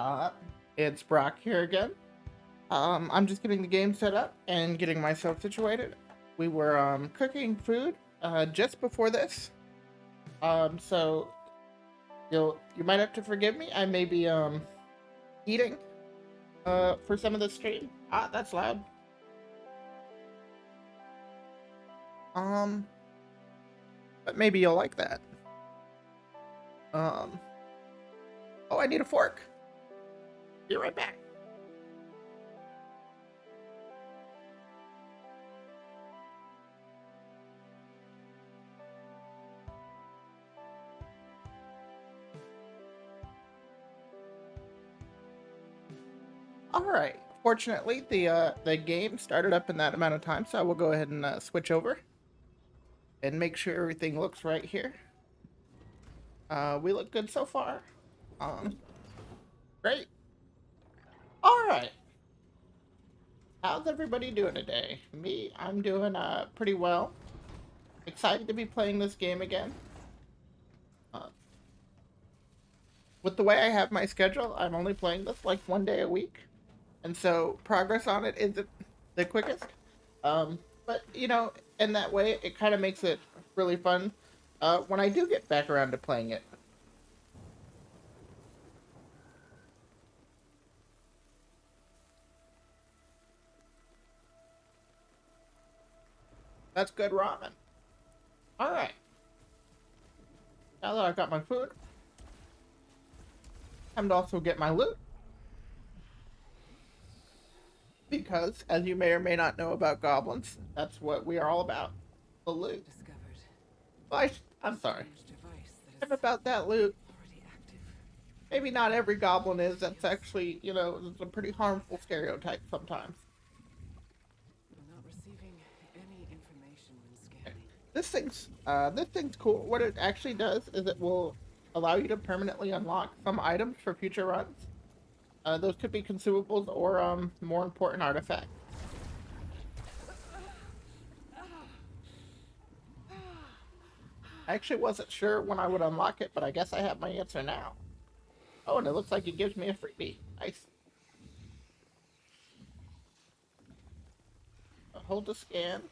Uh, it's Brock here again. I'm just getting the game set up and getting myself situated. We were cooking food just before this. So you might have to forgive me. I may be eating for some of the stream. Ah, that's loud. Um, but maybe you'll like that. Um, oh, I need a fork. Be right back. All right. Fortunately, the game started up in that amount of time, so I will go ahead and switch over and make sure everything looks right here. We look good so far. Great. All right. How's everybody doing today? Me, I'm doing pretty well. Excited to be playing this game again. Uh, with the way I have my schedule, I'm only playing this like one day a week, and so progress on it isn't the quickest. But you know, in that way, it kind of makes it really fun when I do get back around to playing it. That's good ramen. All right. Now that I've got my food, time to also get my loot. Because, as you may or may not know about goblins, that's what we are all about. The loot. Discovered. Well, I'm sorry. Device I'm that is about that loot. already active. Maybe not every goblin is. That's actually, you know, it's a pretty harmful stereotype sometimes. I'm not receiving any information when scanning. This thing's cool. What it actually does is it will allow you to permanently unlock some items for future runs. Those could be consumables or, more important artifacts. I actually wasn't sure when I would unlock it, but I guess I have my answer now. Oh, and it looks like it gives me a freebie. Nice. Hold to scan.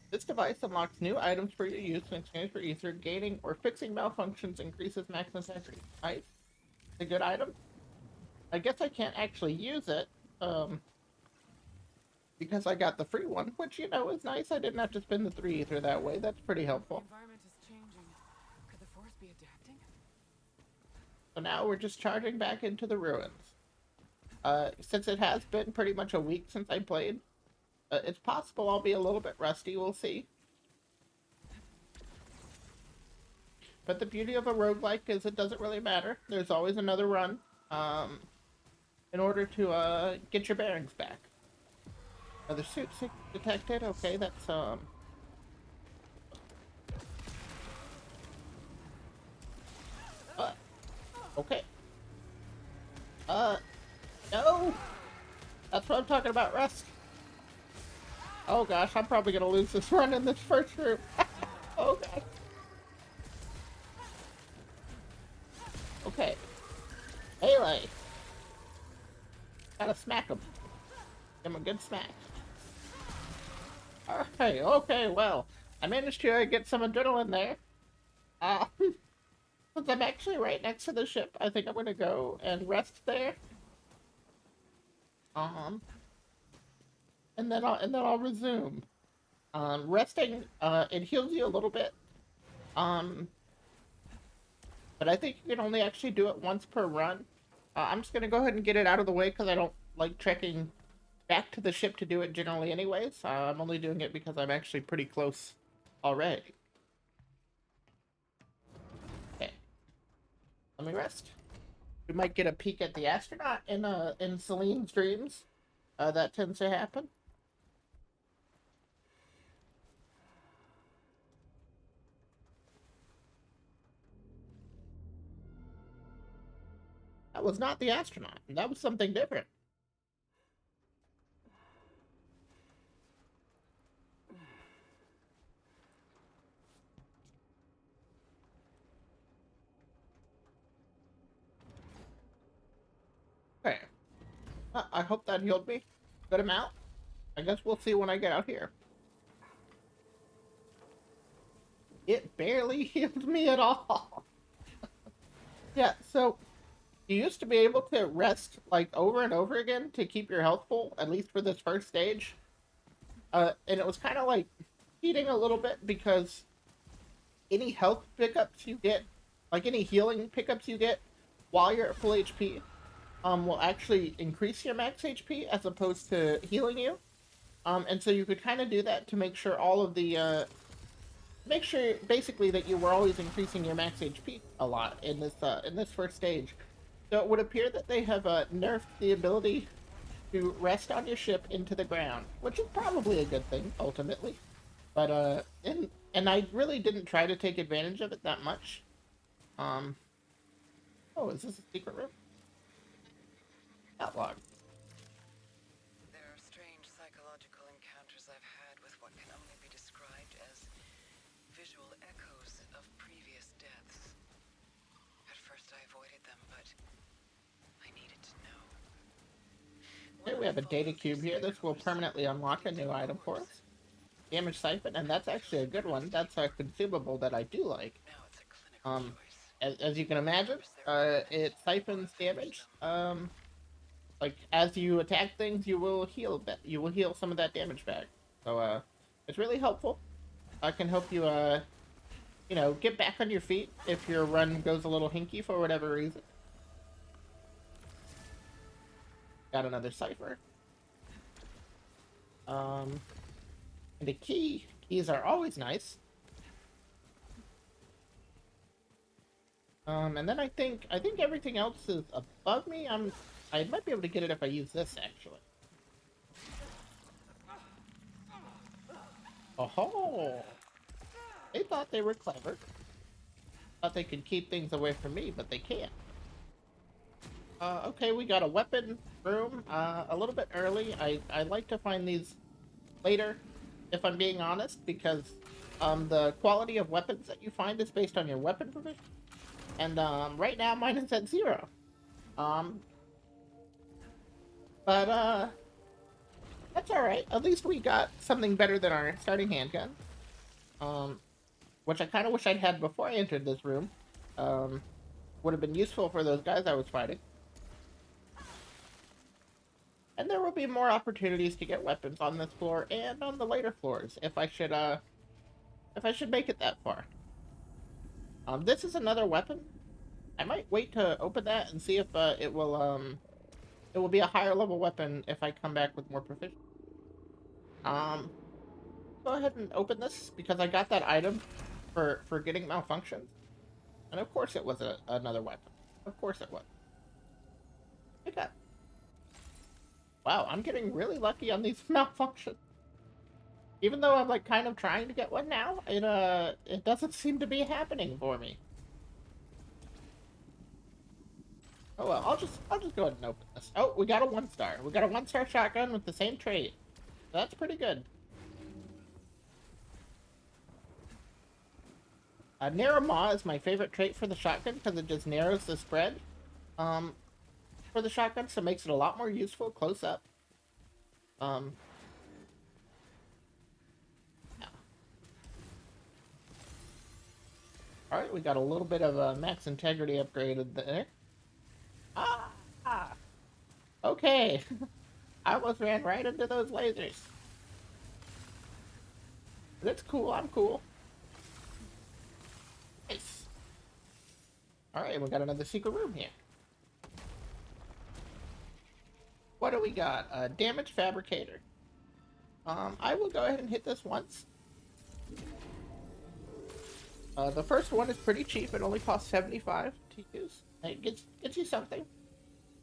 This device unlocks new items for your use in exchange for ether. Gaining or fixing malfunctions increases maximum accuracy. Nice. A good item. I guess I can't actually use it, because I got the free one, which, you know, is nice. I didn't have to spend the 3 ether that way. That's pretty The helpful. environment is changing. Could the force be adapting? So now we're just charging back into the ruins. Since it has been pretty much a week since I played, it's possible I'll be a little bit rusty. We'll see. But the beauty of a roguelike is it doesn't really matter. There's always another run, in order to get your bearings back. Another suit detected. Okay, that's uh, okay. No. That's what I'm talking about, Rust. Oh gosh, I'm probably gonna lose this run in this first room. Oh gosh. Okay. Melee. Gotta smack him. Give him a good smack. Okay, okay, well, I managed to get some adrenaline there. Since I'm actually right next to the ship, I think I'm gonna go and rest there. Um, and then I'll resume. Resting, it heals you a little bit. Um, but I think you can only actually do it once per run. I'm just gonna go ahead and get it out of the way because I don't like trekking back to the ship to do it generally anyways. I'm only doing it because I'm actually pretty close already. Okay, let me rest. We might get a peek at the astronaut in Celine's dreams. That tends to happen. That was not the astronaut. That was something different. I hope that healed me. Good amount. I guess we'll see when I get out here. It barely healed me at all. Yeah, so you used to be able to rest like over and over again to keep your health full, at least for this first stage. And it was kind of like cheating a little bit because any health pickups you get, like any healing pickups you get while you're at full HP, will actually increase your max HP as opposed to healing you. And so you could kind of do that to make sure all of the make sure basically that you were always increasing your max HP a lot in this first stage. So it would appear that they have nerfed the ability to rest on your ship into the ground, which is probably a good thing ultimately. But and I really didn't try to take advantage of it that much. Um, oh, is this a secret room? Outlog. There are strange psychological encounters I've had with what can only be described as visual echoes of previous deaths. At first I avoided them, but I needed to know. Okay, we have a data cube here. This will permanently unlock a new item for us. Damage siphon, and that's actually a good one. That's a consumable that I do like. Now it's a clinical Um, choice. as you can imagine, it siphons damage. Like as you attack things, you will heal you will heal some of that damage back. So it's really helpful. I can help you you know, get back on your feet if your run goes a little hinky for whatever reason. Got another cipher. And a key. Keys are always nice. And then I think everything else is above me. I might be able to get it if I use this actually. Oh, they thought they were clever. Thought they could keep things away from me, but they can't. Okay, we got a weapon room. A little bit early. I like to find these later, if I'm being honest, because the quality of weapons that you find is based on your weapon provision. And right now mine is at 0. Um, but that's all right. At least we got something better than our starting handgun. Um, which I kind of wish I'd had before I entered this room. Would have been useful for those guys I was fighting. And there will be more opportunities to get weapons on this floor and on the later floors if I should make it that far. This is another weapon. I might wait to open that and see if it will be a higher level weapon if I come back with more proficiency. Go ahead and open this because I got that item for getting malfunctions, and of course it was another weapon. Of course it was. Pick up. Wow, I'm getting really lucky on these malfunctions. Even though I'm like kind of trying to get one now, it doesn't seem to be happening for me. Oh well, I'll just go ahead and open this. Oh, we got a 1-star. We got a 1-star shotgun with the same trait. That's pretty good. Narrow maw is my favorite trait for the shotgun because it just narrows the spread for the shotgun, so it makes it a lot more useful close up. Yeah. Alright, we got a little bit of max integrity upgraded there. Ah! Okay. I almost ran right into those lasers. That's cool, I'm cool. Nice. Alright, we got another secret room here. What do we got? A damage fabricator. I will go ahead and hit this once. The first one is pretty cheap. It only costs 75 to use. It gets you something.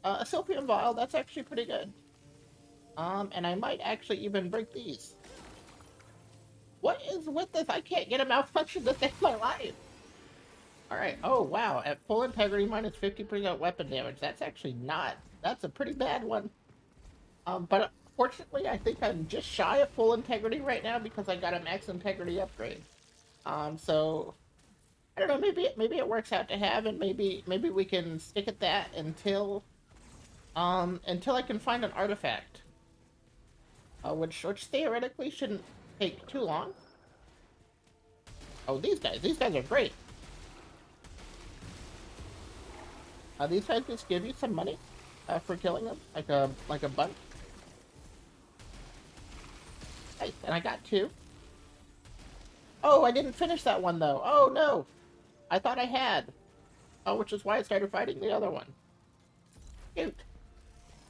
A silphium vial, that's actually pretty good. And I might actually even break these. What is with this? I can't get a malfunction to save my life. Alright, oh wow, at full integrity minus 50% weapon damage. That's actually not, that's a pretty bad one. But fortunately, I think I'm just shy of full integrity right now because I got a max integrity upgrade. So I don't know, maybe it works out to have, and maybe we can stick at that until until I can find an artifact. Which theoretically shouldn't take too long. Oh, these guys are great. These guys just give you some money for killing them, like a bunch. Nice, and I got 2. Oh, I didn't finish that one though. Oh no, I thought I had. Oh, which is why I started fighting the other one. Shoot.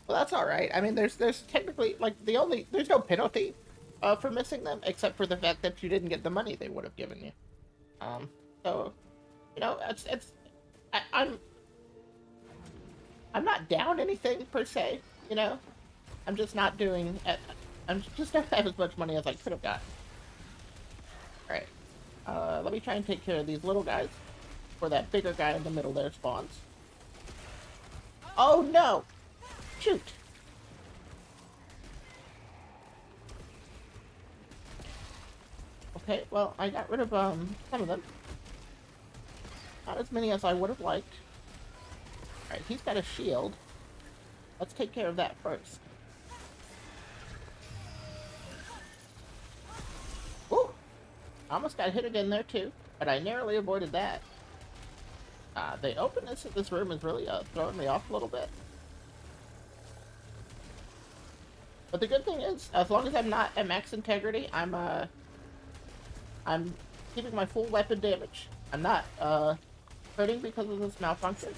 Well, that's all right. I mean, there's technically like there's no penalty for missing them except for the fact that you didn't get the money they would have given you. So you know, I, I'm I'm not down anything per se. You know, I'm just not doing. I'm just don't have as much money as I could have gotten. All right. Let me try and take care of these little guys before that bigger guy in the middle there spawns. Oh no! Shoot! Okay, well, I got rid of some of them. Not as many as I would have liked. Alright, he's got a shield. Let's take care of that first. Ooh! I almost got hit again there too, but I narrowly avoided that. The openness of this room is really throwing me off a little bit. But the good thing is, as long as I'm not at max integrity, I'm keeping my full weapon damage. I'm not hurting because of this malfunction.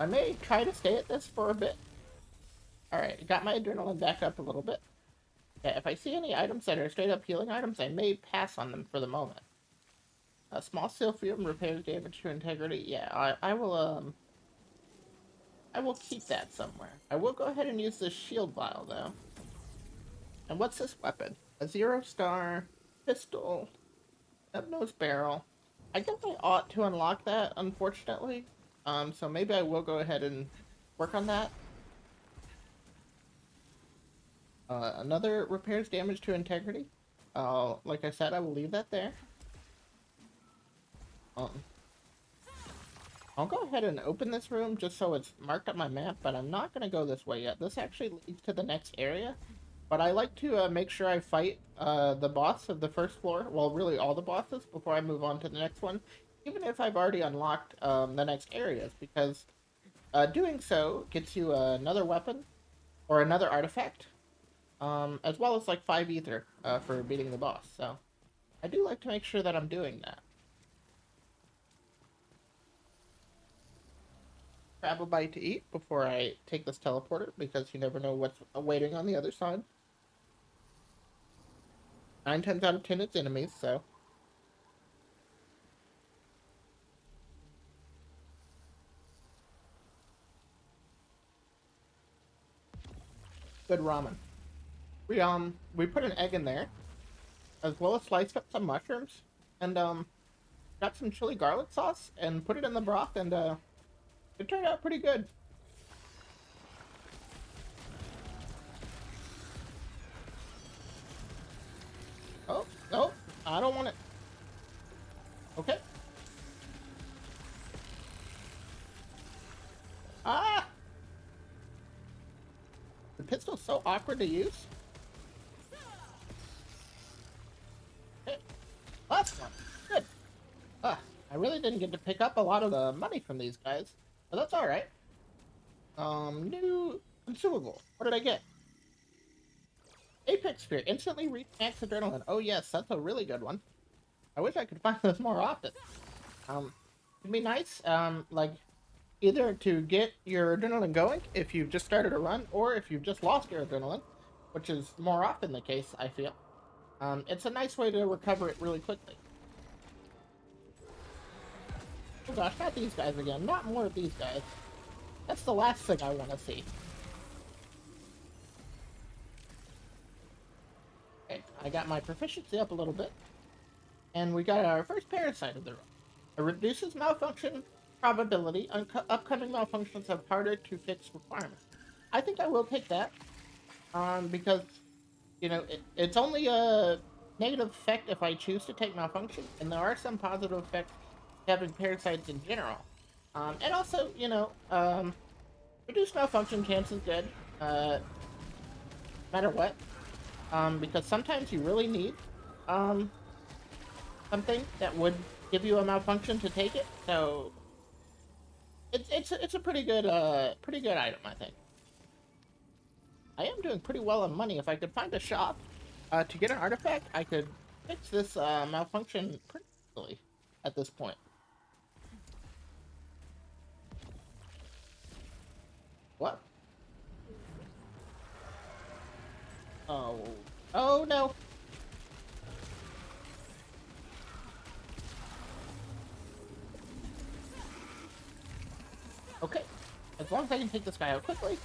I may try to stay at this for a bit. Alright, got my adrenaline back up a little bit. Okay, if I see any items that are straight up healing items, I may pass on them for the moment. A small silphium repairs damage to integrity. Yeah, I will keep that somewhere. I will go ahead and use this shield vial, though. And what's this weapon? A 0-star pistol. Nose barrel. I guess I ought to unlock that, unfortunately. So maybe I will go ahead and work on that. Another repairs damage to integrity. Like I said, I will leave that there. I'll go ahead and open this room just so it's marked on my map, but I'm not going to go this way yet. This actually leads to the next area, but I like to make sure I fight the boss of the first floor, well, really all the bosses, before I move on to the next one, even if I've already unlocked the next areas, because doing so gets you another weapon, or another artifact, as well as like 5 ether for beating the boss, so I do like to make sure that I'm doing that. Grab a bite to eat before I take this teleporter, because you never know what's awaiting on the other side. 9 times out of 10 it's enemies, so. Good ramen. We put an egg in there, as well as sliced up some mushrooms, and got some chili garlic sauce, and put it in the broth, and it turned out pretty good. Oh, no, I don't want it. Okay. Ah! The pistol's so awkward to use. Okay. Last one. Good. I really didn't get to pick up a lot of the money from these guys, but that's alright. New consumable. What did I get? Apex Sphere. Instantly reach max adrenaline. Oh yes, that's a really good one. I wish I could find this more often. It'd be nice, like, either to get your adrenaline going if you've just started a run, or if you've just lost your adrenaline, which is more often the case, I feel. It's a nice way to recover it really quickly. Oh gosh, not these guys again. Not more of these guys. That's the last thing I want to see. Okay, I got my proficiency up a little bit. And we got our first parasite of the room. It reduces malfunction probability. Upcoming malfunctions have harder to fix requirements. I think I will take that. Because, you know, it's only a negative effect if I choose to take malfunction. And there are some positive effects to having parasites in general. And also, you know, Reduce malfunction chance is good, no matter what. Because sometimes you really need, um, something that would give you a malfunction to take it. So it's a pretty good item, I think. I am doing pretty well on money. If I could find a shop, to get an artifact, I could fix this malfunction pretty easily at this point. What? Oh, oh no. Okay, as long as I can take this guy out quickly,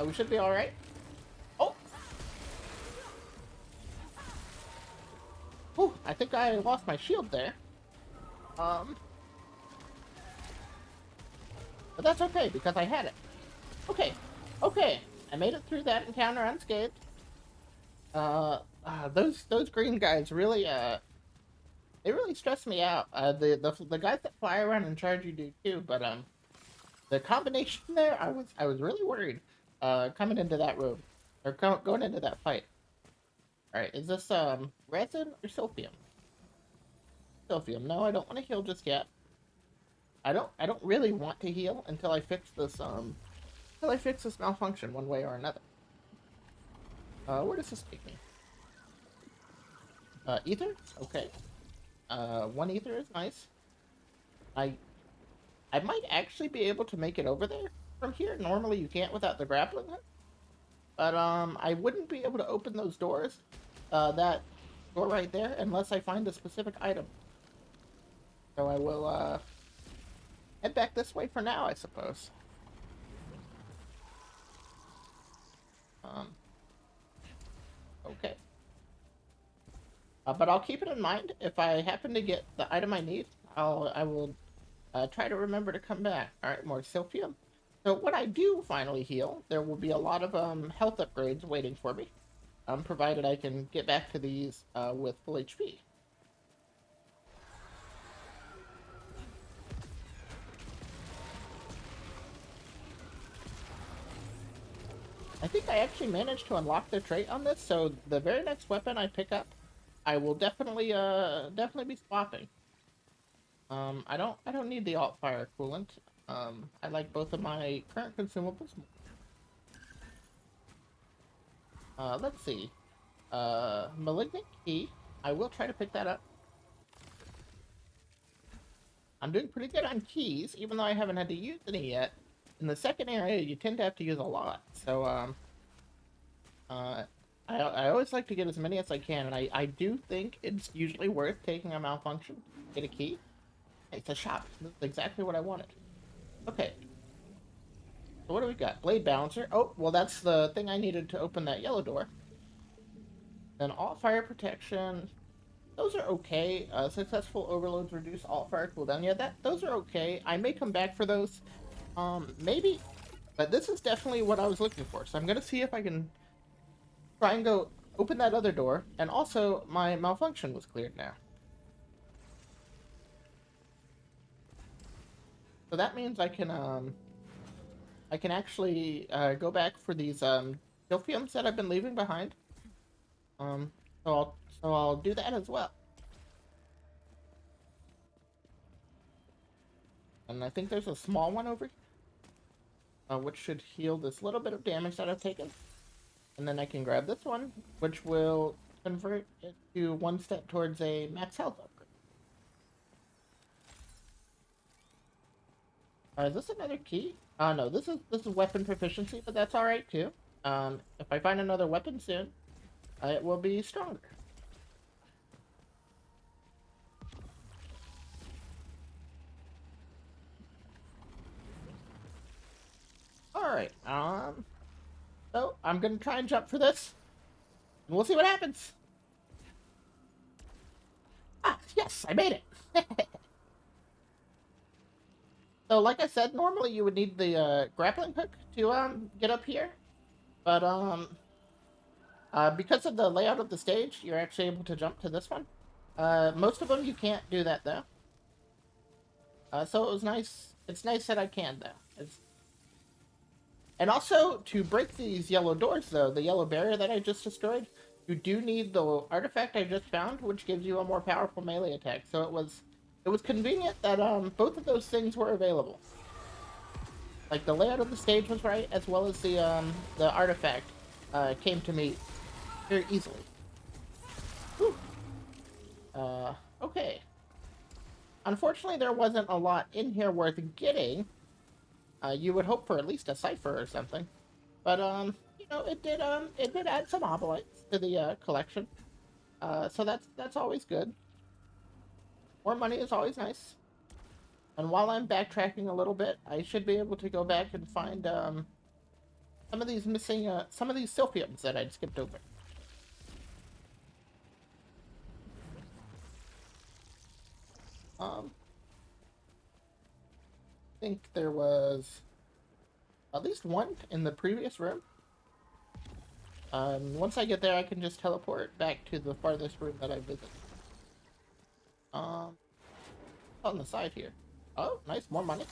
we should be all right. Oh, whew, I think I lost my shield there. Um, but that's okay because I had it. Okay, okay, I made it through that encounter unscathed. Those green guys really they really stress me out. The guys that fly around and charge you do too, but the combination there, I was really worried coming into that room or going into that fight. All right, is this resin or silphium? Silphium. No, I don't want to heal just yet. I don't really want to heal until I fix this malfunction one way or another. Where does this take me? Ether? Okay. One ether is nice. I I might actually be able to make it over there from here. Normally you can't without the grappling hook. But I wouldn't be able to open those doors, that door right there, unless I find a specific item. So I will head back this way for now, I suppose. Um, okay. But I'll keep it in mind. If I happen to get the item I need, I will try to remember to come back. All right, more Silphium. So when I do finally heal, there will be a lot of health upgrades waiting for me, provided I can get back to these with full HP. I think I actually managed to unlock the trait on this, so the very next weapon I pick up, I will definitely be swapping. I don't need the alt fire coolant. I like both of my current consumables. Let's see. Malignant key. I will try to pick that up. I'm doing pretty good on keys, even though I haven't had to use any yet. In the second area, you tend to have to use a lot. So, uh, I always like to get as many as I can, and I do think it's usually worth taking a malfunction to get a key. It's a shop. This is exactly what I wanted. Okay. So what do we got? Blade Balancer. Oh, well, that's the thing I needed to open that yellow door. Then alt fire protection. Those are okay. Successful overloads reduce alt fire cooldown. Yeah, those are okay. I may come back for those. Maybe. But this is definitely what I was looking for. So I'm gonna see if I can try and go open that other door. And also, my malfunction was cleared now. So that means I can actually go back for these Dilphiums that I've been leaving behind. Um, so I'll do that as well. And I think there's a small one over here, which should heal this little bit of damage that I've taken. And then I can grab this one, which will convert it to one step towards a max health upgrade. Is this another key? No, this is weapon proficiency, but that's all right too. If I find another weapon soon, it will be stronger. All right. So I'm gonna try and jump for this, and we'll see what happens. Ah, yes, I made it. So, like I said, normally you would need the grappling hook to get up here, but because of the layout of the stage, you're actually able to jump to this one. Most of them you can't do that though. So it was nice. It's nice that I can though. And also, to break these yellow doors, though, the yellow barrier that I just destroyed, you do need the artifact I just found, which gives you a more powerful melee attack. So it was convenient that both of those things were available. Like the layout of the stage was right, as well as the artifact came to me very easily. Whew. Okay. Unfortunately, there wasn't a lot in here worth getting. You would hope for at least a cipher or something, but you know, it did add some obolites to the collection. So that's always good. More money is always nice. And while I'm backtracking a little bit, I should be able to go back and find some of these missing, some of these silphiums that I'd skipped over. I think there was at least one in the previous room. Once I get there, I can just teleport back to the farthest room that I visited. On the side here. Oh, nice, more money.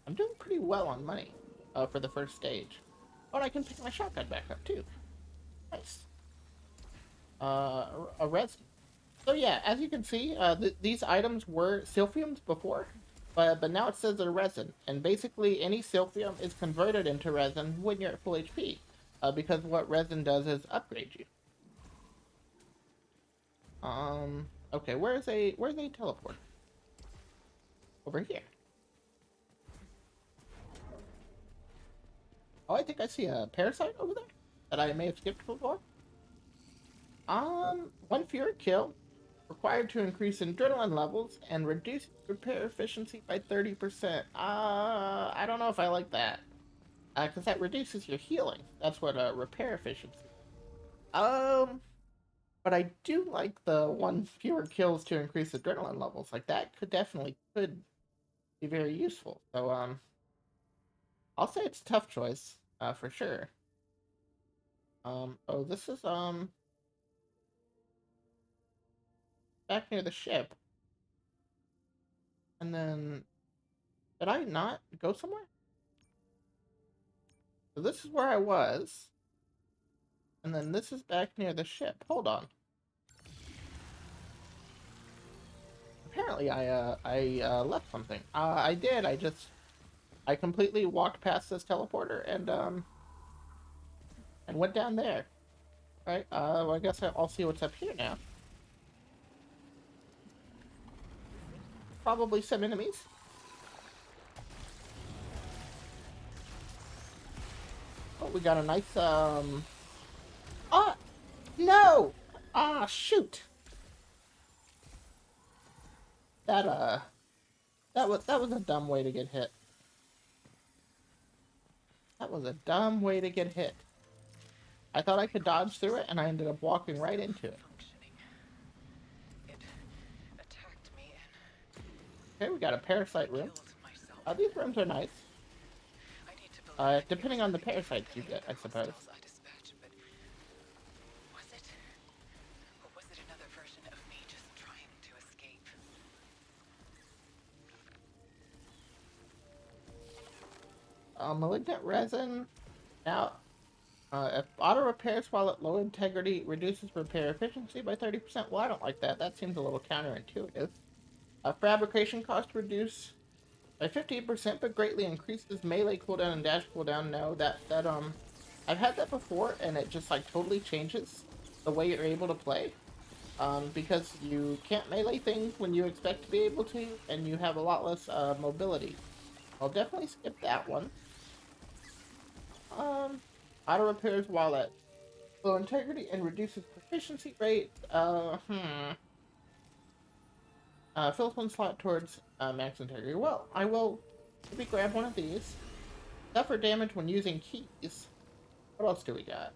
I'm doing pretty well on money for the first stage. Oh, and I can pick my shotgun back up too. Nice. A resin. So yeah, as you can see, these items were silphiums before, but now it says they're resin, and basically any silphium is converted into resin when you're at full HP, because what resin does is upgrade you. Okay, where's a teleport? Over here. Oh, I think I see a parasite over there that I may have skipped before. One fewer kill required to increase adrenaline levels and reduce repair efficiency by 30%. I don't know if I like that. Because that reduces your healing. That's what repair efficiency. But I do like the one fewer kills to increase adrenaline levels. Like that could be very useful. So I'll say it's a tough choice, for sure. Oh, this is back near the ship. And then did I not go somewhere? So this is where I was. And then this is back near the ship. Hold on. Apparently I left something. I did. I completely walked past this teleporter and went down there. Right? Well, I guess I'll see what's up here now. Probably some enemies. Oh, we got a nice Ah, no! Ah, shoot! That that was a dumb way to get hit. That was a dumb way to get hit. I thought I could dodge through it, and I ended up walking right into it. It attacked me Okay, we got a parasite room. myself. These rooms are nice. I need to believe Depending on the parasites you get, I suppose. I dispatched, but was it? Or was it another version of me just trying to escape? Malignant resin. Now, if auto repairs while at low integrity reduces repair efficiency by 30%. Well, I don't like that. That seems a little counterintuitive. Fabrication cost reduce by 15%, but greatly increases melee cooldown and dash cooldown. No, I've had that before, and it just like totally changes the way you're able to play. Because you can't melee things when you expect to be able to, and you have a lot less mobility. I'll definitely skip that one. Auto repairs while at low integrity and reduces proficiency rate. Fills one slot towards max integrity. Well, I will maybe grab one of these. Suffer damage when using keys. What else do we got?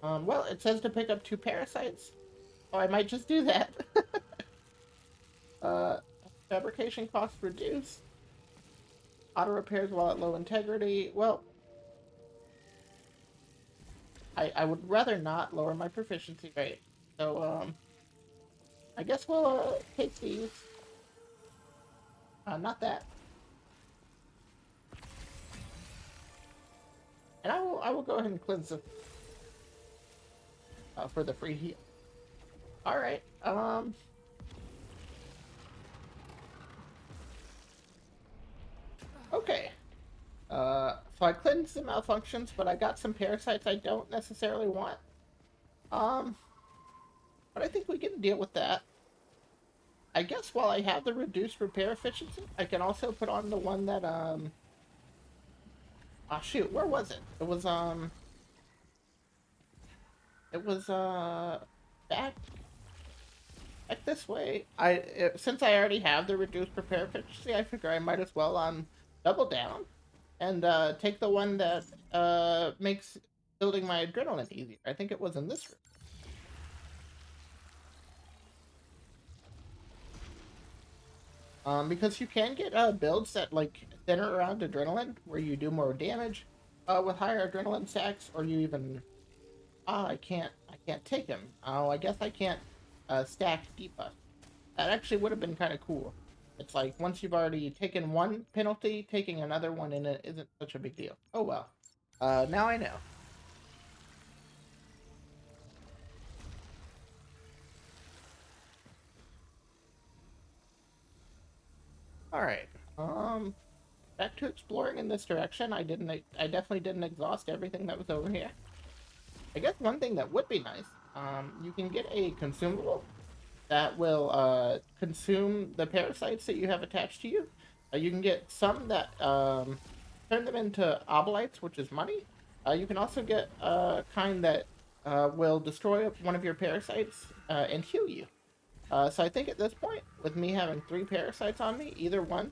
Well, it says to pick up 2 parasites. Oh, I might just do that. Fabrication cost reduced. Auto repairs while at low integrity. Well, I would rather not lower my proficiency rate. So, I guess we'll take these. Not that. I will go ahead and cleanse it for the free heal. All right. Okay. So I cleansed the malfunctions, but I got some parasites I don't necessarily want. Um, but I think we can deal with that. I guess while I have the reduced repair efficiency, I can also put on the one that, oh shoot, where was it? It was, back, back this way. Since I already have the reduced repair efficiency, I figure I might as well, double down and, take the one that, makes building my adrenaline easier. I think it was in this room. Because you can get builds that like center around adrenaline, where you do more damage with higher adrenaline stacks, or you even I can't take him. Oh, I guess I can't stack debuff. That actually would have been kind of cool. It's like once you've already taken one penalty, taking another one in it isn't such a big deal. Oh well. Now I know. All right. Back to exploring in this direction. I definitely didn't exhaust everything that was over here. I guess one thing that would be nice, you can get a consumable that will consume the parasites that you have attached to you. You can get some that turn them into obolites, which is money. You can also get a kind that will destroy one of your parasites and heal you. So I think at this point, with me having 3 parasites on me, either one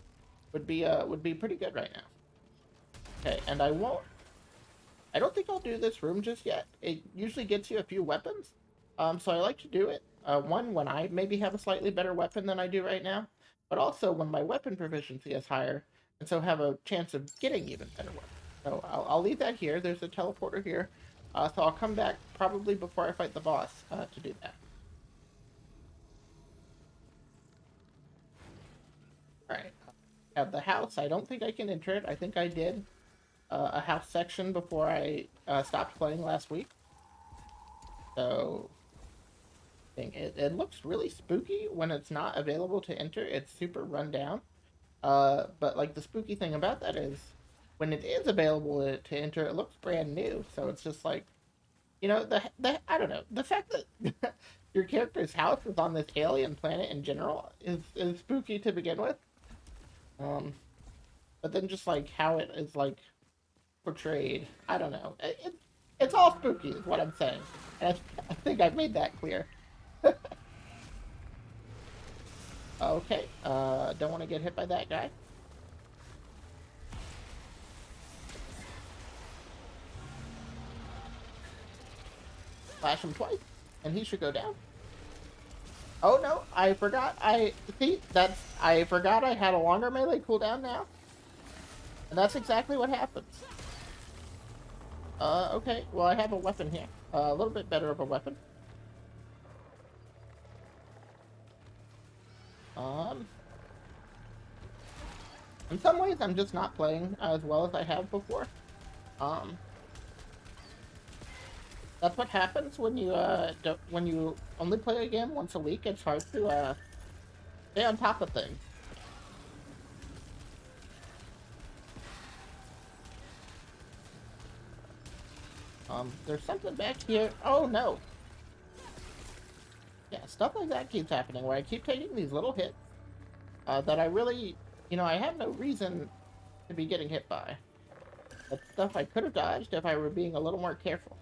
would be pretty good right now. Okay, and I don't think I'll do this room just yet. It usually gets you a few weapons. So I like to do it. One, when I maybe have a slightly better weapon than I do right now, but also when my weapon proficiency is higher, and so have a chance of getting even better weapons. So I'll leave that here. There's a teleporter here. So I'll come back probably before I fight the boss to do that. Alright. Have the house. I don't think I can enter it. I think I did a house section before I stopped playing last week. So it looks really spooky when it's not available to enter. It's super run down. But like the spooky thing about that is when it is available to enter, it looks brand new. So it's just like, the I don't know, the fact that your character's house is on this alien planet in general is spooky to begin with. But then just like how it is like portrayed, I don't know. It's all spooky, is what I'm saying. And I think I've made that clear. Okay, don't want to get hit by that guy. Flash him twice, and he should go down. Oh no, I forgot. I forgot I had a longer melee cooldown now. And that's exactly what happens. Okay, well I have a weapon here. A little bit better of a weapon. In some ways, I'm just not playing as well as I have before. That's what happens when you only play a game once a week. It's hard to stay on top of things. There's something back here. Oh no. Yeah, stuff like that keeps happening where I keep taking these little hits that I really, I have no reason to be getting hit by. That's stuff I could have dodged if I were being a little more careful.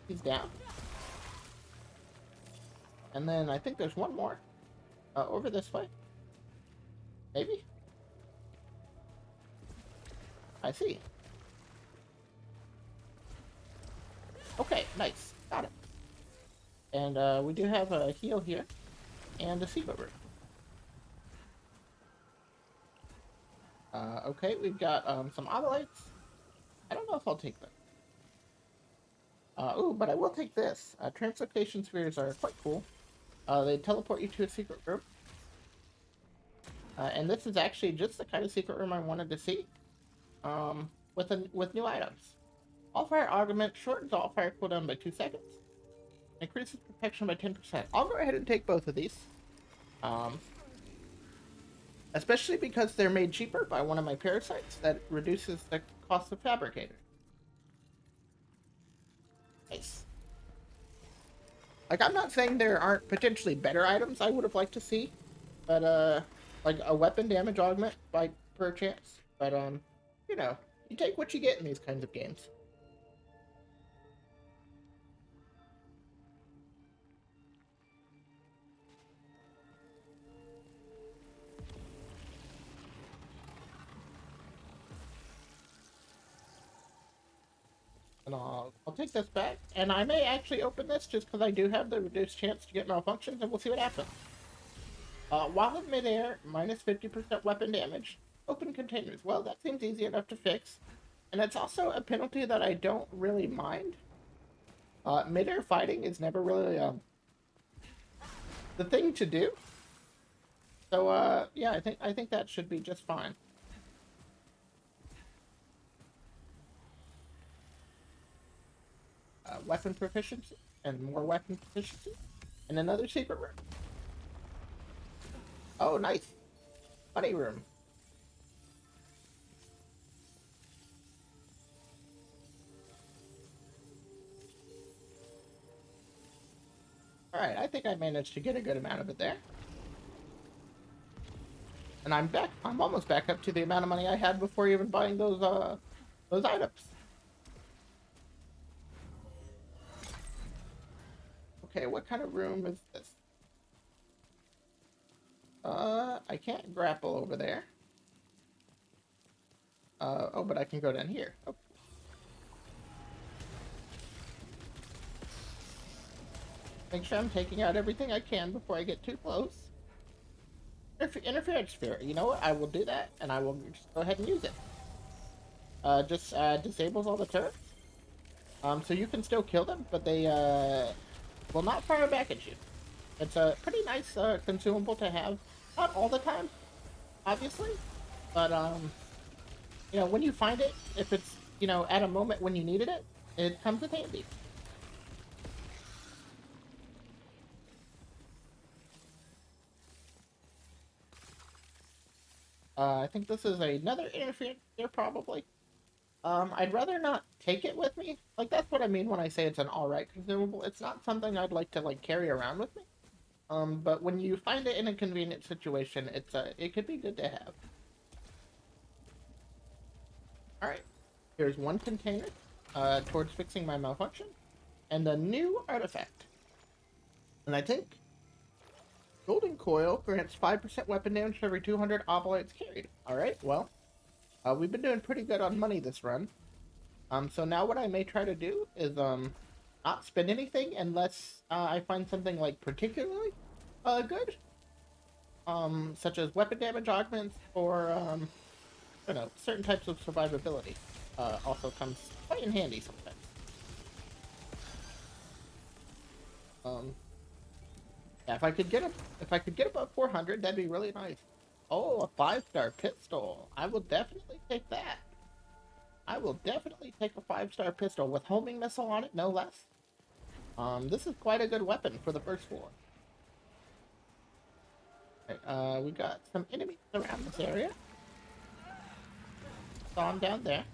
He's down. And then I think there's one more over this way. Maybe? I see. Okay, nice. Got it. And we do have a heal here and a secret room. Okay, we've got some obolites. I don't know if I'll take them. Ooh, but I will take this. Translocation spheres are quite cool. They teleport you to a secret room. And this is actually just the kind of secret room I wanted to see. With new items. All fire augment shortens all fire cooldown by 2 seconds. Increases protection by 10%. I'll go ahead and take both of these. Especially because they're made cheaper by one of my parasites that reduces the cost of fabricator. Nice. Like, I'm not saying there aren't potentially better items I would have liked to see, but, like a weapon damage augment by per chance. But, you know, you take what you get in these kinds of games. And I'll take this back, and I may actually open this just because I do have the reduced chance to get malfunctions, and we'll see what happens. While in midair, minus 50% weapon damage. Open containers. Well, that seems easy enough to fix. And it's also a penalty that I don't really mind. Midair fighting is never really the thing to do. So, yeah, I think that should be just fine. Weapon proficiency, and more weapon proficiency, and another secret room. Oh, nice. Money room. Alright, I think I managed to get a good amount of it there. And I'm almost back up to the amount of money I had before even buying those items. Okay, what kind of room is this? I can't grapple over there. Oh, but I can go down here. Okay. Make sure I'm taking out everything I can before I get too close. Interference sphere. You know what? I will do that, and I will just go ahead and use it. Just disables all the turrets. So you can still kill them, but they will not fire back at you. It's a pretty nice consumable to have. Not all the time, obviously, but you know, when you find it, if it's, you know, at a moment when you needed it, it comes in handy. I think this is another interference there, probably. I'd rather not take it with me. Like, that's what I mean when I say it's an alright consumable. It's not something I'd like to, like, carry around with me. But when you find it in a convenient situation, it could be good to have. Alright, here's one container, towards fixing my malfunction, and a new artifact. And I think Golden Coil grants 5% weapon damage for every 200 obolites carried. Alright, well, we've been doing pretty good on money this run. So now what I may try to do is, not spend anything unless, I find something, like, particularly, good. Such as weapon damage augments, or, I don't know, certain types of survivability, also comes quite in handy sometimes. Yeah, if I could get above 400, that'd be really nice. Oh, a 5-star pistol. I will definitely take that. I will definitely take a 5-star pistol with homing missile on it, no less. This is quite a good weapon for the first floor. Okay, we got some enemies around this area. Saw them down there.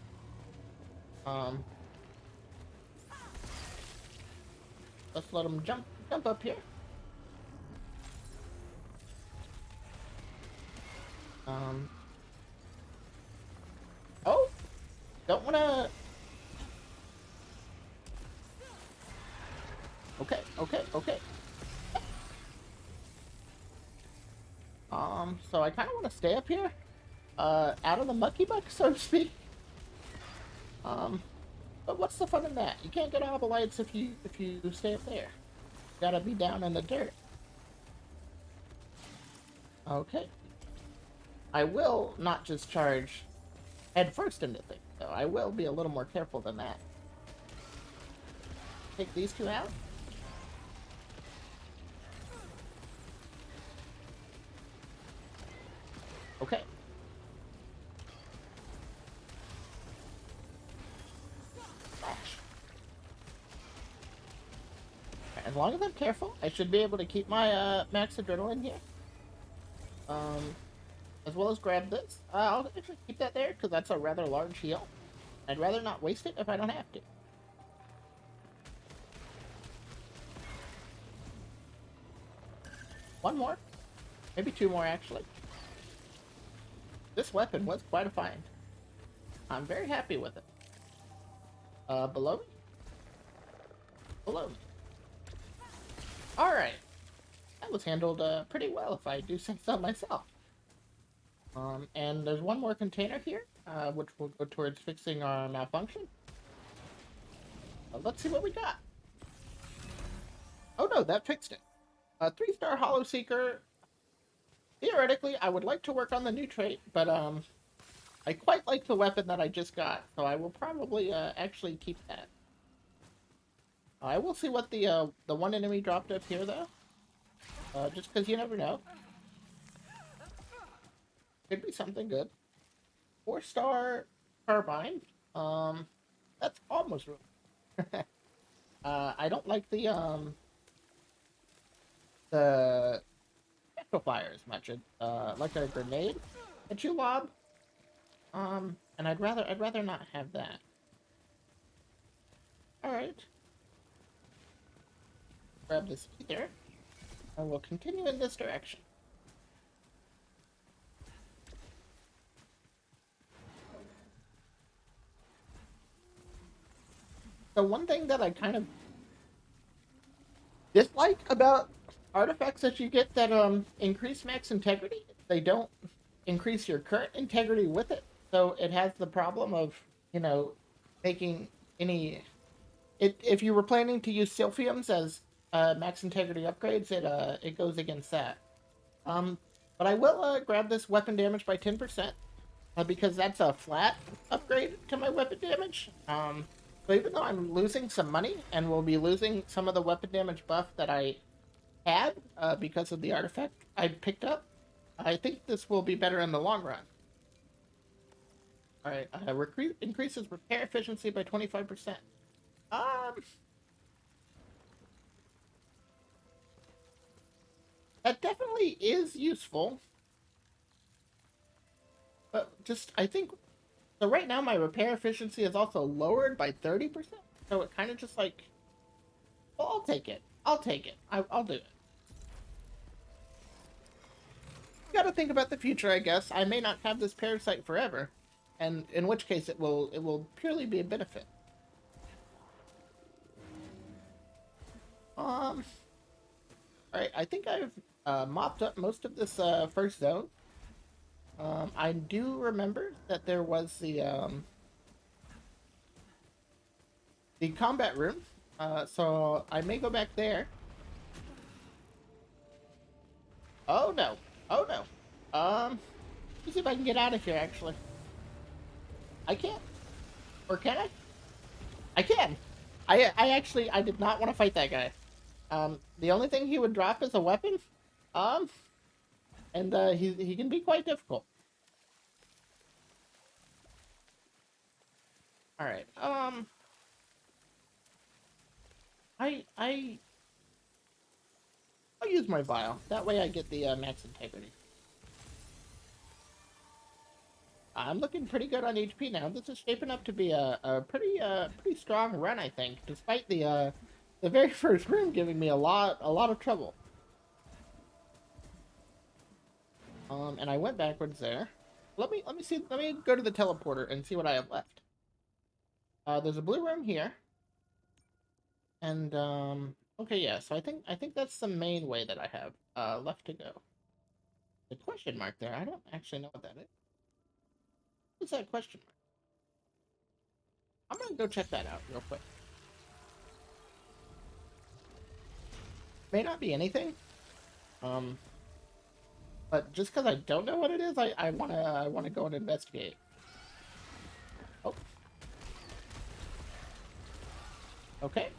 Let's let them jump up here. Oh, don't wanna. Okay. So I kind of want to stay up here, out of the mucky muck, so to speak. But what's the fun in that? You can't get obolites if you stay up there. You gotta be down in the dirt. Okay. I will not just charge head first into things, though. I will be a little more careful than that. Take these two out. As long as I'm careful, I should be able to keep my max adrenaline here. As well as grab this. I'll actually keep that there because that's a rather large heal. I'd rather not waste it if I don't have to. One more. Maybe two more, actually. This weapon was quite a find. I'm very happy with it. Below me? Below me. Alright. That was handled pretty well, if I do say so myself. And there's one more container here, which will go towards fixing our malfunction. Let's see what we got. Oh no, that fixed it. A 3-star Hollow Seeker. Theoretically, I would like to work on the new trait, but I quite like the weapon that I just got, so I will probably actually keep that. I will see what the one enemy dropped up here, though. Just because you never know. Could be something good. 4-star Carbine. That's almost ruined. I don't like the fire as much. Like a grenade that you lob. And I'd rather not have that. Alright. Grab this ether. And we'll continue in this direction. The one thing that I kind of dislike about artifacts that you get that increase max integrity, they don't increase your current integrity with it. So it has the problem of, you know, making any... if you were planning to use Silphiums as max integrity upgrades, it goes against that. But I will grab this weapon damage by 10%, because that's a flat upgrade to my weapon damage. So even though I'm losing some money, and will be losing some of the weapon damage buff that I had because of the artifact I picked up, I think this will be better in the long run. Alright, increases repair efficiency by 25%. That definitely is useful. But just, I think... So right now my repair efficiency is also lowered by 30%. So it kind of just like... Well, I'll take it. I'll take it. I'll do it. Gotta think about the future, I guess. I may not have this parasite forever. And in which case it will purely be a benefit. Alright, I think I've mopped up most of this first zone. I do remember that there was the combat room, so I may go back there. Oh no! Oh no! Let me see if I can get out of here. Actually, I can't, or can I? I can. I did not want to fight that guy. The only thing he would drop is a weapon. And he can be quite difficult. All right. I'll use my vial. That way I get the max integrity. I'm looking pretty good on HP now. This is shaping up to be a pretty strong run, I think, despite the very first room giving me a lot of trouble. And I went backwards there. Let me go to the teleporter and see what I have left. There's a blue room here. And okay, yeah, so I think that's the main way that I have left to go. The question mark there, I don't actually know what that is. What's that question mark? I'm gonna go check that out real quick. May not be anything. But just because I don't know what it is, I wanna go and investigate. Oh. Okay.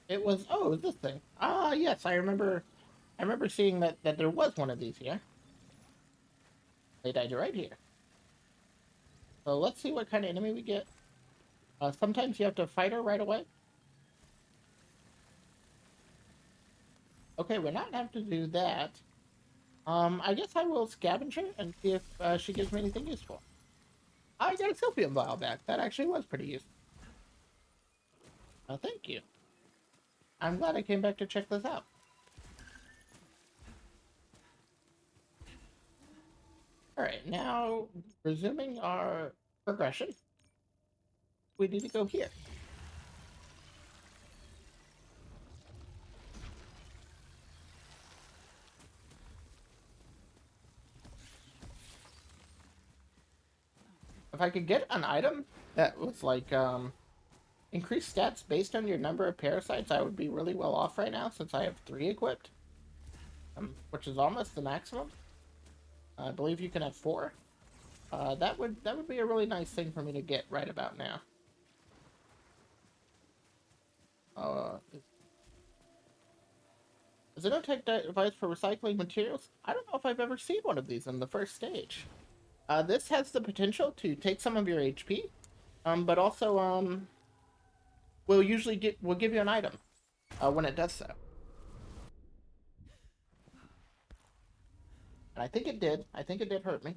It was this thing. Yes, I remember seeing that there was one of these here. They died right here. So let's see what kind of enemy we get. Sometimes you have to fight her right away. Okay, we're not gonna have to do that. I guess I will scavenge her and see if she gives me anything useful. I got a Sylphium vial back. That actually was pretty useful. Thank you. I'm glad I came back to check this out. Alright, now resuming our progression. We need to go here. If I could get an item that was like, increased stats based on your number of parasites, I would be really well off right now since I have 3 equipped. Which is almost the maximum. I believe you can have 4. That would be a really nice thing for me to get right about now. Is it a tech device for recycling materials? I don't know if I've ever seen one of these in the first stage. This has the potential to take some of your HP, but also will give you an item when it does so. And I think it did. I think it did hurt me.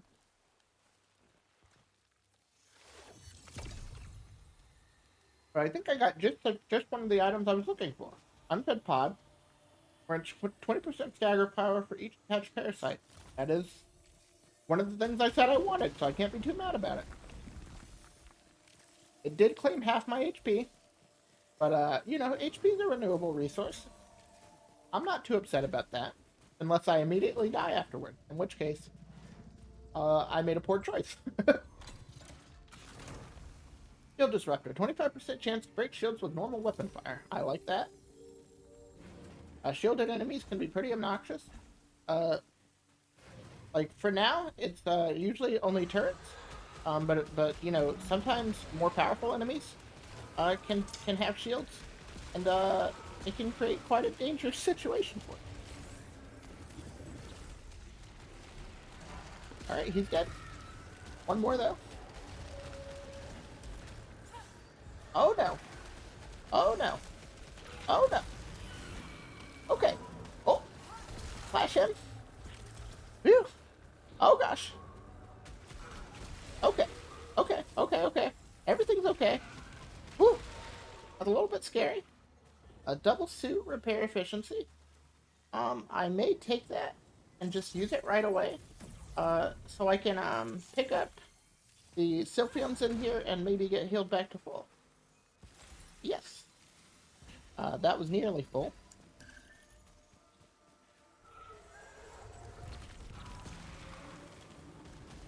But I think I got just one of the items I was looking for. Unfed pod, which put 20% stagger power for each attached parasite. That is one of the things I said I wanted, so I can't be too mad about it. It did claim half my HP, but you know, HP is a renewable resource. I'm not too upset about that, unless I immediately die afterward, in which case, I made a poor choice. Shield Disruptor, 25% chance to break shields with normal weapon fire. I like that. Shielded enemies can be pretty obnoxious. Like for now, it's usually only turrets. But you know, sometimes more powerful enemies can have shields, and it can create quite a dangerous situation for you. All right, he's dead. One more though. Oh no! Oh no! Oh no! Okay. Oh, flash him. Phew. Oh gosh. Okay. Okay. Okay. Okay. Everything's okay. Whew. That's a little bit scary. A double suit repair efficiency. I may take that and just use it right away. So I can pick up the Sylphiums in here and maybe get healed back to full. Yes. That was nearly full.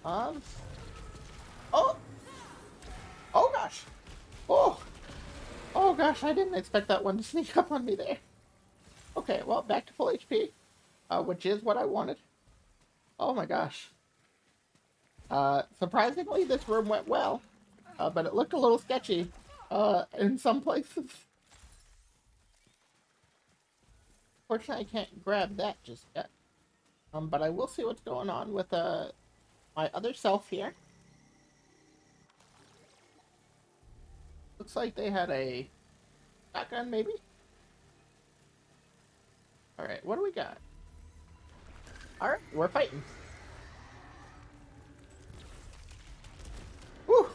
Oh! Oh gosh! Oh! Oh gosh, I didn't expect that one to sneak up on me there. Okay, well, back to full HP, which is what I wanted. Oh my gosh. Surprisingly, this room went well, but it looked a little sketchy, in some places. Fortunately, I can't grab that just yet. But I will see what's going on with, my other self here. Looks like they had a shotgun, maybe? Alright, what do we got? Alright, we're fighting. Whew!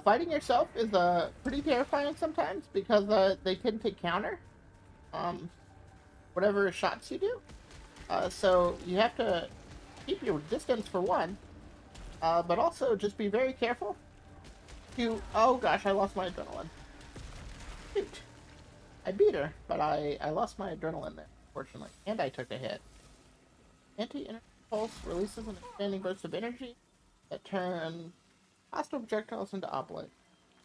Fighting yourself is pretty terrifying sometimes because they tend to counter whatever shots you do. So you have to keep your distance for one, but also just be very careful to... Oh gosh, I lost my adrenaline. Shoot. I beat her, but I lost my adrenaline there, fortunately. And I took a hit. Anti-energy pulse releases an expanding burst of energy that turn hostile projectiles into oblates.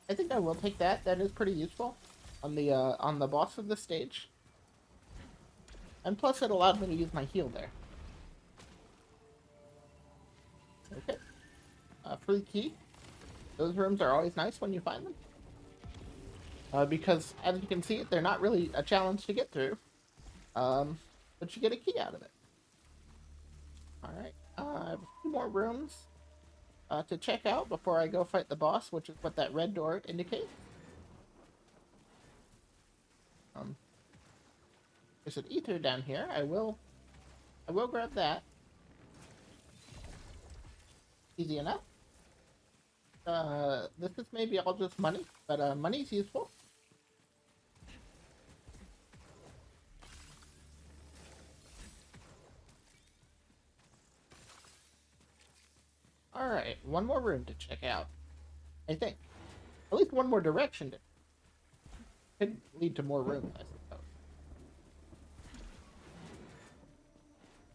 I think I will take that. That is pretty useful on the boss of the stage. And plus it allowed me to use my heal there. Okay. Free key. Those rooms are always nice when you find them. Because, as you can see, they're not really a challenge to get through. But you get a key out of it. Alright. I have a few more rooms to check out before I go fight the boss, which is what that red door indicates. There's an ether down here. I will grab that. Easy enough. This is maybe all just money, but money's useful. Alright, one more room to check out. I think. At least one more direction to... Could lead to more rooms, I suppose.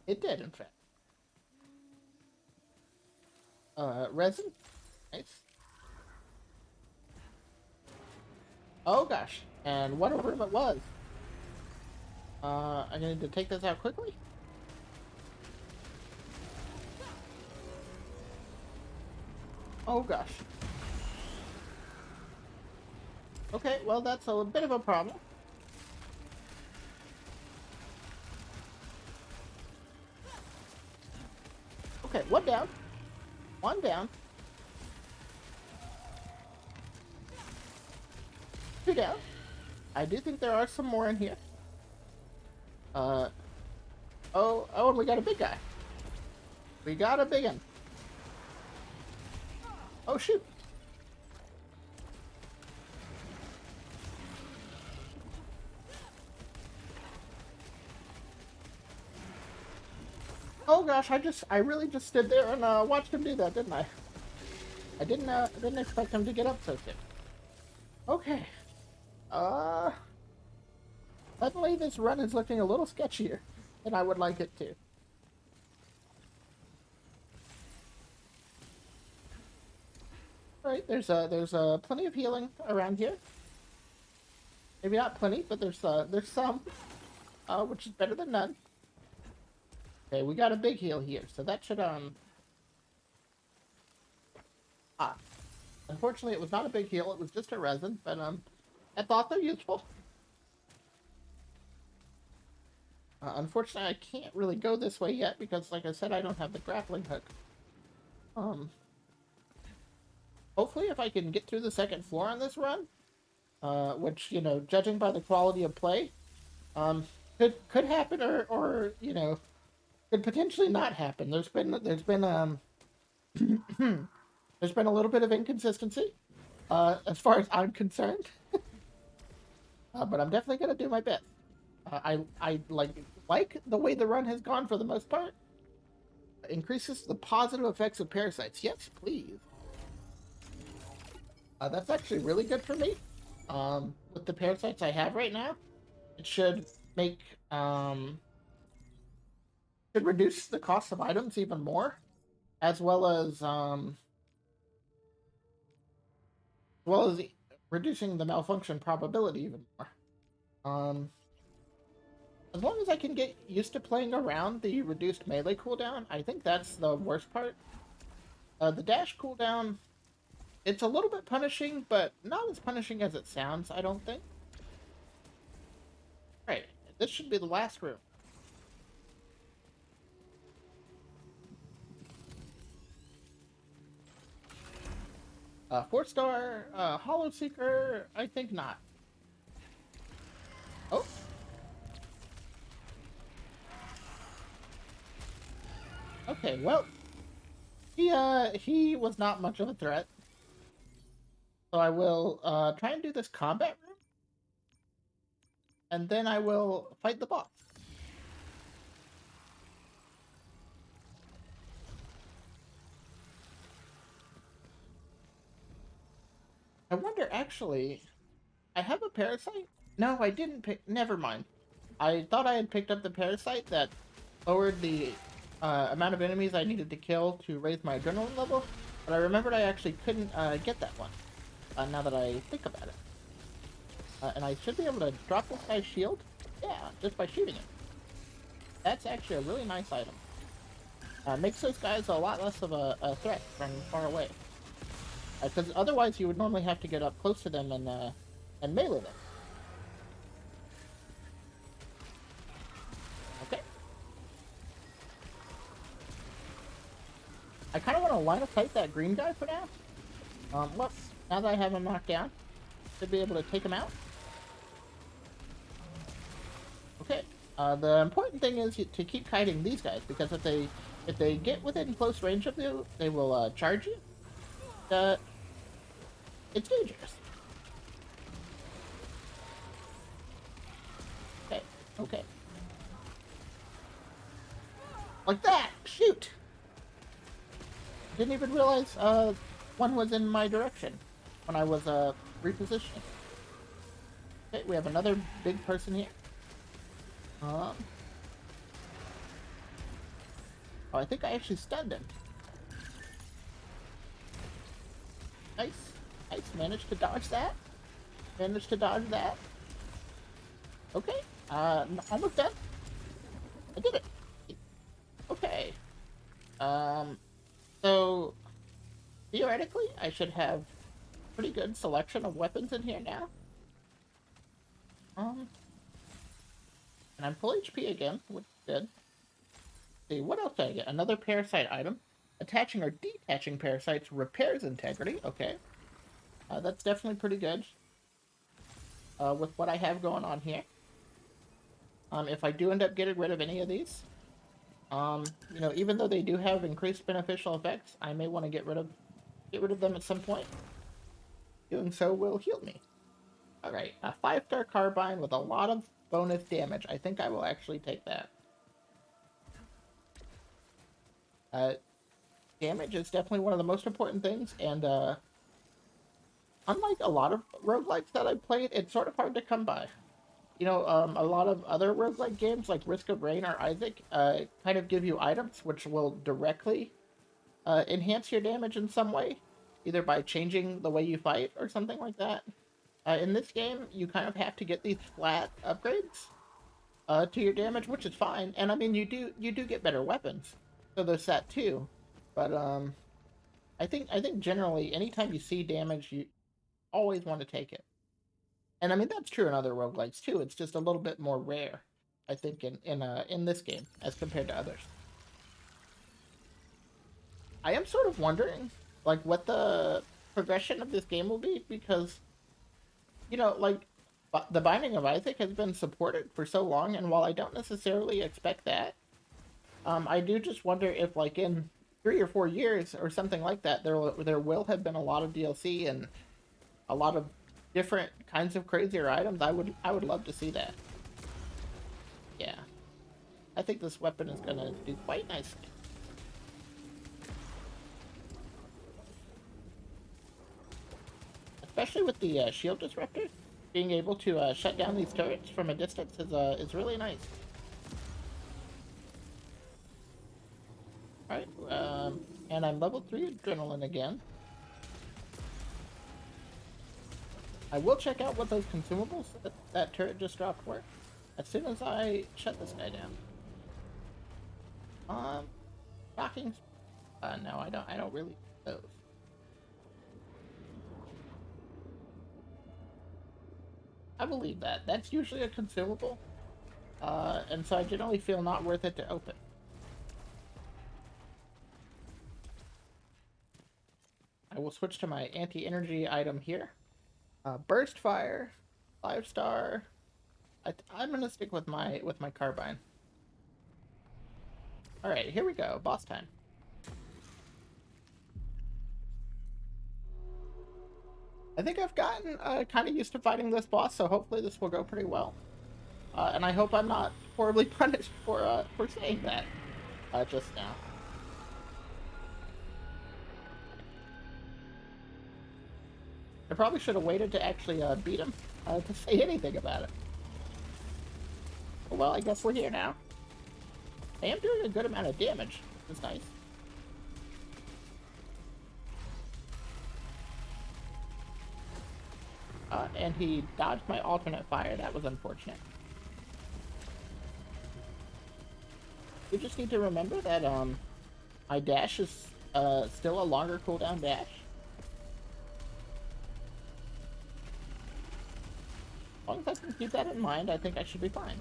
It did, in fact. Resin? Nice. Oh gosh, and what a room it was. I need to take this out quickly. Oh gosh. Okay, well that's a bit of a problem. Okay, one down. One down. Two down. I do think there are some more in here. Oh, and we got a big guy. We got a big one. Oh, shoot. Oh gosh, I really just stood there and watched him do that, didn't I? I didn't expect him to get up so soon. Okay. Suddenly this run is looking a little sketchier than I would like it to. Alright, there's plenty of healing around here. Maybe not plenty, but there's some, which is better than none. Okay, we got a big heal here, so that should, unfortunately it was not a big heal, it was just a resin, but, that's also useful. Unfortunately, I can't really go this way yet, because, like I said, I don't have the grappling hook. Hopefully if I can get through the second floor on this run, which, you know, judging by the quality of play, could happen, or, you know, could potentially not happen. There's been there's been a little bit of inconsistency, as far as I'm concerned. But I'm definitely gonna do my best. I like the way the run has gone for the most part. Increases the positive effects of parasites. Yes, please. That's actually really good for me. With the parasites I have right now, it should make should reduce the cost of items even more, as well as reducing the malfunction probability even more. As long as I can get used to playing around the reduced melee cooldown, I think that's the worst part. The dash cooldown, it's a little bit punishing, but not as punishing as it sounds, I don't think. Right, this should be the last room. Four-star, Hollow Seeker, I think not. Oh. Okay, well, he was not much of a threat. So I will, try and do this combat room. And then I will fight the boss. I wonder, actually, I have a parasite? No, I didn't pick, never mind. I thought I had picked up the parasite that lowered the amount of enemies I needed to kill to raise my adrenaline level, but I remembered I actually couldn't get that one, now that I think about it. And I should be able to drop this guy's shield? Yeah, just by shooting it. That's actually a really nice item. Makes those guys a lot less of a threat from far away. Because otherwise you would normally have to get up close to them and melee them. Okay. I kind of want to line of sight that green guy for now. Now that I have him knocked down, should be able to take him out. Okay. The important thing is to keep kiting these guys, because if they get within close range of you, they will charge you. It's dangerous. Okay. Okay. Like that! Shoot! Didn't even realize one was in my direction when I was repositioning. Okay, we have another big person here. Oh, I think I actually stunned him. Nice. Nice. Managed to dodge that. Managed to dodge that. Okay. Almost done. I did it. Okay. So theoretically, I should have pretty good selection of weapons in here now. And I'm full HP again, which is good. Let's see, what else did I get? Another parasite item. Attaching or detaching parasites repairs integrity. Okay. That's definitely pretty good. With what I have going on here. If I do end up getting rid of any of these, you know, even though they do have increased beneficial effects, I may want to get rid of them at some point. Doing so will heal me. Alright, a 5-star carbine with a lot of bonus damage. I think I will actually take that. Damage is definitely one of the most important things, and unlike a lot of roguelikes that I've played, it's sort of hard to come by. You know, a lot of other roguelike games like Risk of Rain or Isaac kind of give you items which will directly enhance your damage in some way, either by changing the way you fight or something like that. In this game, you kind of have to get these flat upgrades to your damage, which is fine. And I mean, you do get better weapons, so there's that too. But I think generally, anytime you see damage, you always want to take it. And I mean, that's true in other roguelikes too. It's just a little bit more rare, I think, in this game as compared to others. I am sort of wondering, like, what the progression of this game will be, because, you know, like, the Binding of Isaac has been supported for so long, and while I don't necessarily expect that, I do just wonder if, like, in 3 or 4 years or something like that, there will have been a lot of DLC and a lot of different kinds of crazier items. I would love to see that. Yeah. I think this weapon is gonna do quite nicely. Especially with the shield disruptor, being able to shut down these turrets from a distance is really nice. Alright, and I'm level 3 Adrenaline again. I will check out what those consumables that turret just dropped were as soon as I shut this guy down. Shocking. No, I don't really use those. I believe that. That's usually a consumable. And so I generally feel not worth it to open. I will switch to my anti-energy item here. Burst fire, 5-star. I'm gonna stick with my carbine. All right, here we go. Boss time. I think I've gotten kind of used to fighting this boss, so hopefully this will go pretty well. And I hope I'm not horribly punished for saying that just now. I probably should have waited to actually beat him to say anything about it. Well, I guess we're here now. I am doing a good amount of damage. That's nice. And he dodged my alternate fire. That was unfortunate. You just need to remember that my dash is still a longer cooldown dash. As long as I can keep that in mind, I think I should be fine.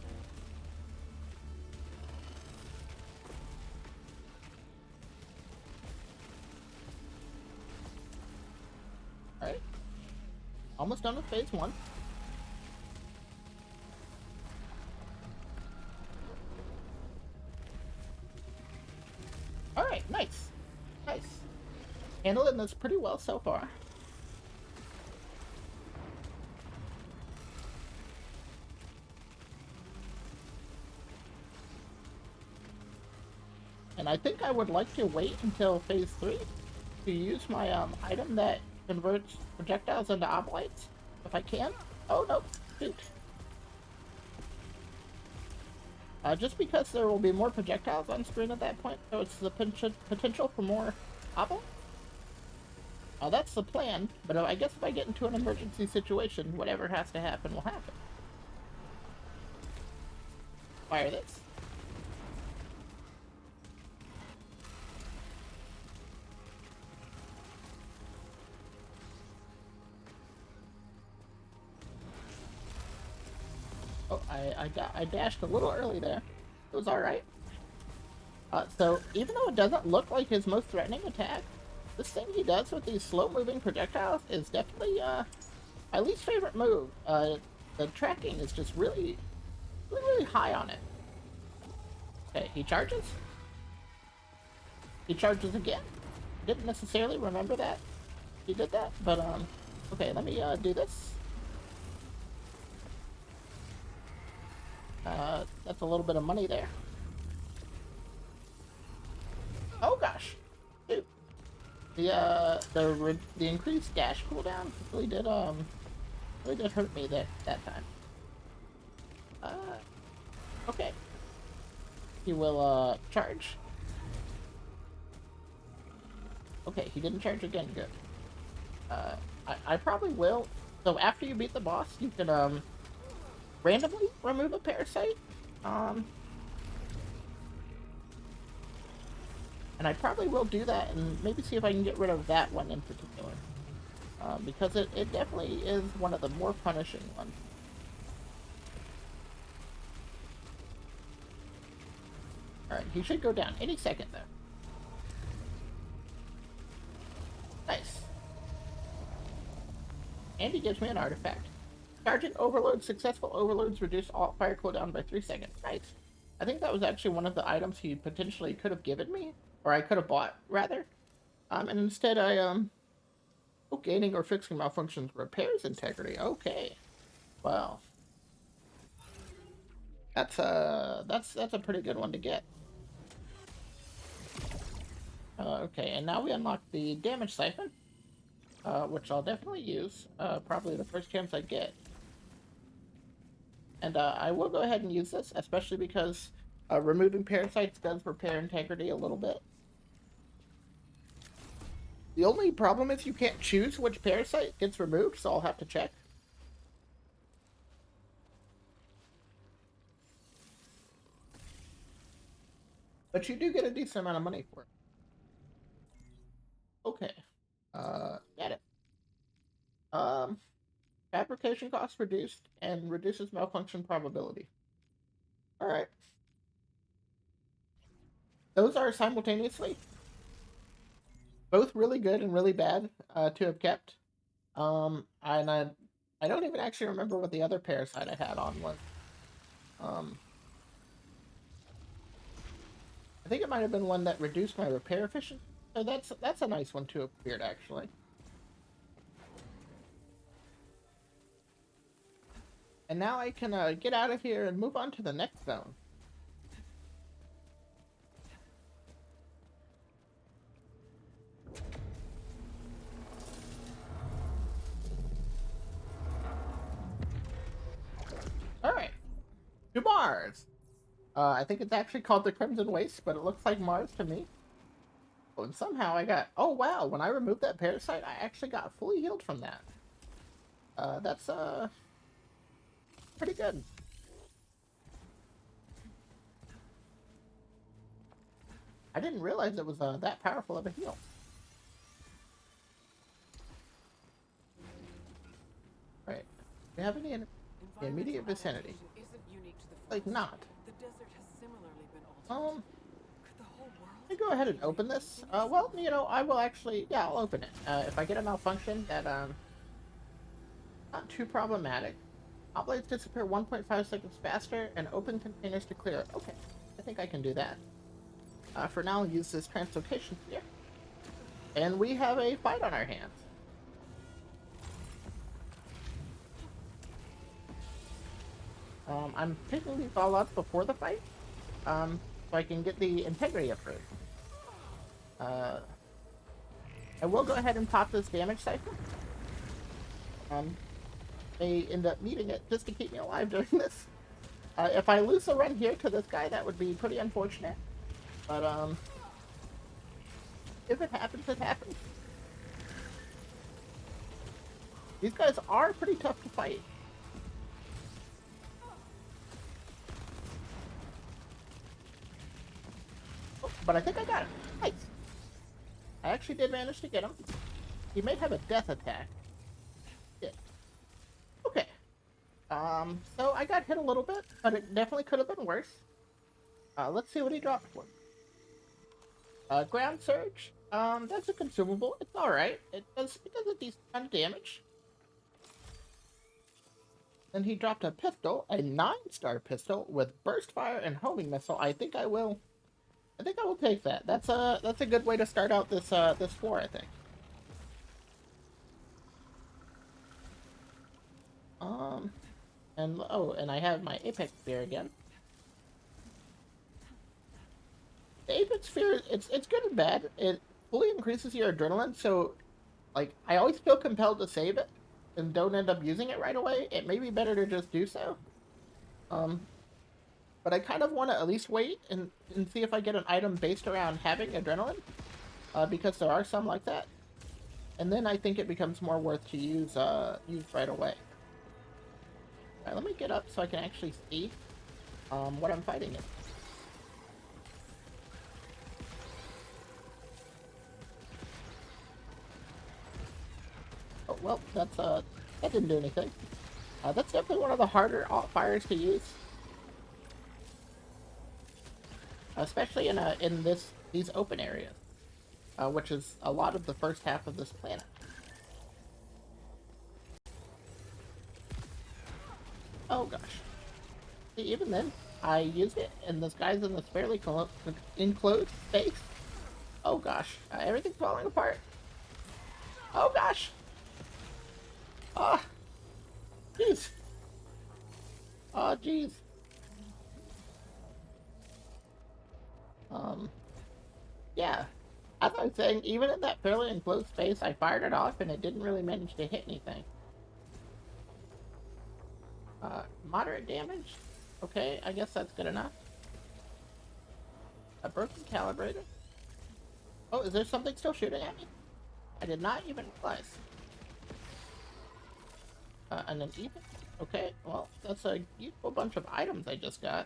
almost done with phase 1. Alright, nice. Nice. Handling this pretty well so far. And I think I would like to wait until phase 3 to use my item that converts projectiles into oblates, if I can. Oh no, shoot. Just because there will be more projectiles on screen at that point, so it's the potential for more oblates. That's the plan, but I guess if I get into an emergency situation, whatever has to happen will happen. Fire this. Oh, I dashed a little early there. It was alright. So, even though it doesn't look like his most threatening attack, this thing he does with these slow-moving projectiles is definitely, my least favorite move. The tracking is just really, really high on it. Okay, he charges. He charges again. Didn't necessarily remember that he did that, but, okay, let me, do this. That's a little bit of money there. Oh gosh, dude. The increased dash cooldown really did hurt me that time. Okay. He will charge. Okay, he didn't charge again. Good. I probably will. So after you beat the boss, you can randomly remove a parasite. And I probably will do that and maybe see if I can get rid of that one in particular. Because it definitely is one of the more punishing ones. Alright, he should go down any second though. Nice. And he gives me an artifact. Charging overload. Successful overloads reduce all fire cooldown by 3 seconds. Nice. I think that was actually one of the items he potentially could have given me. Or I could have bought, rather. And instead I, oh, gaining or fixing malfunctions repairs integrity. Okay. Well. That's a pretty good one to get. Okay, and now we unlock the damage siphon. Which I'll definitely use. Probably the first chance I get. And I will go ahead and use this, especially because removing parasites does repair integrity a little bit. The only problem is you can't choose which parasite gets removed, so I'll have to check. But you do get a decent amount of money for it. Okay. Got it. Fabrication cost reduced and reduces malfunction probability. Alright. Those are simultaneously both really good and really bad to have kept. And I don't even actually remember what the other parasite I had on was. I think it might have been one that reduced my repair efficiency. So that's a nice one to have cleared, actually. And now I can get out of here and move on to the next zone. Alright. To Mars! I think it's actually called the Crimson Waste, but it looks like Mars to me. Oh, and somehow I got... Oh, wow! When I removed that parasite, I actually got fully healed from that. That's, pretty good. I didn't realize it was that powerful of a heal. Right. Do you have any in the immediate vicinity? Like not. Let me go ahead and open this. Well, you know, I will actually, yeah, I'll open it. If I get a malfunction that Not too problematic. Oblates disappear 1.5 seconds faster, and open containers to clear. Okay, I think I can do that. For now, I'll use this translocation sphere. And we have a fight on our hands. I'm picking these all up before the fight, so I can get the integrity approved. I will go ahead and pop this damage cipher. May end up needing it just to keep me alive during this. If I lose a run here to this guy, that would be pretty unfortunate. But, if it happens, it happens. These guys are pretty tough to fight. Oh, but I think I got him. Nice. I actually did manage to get him. He may have a death attack. Yeah. Okay. So I got hit a little bit, but it definitely could have been worse. Let's see what he dropped for. Ground Surge. That's a consumable. It's alright. It does a decent amount of damage. Then he dropped a pistol, a 9-star pistol with burst fire and homing missile. I think I will take that. That's a good way to start out this this floor, I think. And I have my Apex Sphere again. The Apex Sphere, it's good and bad. It fully increases your adrenaline, so like I always feel compelled to save it and don't end up using it right away. It may be better to just do so. But I kind of want to at least wait and see if I get an item based around having adrenaline, because there are some like that. And then I think it becomes more worth to use right away. Alright, let me get up so I can actually see what I'm fighting in. Oh, well, that didn't do anything. That's definitely one of the harder fires to use. Especially in these open areas, which is a lot of the first half of this planet. Oh gosh. See, even then, I used it, and this guy's in this fairly enclosed space. Oh gosh, everything's falling apart. Oh gosh. Ah, jeez. Oh jeez. Yeah. As I was saying, even in that fairly enclosed space, I fired it off, and it didn't really manage to hit anything. Moderate damage? Okay, I guess that's good enough. A broken calibrator? Oh, is there something still shooting at me? I did not even realize. And an even? Okay, well, that's a useful bunch of items I just got.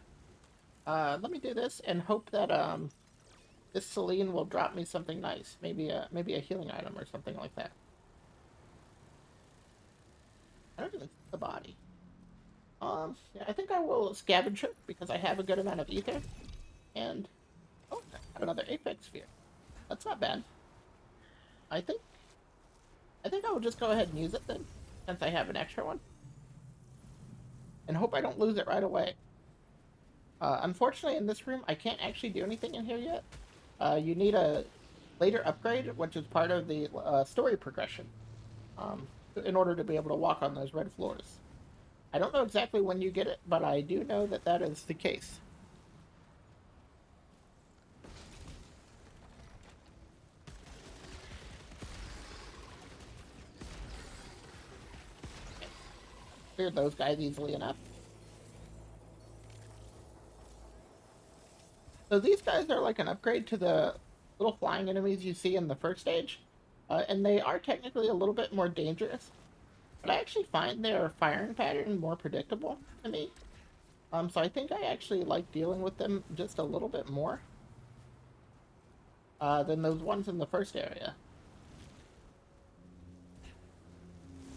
Let me do this and hope that, this Celine will drop me something nice. Maybe a healing item or something like that. I don't even see the body. Yeah, I think I will scavenge it because I have a good amount of ether. And, oh, I got another Apex Sphere. That's not bad. I think I will just go ahead and use it then, since I have an extra one. And hope I don't lose it right away. Unfortunately, in this room, I can't actually do anything in here yet. You need a later upgrade, which is part of the story progression, in order to be able to walk on those red floors. I don't know exactly when you get it, but I do know that that is the case. Okay. Cleared those guys easily enough. So these guys are like an upgrade to the little flying enemies you see in the first stage, and they are technically a little bit more dangerous. But I actually find their firing pattern more predictable to me. So I think I actually like dealing with them just a little bit more than those ones in the first area.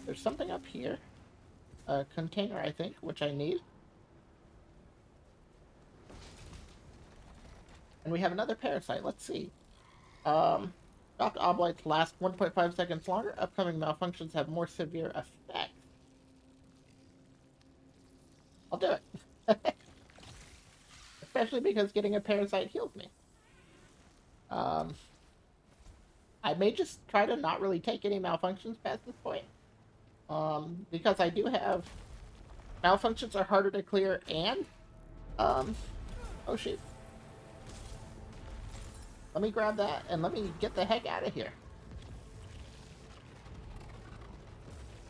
There's something up here. A container, I think, which I need. And we have another parasite. Let's see. Dropped oblates last 1.5 seconds longer. Upcoming malfunctions have more severe effects. especially because getting a parasite heals me. Um, I may just try to not really take any malfunctions past this point. Because I do have malfunctions are harder to clear and um oh shoot. Let me grab that and let me get the heck out of here.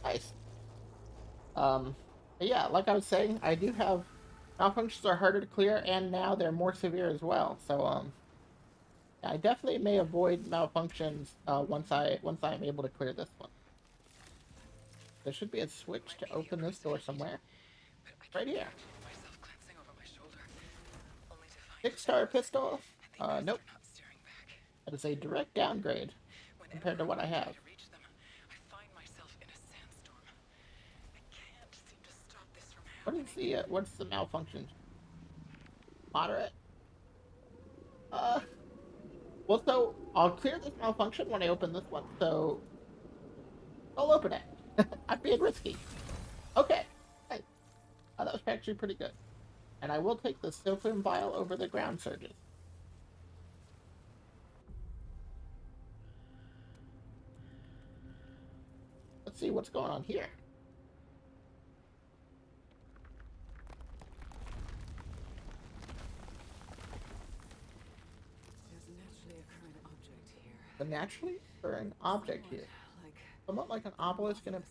Nice. But yeah, like I was saying, I do have malfunctions are harder to clear and now they're more severe as well. So I definitely may avoid malfunctions once I'm able to clear this one. There should be a switch to open this door somewhere. Right here. 6-star pistol? Nope. That is a direct downgrade compared to what I have. What's the malfunction? Moderate? Well, so I'll clear this malfunction when I open this one, so I'll open it. I'm being risky. Okay. Hey. That was actually pretty good. And I will take the Shootin vial over the ground surges. Let's see what's going on here. There's a naturally occurring object here. A naturally occurring object here. Somewhat like an obelisk in a...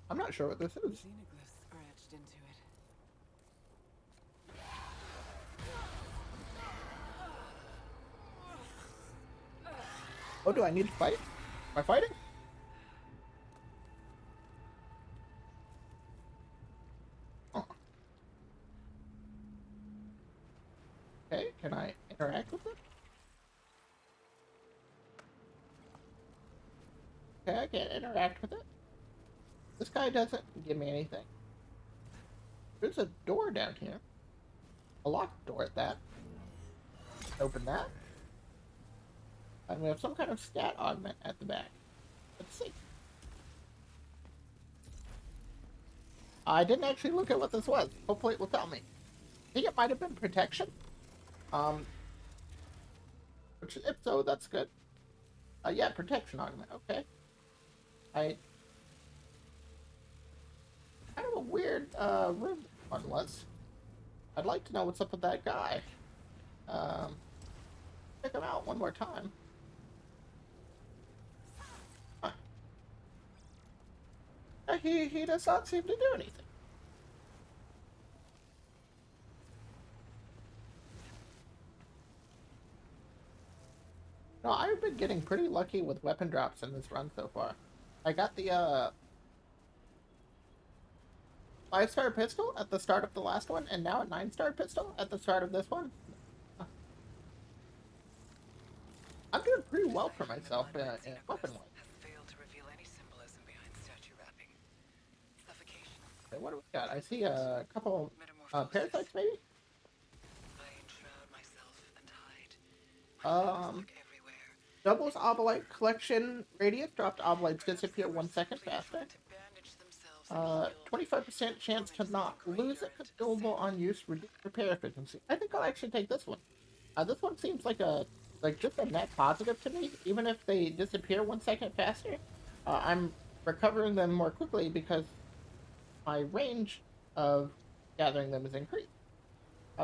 I'm not sure what this is. Xenoglyphs are etched into it. Oh, do I need to fight? Am I fighting? Oh. Okay, can I interact with it? Okay, I can't interact with it. This guy doesn't give me anything. There's a door down here. A locked door at that. Open that. And we have some kind of stat augment at the back. Let's see. I didn't actually look at what this was. Hopefully it will tell me. I think it might have been protection. Which, if so, that's good. Yeah, protection augment. Okay. Kind of a weird room one was. I'd like to know what's up with that guy. Check him out one more time. Huh. He does not seem to do anything. No, I've been getting pretty lucky with weapon drops in this run so far. I got the 5-star pistol at the start of the last one, and now a 9-star pistol at the start of this one. I'm doing pretty well for myself in weapon-wise. Okay, what do we got? I see a couple parasites, maybe? Doubles Obolite collection radius. Dropped Obolites disappear 1 second faster. 25% chance to not lose it. Consumable on use. Reduce repair efficiency. I think I'll actually take this one. This one seems like just a net positive to me. Even if they disappear 1 second faster, I'm recovering them more quickly because my range of gathering them is increased.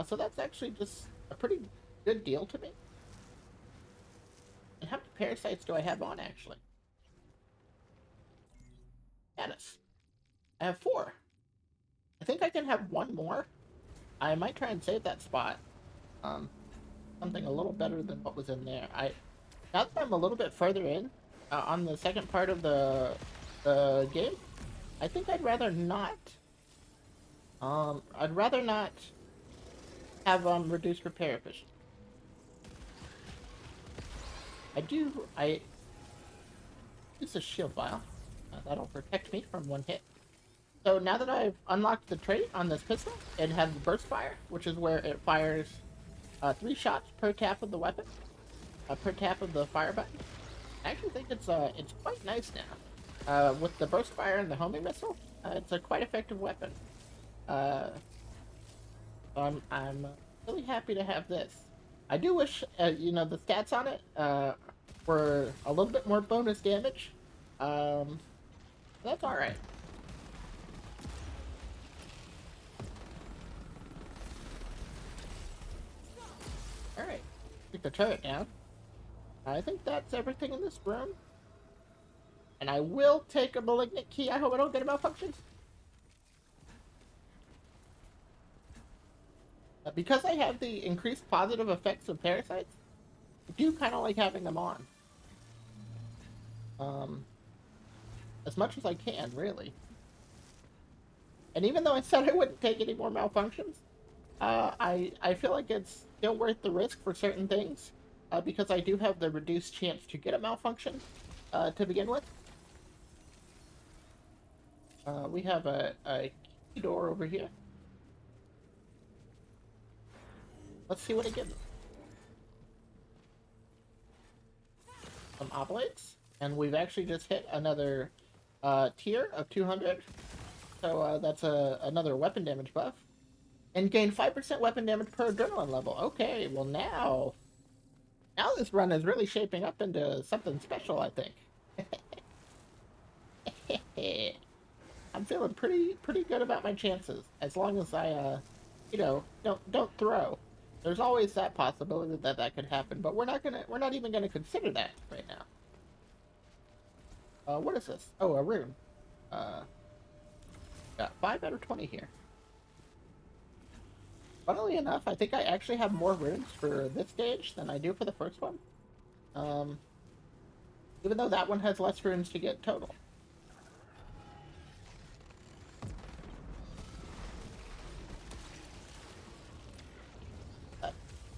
So that's actually just a pretty good deal to me. And how many parasites do I have on, actually? Canis. I have 4. I think I can have 1 more. I might try and save that spot. Something a little better than what was in there. Now that I'm a little bit further in, on the second part of the game, I think I'd rather not. I'd rather not have reduced repair efficiency. I use a shield vial. That'll protect me from 1 hit. So now that I've unlocked the trait on this pistol, it has burst fire, which is where it fires 3 shots per tap of the weapon, per tap of the fire button. I actually think it's quite nice now. with the burst fire and the homing missile, it's a quite effective weapon. Uh, I'm really happy to have this. I do wish, the stats on it were a little bit more bonus damage. Um, that's all right. All right, take the turret down. I think that's everything in this room. And I will take a malignant key. I hope I don't get a malfunction. Because I have the increased positive effects of parasites, I do kind of like having them on. As much as I can, really. And even though I said I wouldn't take any more malfunctions, I feel like it's still worth the risk for certain things, because I do have the reduced chance to get a malfunction to begin with. We have a key door over here. Let's see what it gives us. Some oblates, and we've actually just hit another tier of 200. So that's another weapon damage buff. And gain 5% weapon damage per adrenaline level. Okay, well now this run is really shaping up into something special, I think. I'm feeling pretty good about my chances, as long as I don't throw. There's always that possibility that could happen, but we're not even gonna consider that right now. What is this? Oh, a rune. Got 5 out of 20 here. Funnily enough, I think I actually have more runes for this stage than I do for the first one. Even though that one has less runes to get total.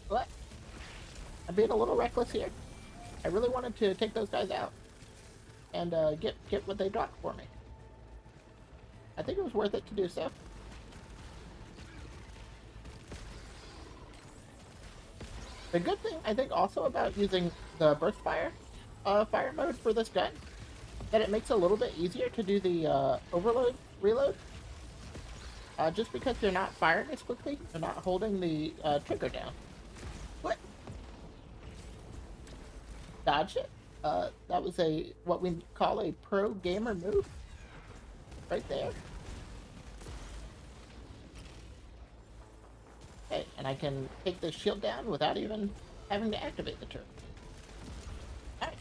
What? I'm being a little reckless here. I really wanted to take those guys out and get what they dropped for me. I think it was worth it to do so. The good thing, I think, also about using the burst fire mode for this gun, that it makes it a little bit easier to do the overload reload. Just because you're not firing as quickly, you're not holding the trigger down. What? Dodge it. That was what we call a pro gamer move. Right there. Okay, and I can take the shield down without even having to activate the turret. Alright.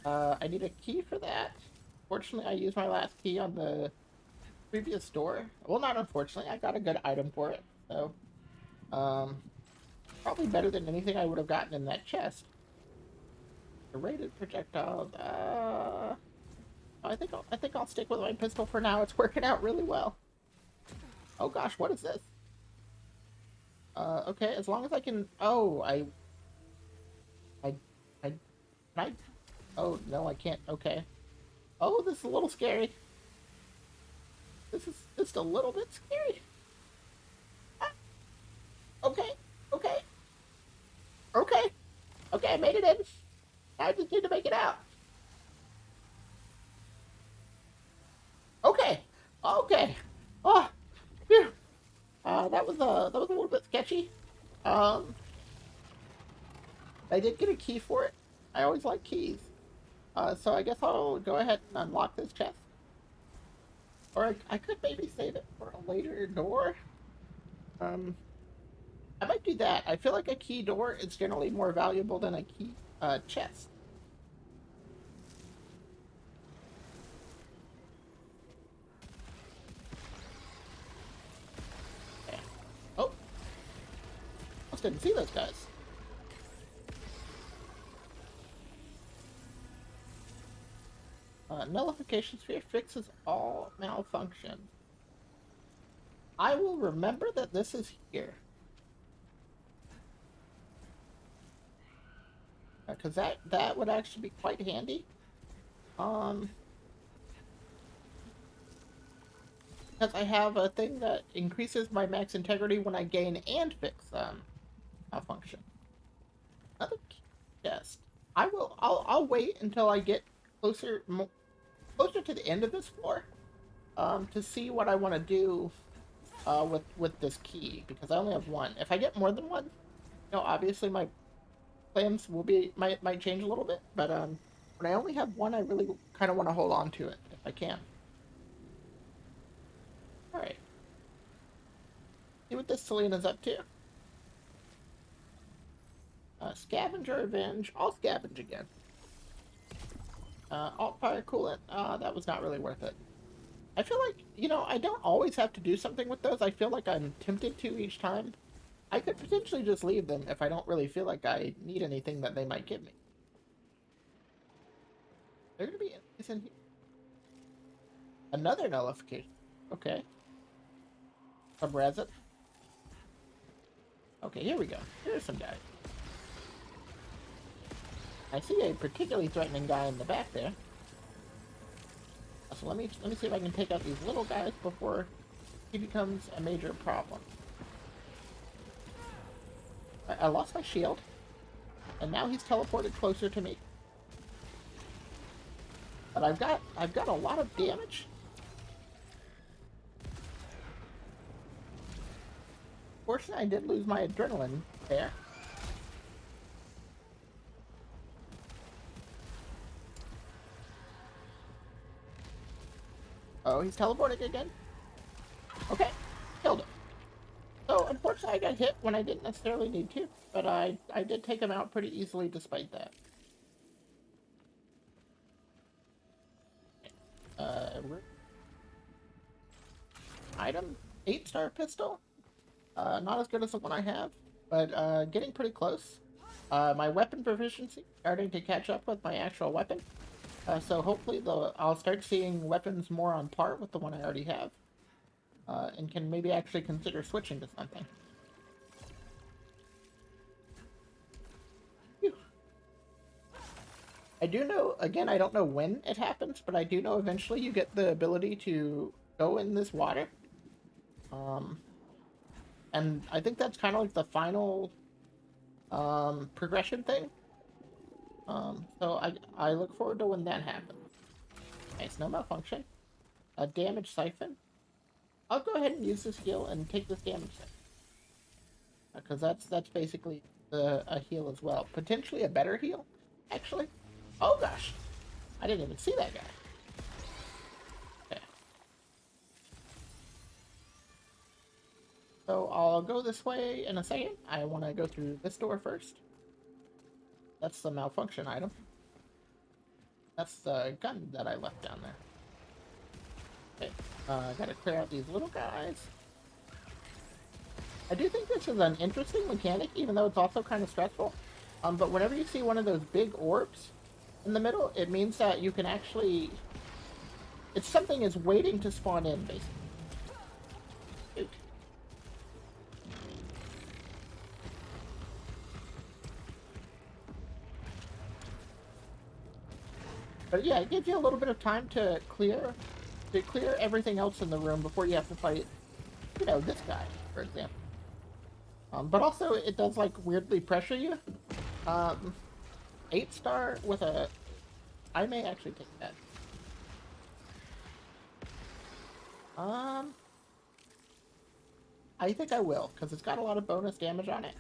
I need a key for that. Fortunately, I used my last key on the previous door. Well, not unfortunately, I got a good item for it. So, probably better than anything I would have gotten in that chest. The rated projectile. I think I'll stick with my pistol for now. It's working out really well. Oh gosh, what is this? Okay, as long as I can. Oh, oh no, I can't. Okay. Oh, this is a little scary. This is just a little bit scary. Ah. Okay, okay, okay, okay. I made it in. I just need to make it out. Okay, okay. Oh, phew. That was a little bit sketchy. Um, I did get a key for it. I always like keys. So I guess I'll go ahead and unlock this chest. Or I could maybe save it for a later door. I might do that. I feel like a key door is generally more valuable than a key chest. Okay. Oh, almost didn't see those guys. Nullification sphere fixes all malfunctions. I will remember that this is here. Because that would actually be quite handy. Because I have a thing that increases my max integrity when I gain and fix malfunction. Another chest. I'll wait until I get closer to the end of this floor, to see what I want to do, with this key, because I only have one. If I get more than one, obviously my plans will be might change a little bit. But when I only have one, I really kind of want to hold on to it if I can. All right, see what this Selena's up to. Scavenger Revenge. I'll scavenge again. Alt fire coolant. That was not really worth it. I feel like, I don't always have to do something with those. I feel like I'm tempted to each time. I could potentially just leave them if I don't really feel like I need anything that they might give me. They're gonna be in here. Another nullification. Okay. Some resin. Okay, here we go. Here's some guys. I see a particularly threatening guy in the back there. So let me see if I can take out these little guys before he becomes a major problem. I lost my shield, and now he's teleported closer to me. But I've got a lot of damage. Fortunately, I did lose my adrenaline there. Oh, he's teleporting again? Okay, killed him. So, unfortunately, I got hit when I didn't necessarily need to, but I did take him out pretty easily despite that. Item, 8-star pistol. Not as good as the one I have, but getting pretty close. My weapon proficiency starting to catch up with my actual weapon. So hopefully I'll start seeing weapons more on par with the one I already have. And can maybe actually consider switching to something. Phew. I do know, again, I don't know when it happens, but I do know eventually you get the ability to go in this water. And I think that's kind of like the final progression thing. So I look forward to when that happens. Nice, no malfunction. A damage siphon. I'll go ahead and use this heal and take this damage siphon. Because that's basically a heal as well. Potentially a better heal, actually. Oh gosh. I didn't even see that guy. Okay. So I'll go this way in a second. I want to go through this door first. That's the malfunction item. That's the gun that I left down there. Okay, gotta clear out these little guys. I do think this is an interesting mechanic, even though it's also kind of stressful. But whenever you see one of those big orbs in the middle, it means that you can actually... something is waiting to spawn in, basically. Shoot. But yeah, it gives you a little bit of time to clear everything else in the room before you have to fight, this guy, for example. But also, it does, like, weirdly pressure you. 8-star with a... I may actually take that. I think I will, because it's got a lot of bonus damage on it.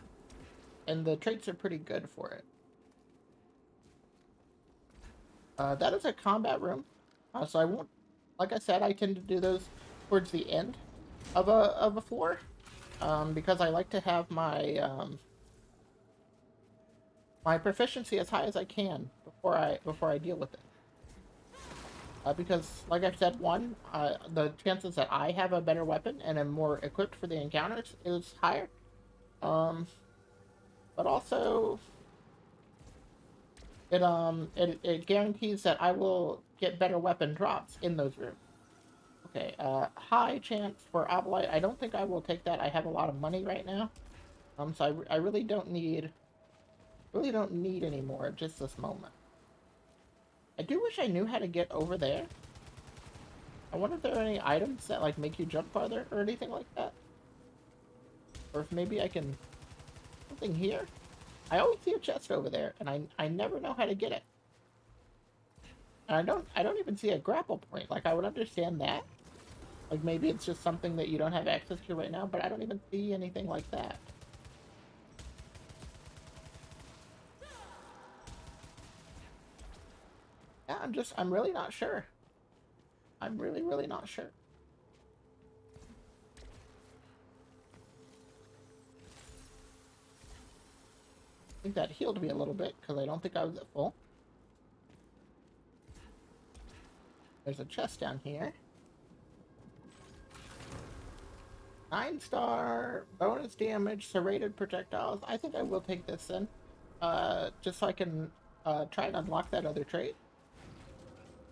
And the traits are pretty good for it. That is a combat room. So I won't... Like I said, I tend to do those towards the end of a floor. Because I like to have my my proficiency as high as I can before I deal with it. Because, like I said, the chances that I have a better weapon and am more equipped for the encounters is higher. But also, it guarantees that I will get better weapon drops in those rooms. Okay, high chance for Obolite. I don't think I will take that. I have a lot of money right now. So I really don't need any more at just this moment. I do wish I knew how to get over there. I wonder if there are any items that, like, make you jump farther or anything like that. Or if maybe I can... Something here? I always see a chest over there, and I never know how to get it. And I don't even see a grapple point. Like, I would understand that. Like, maybe it's just something that you don't have access to right now, but I don't even see anything like that. Yeah, I'm really not sure. I'm really, really not sure. I think that healed me a little bit, because I don't think I was at full. There's a chest down here. 9-star, bonus damage, serrated projectiles. I think I will take this then. Just so I can try and unlock that other trait.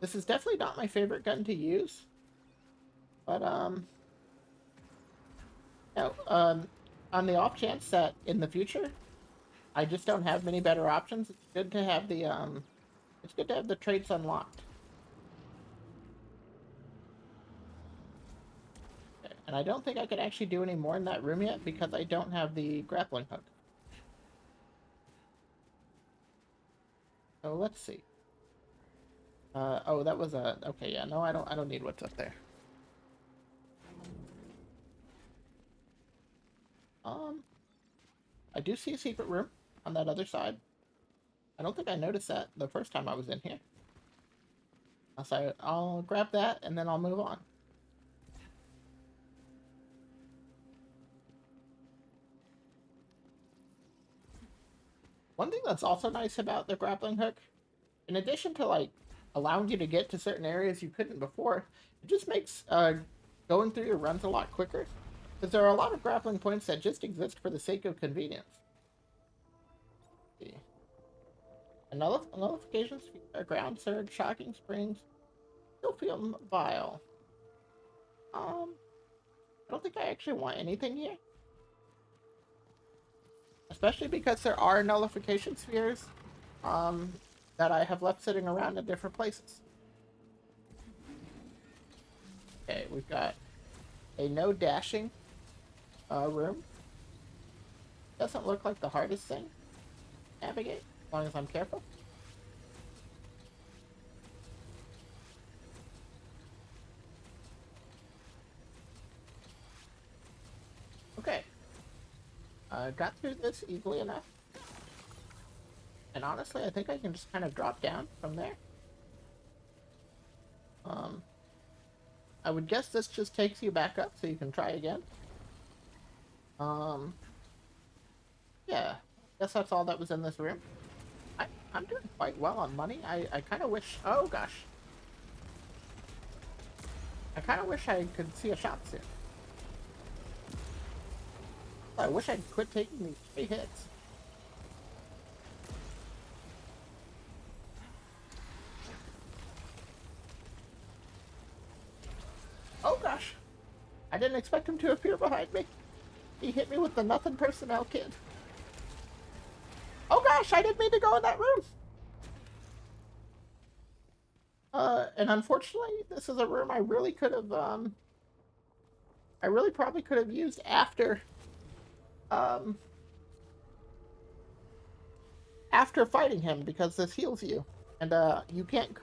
This is definitely not my favorite gun to use. But, no, on the off chance that in the future, I just don't have many better options, it's good to have the traits unlocked. Okay, and I don't think I could actually do any more in that room yet because I don't have the grappling hook. So let's see. Oh, that was a... Okay, yeah, no, I don't need what's up there. I do see a secret room on that other side. I don't think I noticed that the first time I was in here. So I'll grab that, and then I'll move on. One thing that's also nice about the grappling hook, in addition to, like, allowing you to get to certain areas you couldn't before, it just makes going through your runs a lot quicker. Because there are a lot of grappling points that just exist for the sake of convenience. Let's see. Nullifications, ground surge, shocking springs, still feel vile. I don't think I actually want anything here. Especially because there are nullification spheres that I have left sitting around in different places. Okay, we've got a no dashing room. Doesn't look like the hardest thing to navigate, as long as I'm careful. Okay. Got through this easily enough. And honestly, I think I can just kind of drop down from there. I would guess this just takes you back up so you can try again. Yeah. Guess that's all that was in this room. I'm doing quite well on money. I kind of wish... Oh, gosh. I kind of wish I could see a shop soon. I wish I'd quit taking these 3 hits. Oh gosh! I didn't expect him to appear behind me. He hit me with the nothing personnel kid. Oh gosh, I didn't mean to go in that room! And unfortunately, this is a room I really could have, I really probably could have used after fighting him, because this heals you. And, you can't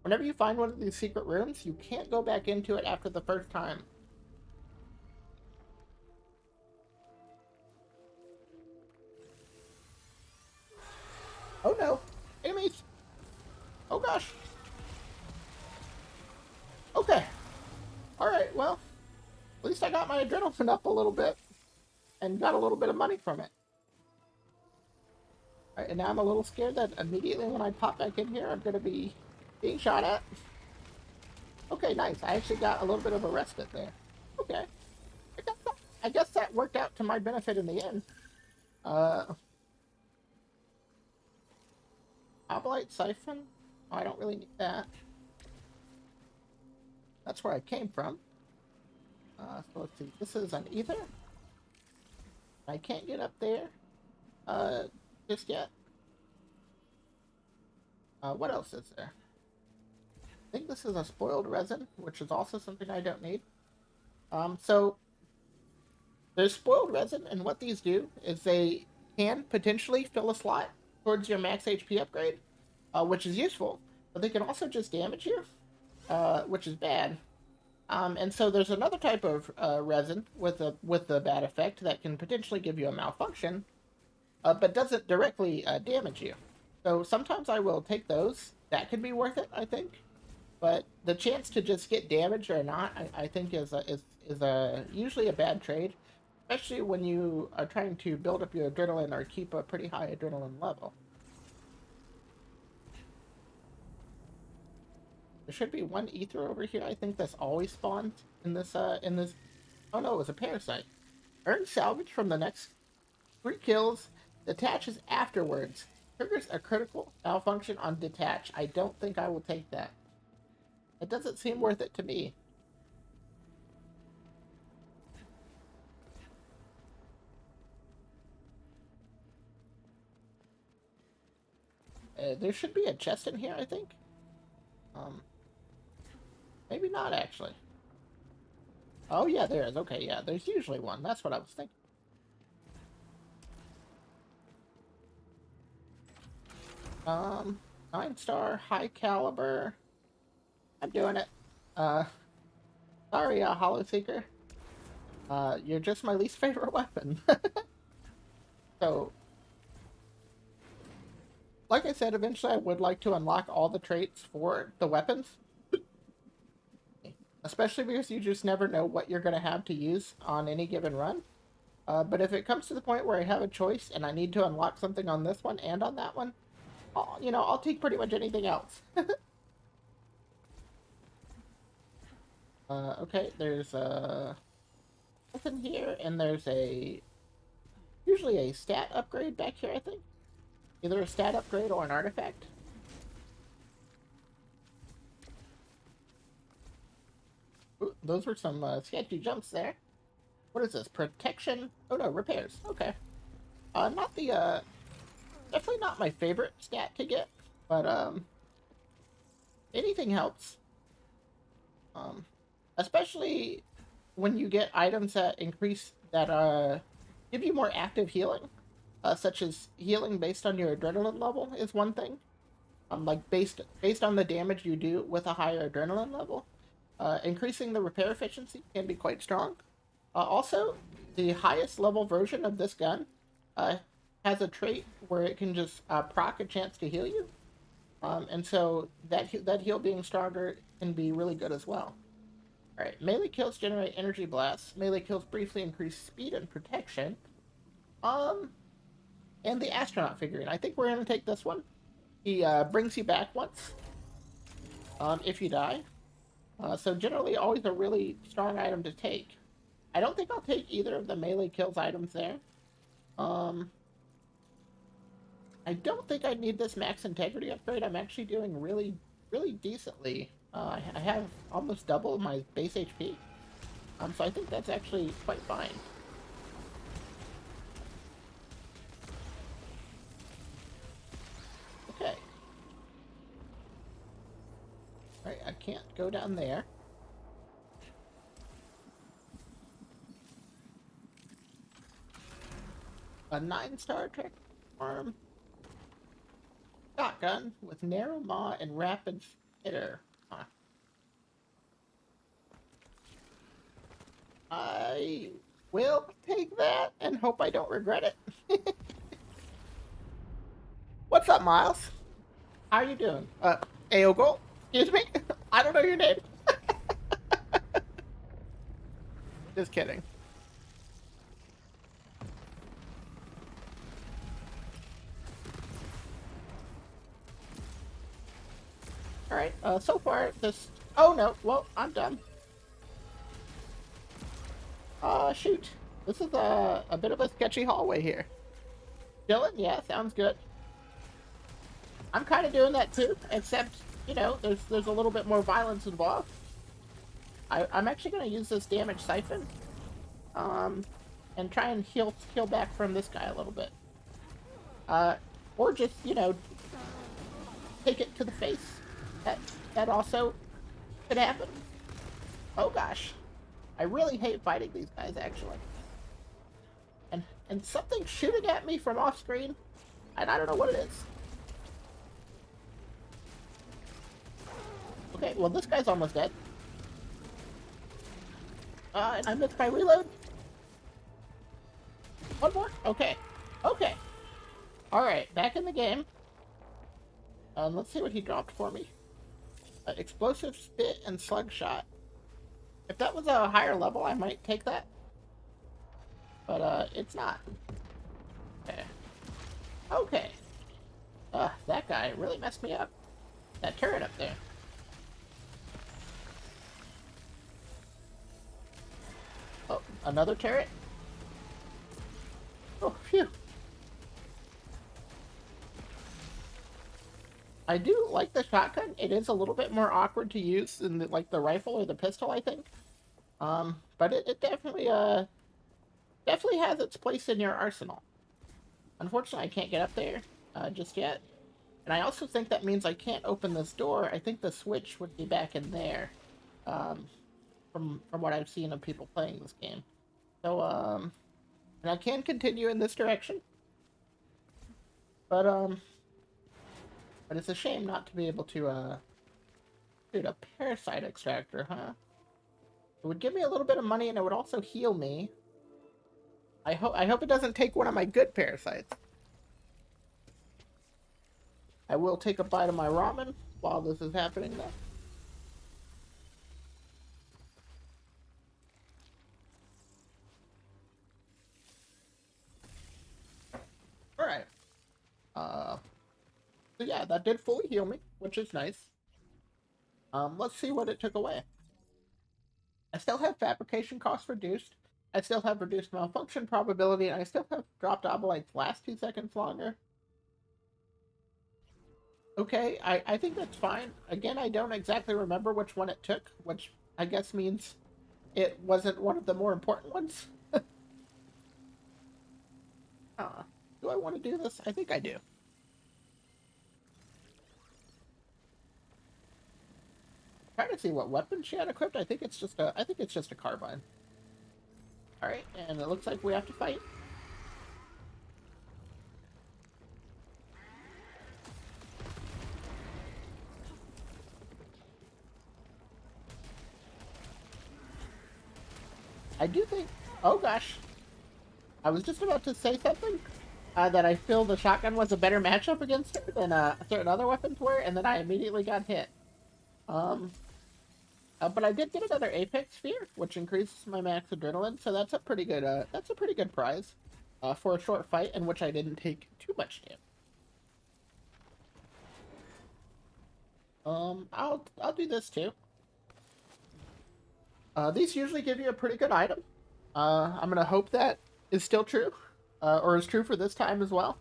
whenever you find one of these secret rooms, you can't go back into it after the first time. Oh no! Enemies! Oh gosh! Okay. Alright, well, at least I got my adrenaline up a little bit. And got a little bit of money from it. Alright, and now I'm a little scared that immediately when I pop back in here, I'm going to be being shot at. Okay, nice. I actually got a little bit of a respite there. Okay. I guess that worked out to my benefit in the end. Obolite Siphon? Oh, I don't really need that. That's where I came from. So let's see. This is an ether. I can't get up there just yet. What else is there? I think this is a spoiled resin, which is also something I don't need. So there's spoiled resin, and what these do is they can potentially fill a slot towards your max HP upgrade, which is useful, but they can also just damage you, which is bad. And so there's another type of resin with the bad effect that can potentially give you a malfunction, but doesn't directly damage you. So sometimes I will take those. That could be worth it, I think. But the chance to just get damaged or not, I think is usually a bad trade, especially when you are trying to build up your adrenaline or keep a pretty high adrenaline level. There should be one ether over here. I think that's always spawned in this. Oh no, it was a parasite. Earn salvage from the next 3 kills. Detaches afterwards. Triggers a critical malfunction on detach. I don't think I will take that. It doesn't seem worth it to me. There should be a chest in here, I think. Maybe not, actually. Oh, yeah, there is. Okay, yeah, there's usually one. That's what I was thinking. Um, 9-star, high caliber. I'm doing it. Sorry, Hollow Seeker. You're just my least favorite weapon. So, like I said, eventually I would like to unlock all the traits for the weapons. Especially because you just never know what you're going to have to use on any given run. But if it comes to the point where I have a choice and I need to unlock something on this one and on that one, I'll take pretty much anything else. Okay, there's nothing here, and there's usually a stat upgrade back here, I think. Either a stat upgrade or an artifact. Ooh, those were some sketchy jumps there. What is this? Protection? Oh no, repairs. Okay. Not the, definitely not my favorite stat to get, but, anything helps. Especially when you get items that give you more active healing, such as healing based on your adrenaline level is one thing. Like based on the damage you do with a higher adrenaline level. Increasing the repair efficiency can be quite strong. Also, the highest level version of this gun has a trait where it can just proc a chance to heal you. And so that heal being stronger can be really good as well. Alright, melee kills generate energy blasts. Melee kills briefly increase speed and protection. And the astronaut figurine. I think we're going to take this one. He brings you back once if you die. So generally always a really strong item to take. I don't think I'll take either of the melee kills items there. I don't think I need this max integrity upgrade. I'm actually doing really, really decently. I have almost double my base HP. So I think that's actually quite fine. Okay. Alright, I can't go down there. A 9-star track arm. Shotgun with narrow maw and rapid hitter. Huh. I will take that and hope I don't regret it. What's up, Miles? How are you doing? Aogo? Excuse me? I don't know your name. Just kidding. Alright, so far, this... Oh, no. Well, I'm done. Shoot. This is a bit of a sketchy hallway here. Dylan? Yeah, sounds good. I'm kind of doing that too, except, you know, there's a little bit more violence involved. I'm actually going to use this damage siphon. And try and heal back from this guy a little bit. Or just, you know, take it to the face. That also could happen. Oh gosh. I really hate fighting these guys, actually. And and something's shooting at me from off screen, and I don't know what it is. Okay, well this guy's almost dead. And I missed my reload. One more? Okay. Okay. Alright, back in the game. Let's see what he dropped for me. Explosive spit and slug shot. If that was a higher level, I might take that. But, it's not. Okay. Okay. That guy really messed me up. That turret up there. Oh, another turret? Oh, phew. I do like the shotgun. It is a little bit more awkward to use than the rifle or the pistol, I think. But it definitely has its place in your arsenal. Unfortunately, I can't get up there just yet. And I also think that means I can't open this door. I think the switch would be back in there, from what I've seen of people playing this game. So, and I can continue in this direction. But it's a shame not to be able to, dude, a parasite extractor, huh? It would give me a little bit of money, and it would also heal me. I hope it doesn't take one of my good parasites. I will take a bite of my ramen while this is happening, though. Alright. So yeah, that did fully heal me, which is nice. Let's see what it took away. I still have fabrication costs reduced. I still have reduced malfunction probability, and I still have dropped Obelite's last 2 seconds longer. Okay, I think that's fine. Again, I don't exactly remember which one it took, which I guess means it wasn't one of the more important ones. Do I want to do this? I think I do. Trying to see what weapon she had equipped. I think it's just a carbine. All right, and it looks like we have to fight. I do think. Oh gosh, I was just about to say something. That I feel the shotgun was a better matchup against her than certain other weapons were, and then I immediately got hit. But I did get another Apex Sphere, which increases my max adrenaline, so that's a pretty good prize for a short fight in which I didn't take too much damage. I'll do this too. These usually give you a pretty good item. I'm gonna hope that is still true, or is true for this time as well.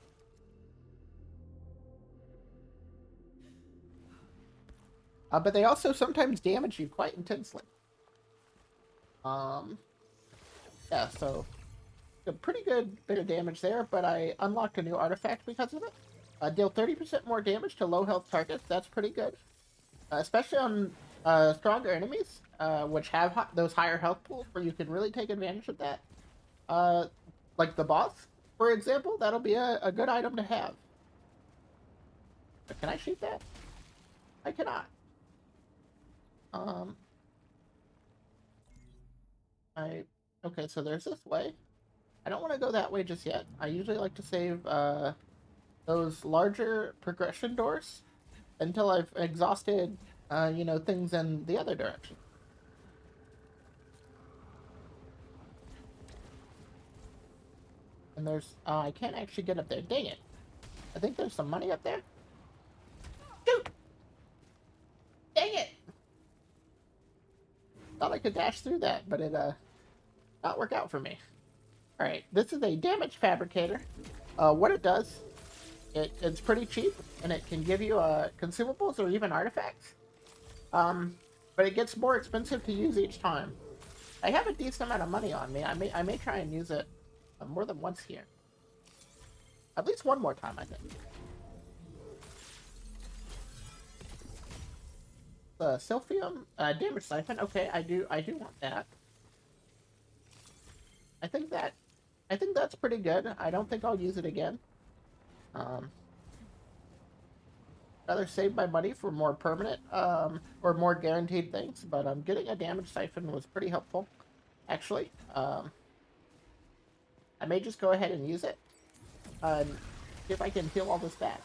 But they also sometimes damage you quite intensely. Yeah, so a pretty good bit of damage there, but I unlocked a new artifact because of it. Deal 30% more damage to low health targets. That's pretty good, especially on stronger enemies, which have those higher health pools where you can really take advantage of that. Like the boss, for example, that'll be a good item to have. But can I shoot that? I cannot. Okay, so there's this way. I don't want to go that way just yet. I usually like to save those larger progression doors until I've exhausted things in the other direction. And there's I can't actually get up there. Dang it! I think there's some money up there. Shoot! Dang it! Thought I could dash through that, but it not work out for me. All right, this is a damage fabricator. What it does, it's pretty cheap, and it can give you consumables or even artifacts. But it gets more expensive to use each time. I have a decent amount of money on me. I may try and use it more than once here. At least one more time, I think. The Silphium damage siphon. Okay, I do want that. I think that I think that's pretty good. I don't think I'll use it again. Um, rather save my money for more permanent or more guaranteed things, but getting a damage siphon was pretty helpful, actually. I may just go ahead and use it and see if I can heal all this back.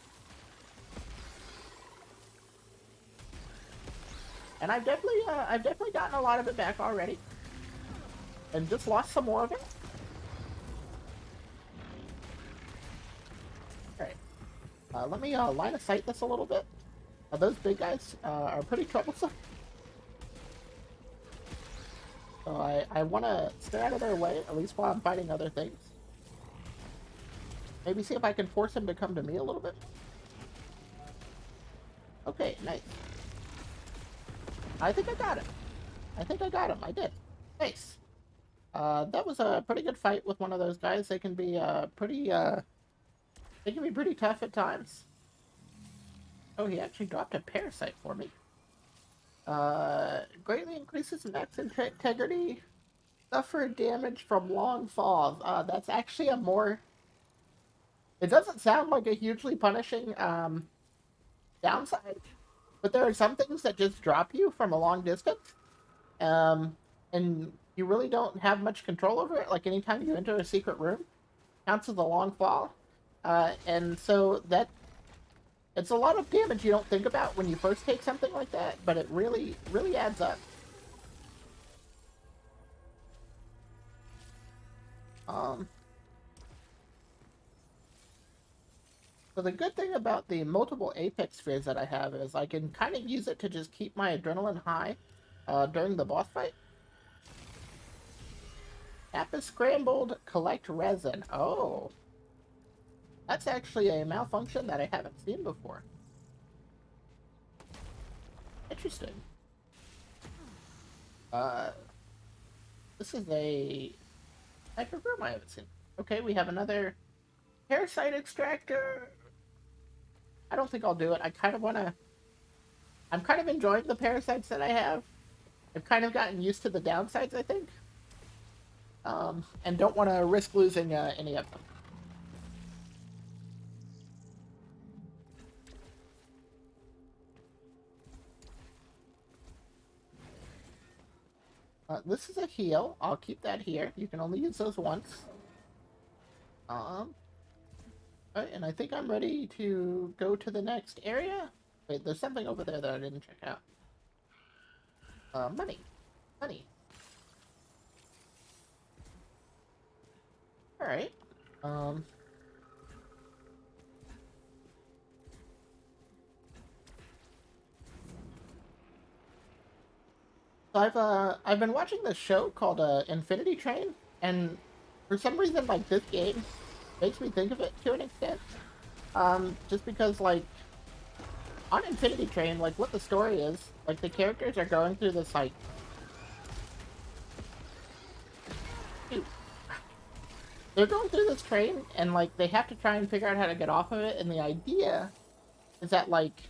And I've definitely gotten a lot of it back already, and just lost some more of it. All right, let me line of sight this a little bit. Those big guys are pretty troublesome. So I want to stay out of their way, at least while I'm fighting other things. Maybe see if I can force him to come to me a little bit. Okay, nice. I think I got him. I think I got him. I did. Nice. That was a pretty good fight with one of those guys. They can be they can be pretty tough at times. Oh, he actually dropped a parasite for me. Greatly increases max integrity. Suffer damage from long falls. That's actually a more... It doesn't sound like a hugely punishing downside, but there are some things that just drop you from a long distance, and you really don't have much control over it. Like anytime you enter a secret room, counts as a long fall, and so that it's a lot of damage you don't think about when you first take something like that, but it really, really adds up. Um, so the good thing about the multiple apex spheres that I have is I can kind of use it to just keep my adrenaline high during the boss fight. App is scrambled, collect resin. Oh, that's actually a malfunction that I haven't seen before. Interesting. Uh, this is a type of room I haven't seen. Okay, we have another parasite extractor. I don't think I'll do it. I kind of want to... I'm kind of enjoying the parasites that I have. I've kind of gotten used to the downsides, I think. And don't want to risk losing any of them. This is a heal. I'll keep that here. You can only use those once. Right, and I think I'm ready to go to the next area. Wait, there's something over there that I didn't check out. Money. Money. Alright. So I've been watching this show called Infinity Train, and for some reason, like, this game makes me think of it to an extent. Just because, like, on Infinity Train, like, what the story is, like, the characters are going through this, like... Dude. They're going through this train, and, like, they have to try and figure out how to get off of it, and the idea is that, like,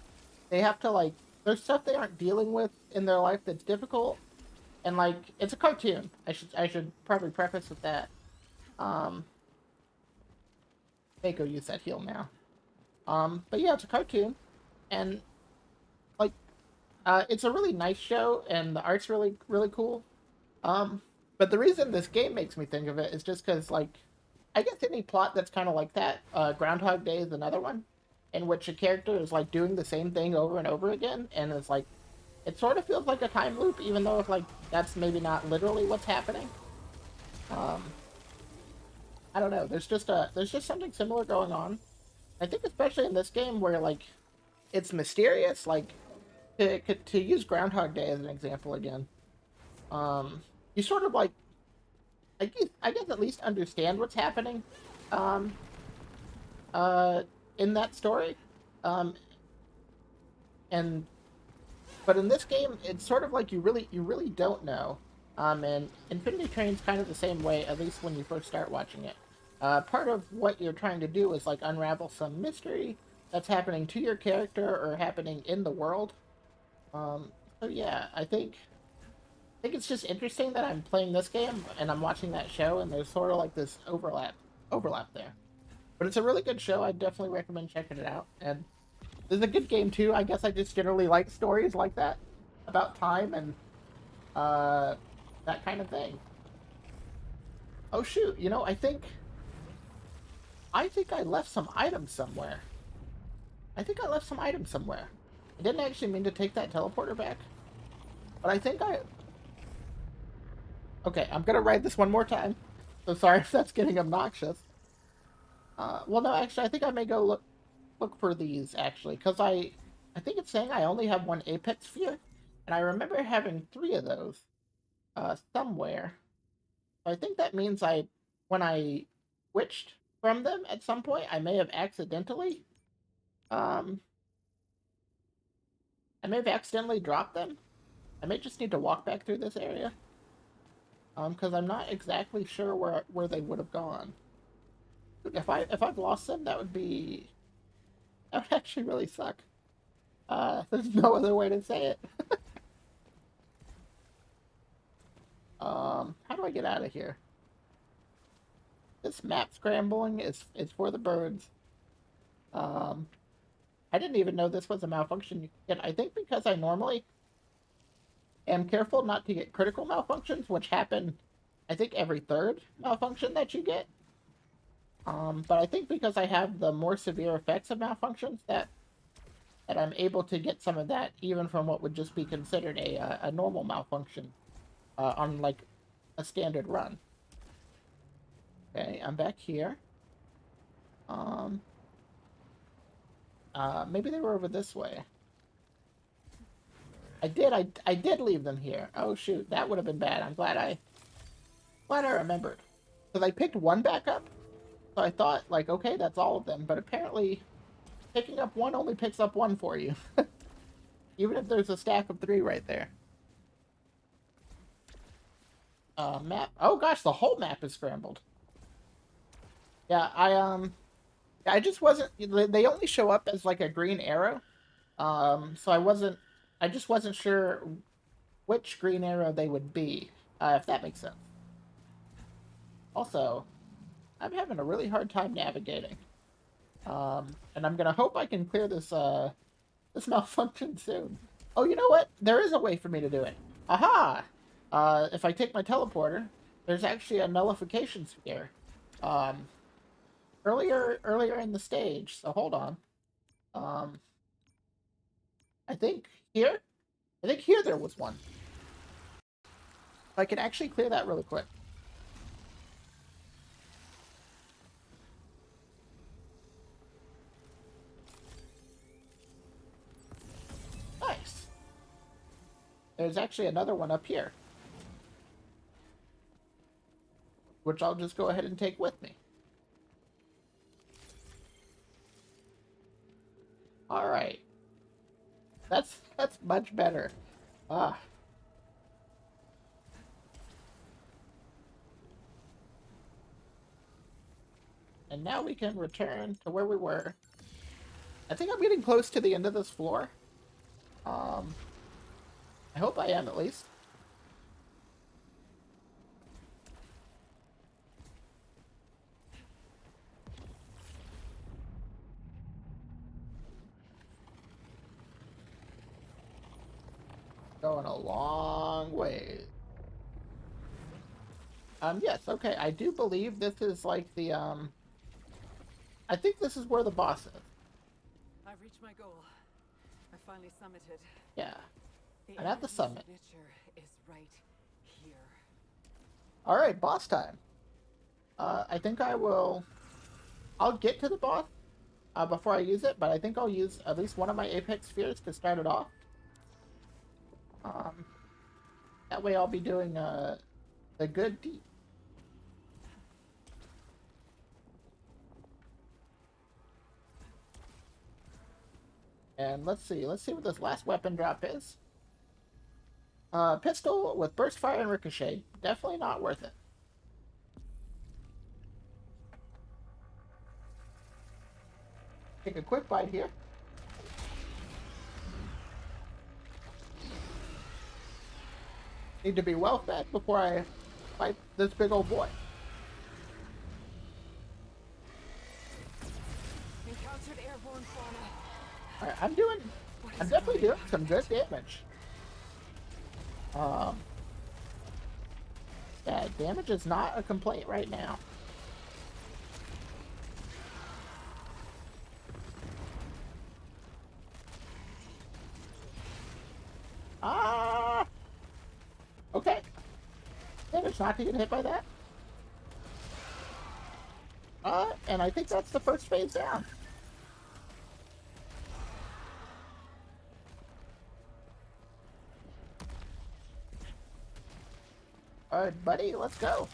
they have to, like... There's stuff they aren't dealing with in their life that's difficult, and, like, it's a cartoon. I should probably preface with that. Mako use that heal now. But yeah, it's a cartoon, and like, it's a really nice show, and the art's really, really cool. But the reason this game makes me think of it is just because, like, I guess any plot that's kind of like that, Groundhog Day is another one, in which a character is like doing the same thing over and over again, and it's like, it sort of feels like a time loop, even though if like that's maybe not literally what's happening. I don't know. There's just something similar going on. I think especially in this game where like it's mysterious. Like to use Groundhog Day as an example again, you sort of like I guess at least understand what's happening, um, uh, in that story, um, and but in this game it's sort of like you really don't know. And Infinity Train's kind of the same way, at least when you first start watching it. Part of what you're trying to do is like unravel some mystery that's happening to your character or happening in the world. So yeah, I think think it's just interesting that I'm playing this game and I'm watching that show, and there's sort of like this overlap there. But it's a really good show. I definitely recommend checking it out. And this is a good game too. I guess I just generally like stories like that about time and uh, that kind of thing. Oh shoot! You know, I think I left some items somewhere. I think I left some items somewhere. I didn't actually mean to take that teleporter back, but I think I. Okay, I'm gonna write this one more time. So sorry if that's getting obnoxious. Well, no, actually, I think I may go look for these actually, because I think it's saying I only have one apex sphere, and I remember having three of those somewhere. So I think that means when I switched from them at some point, I may have accidentally um dropped them. I may just need to walk back through this area because I'm not exactly sure where they would have gone. If I've lost them, that would actually really suck. There's no other way to say it. How do I get out of here? This map scrambling is for the birds. Um, I didn't even know this was a malfunction you could get. I think because I normally am careful not to get critical malfunctions, which happen, I think, every third malfunction that you get. But I think because I have the more severe effects of malfunctions that I'm able to get some of that even from what would just be considered a normal malfunction on like a standard run. Okay, I'm back here. Um, maybe they were over this way. I did leave them here. Oh shoot, that would have been bad. I'm glad I remembered. Because I picked one back up, so I thought like, okay, that's all of them. But apparently, picking up one only picks up one for you, even if there's a stack of three right there. Map. Oh gosh, the whole map is scrambled. Yeah, I just wasn't. They only show up as like a green arrow. So I just wasn't sure which green arrow they would be, if that makes sense. Also, I'm having a really hard time navigating. And I'm gonna hope I can clear this malfunction soon. Oh, you know what? There is a way for me to do it. Aha! If I take my teleporter, there's actually a nullification sphere. Um, earlier in the stage. So hold on. Um, I think here, I think here there was one. I can actually clear that really quick. Nice. There's actually another one up here, which I'll just go ahead and take with me. All right. That's much better. Ah. And now we can return to where we were. I think I'm getting close to the end of this floor. Um, I hope I am at least. Going a long way. Yes, okay. I do believe this is like I think this is where the boss is. I've reached my goal. I finally summited. Yeah. The I'm at the summit. signature is right here. All right, boss time. I think I'll get to the boss before I use it, but I think I'll use at least one of my apex spheres to start it off. Um, that way I'll be doing the good deed. And let's see what this last weapon drop is. Pistol with burst fire and ricochet. Definitely not worth it. Take a quick bite here. Need to be well fed before I fight this big old boy. Encountered airborne fauna. Alright, I'm definitely doing some good damage. Yeah, damage is not a complaint right now. Ah! Okay. Damage not to get hit by that. And I think that's the first phase down. Alright, buddy, let's go.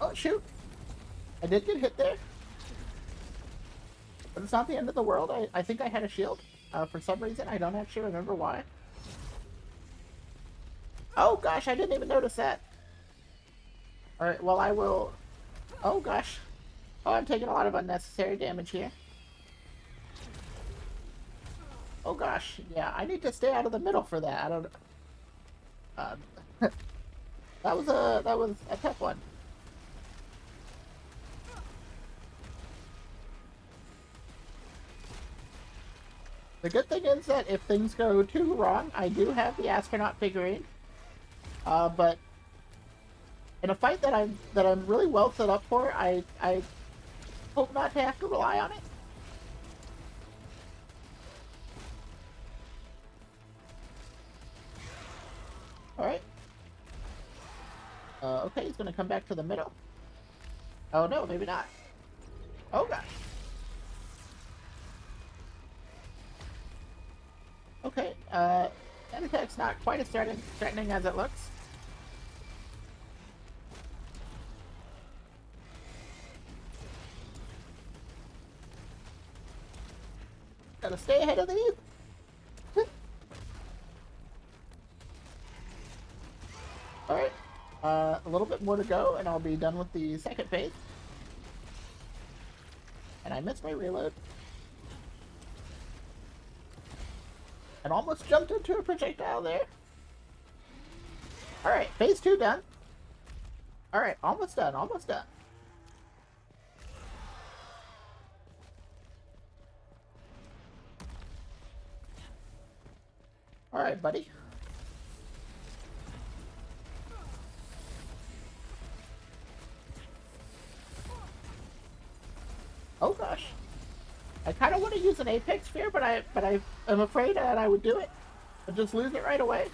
Oh, shoot. I did get hit there. But it's not the end of the world. I think I had a shield. For some reason. I don't actually remember why. Oh, gosh, I didn't even notice that. Alright, well, I will... Oh, gosh. Oh, I'm taking a lot of unnecessary damage here. Oh, gosh. Yeah, I need to stay out of the middle for that. I don't... that was a tough one. The good thing is that if things go too wrong, I do have the astronaut figurine. But in a fight that I'm really well set up for, I hope not to have to rely on it. All right. Okay, he's gonna come back to the middle. Oh no, maybe not. Oh gosh. Okay. That attack's not quite as threatening as it looks. Gotta stay ahead of these. Alright. A little bit more to go, and I'll be done with the second phase. And I missed my reload. And almost jumped into a projectile there. Alright, phase 2 done. Alright, almost done, almost done. Alright, buddy. Oh gosh. I kind of want to use an Apex Sphere, but I'm afraid that I would do it. I'd just lose it right away.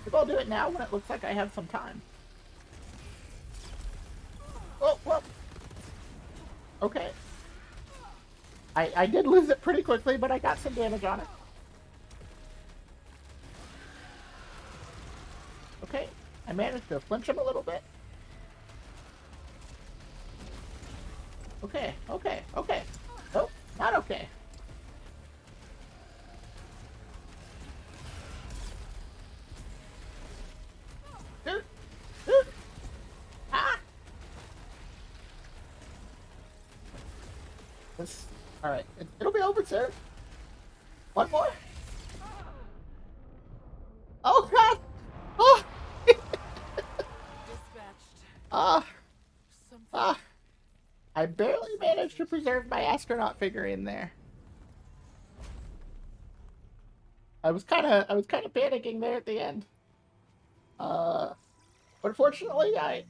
Maybe I'll do it now when it looks like I have some time. Oh, whoa. Okay. I did lose it pretty quickly, but I got some damage on it. Okay. I managed to flinch him a little bit. Okay, okay, okay. Nope, not okay. Dude! Dude! Ah! This... Alright, it'll be over soon. One more? Oh god! Oh! Ah! Ah! I barely managed to preserve my astronaut figurine there. I was kind of panicking there at the end. But fortunately, I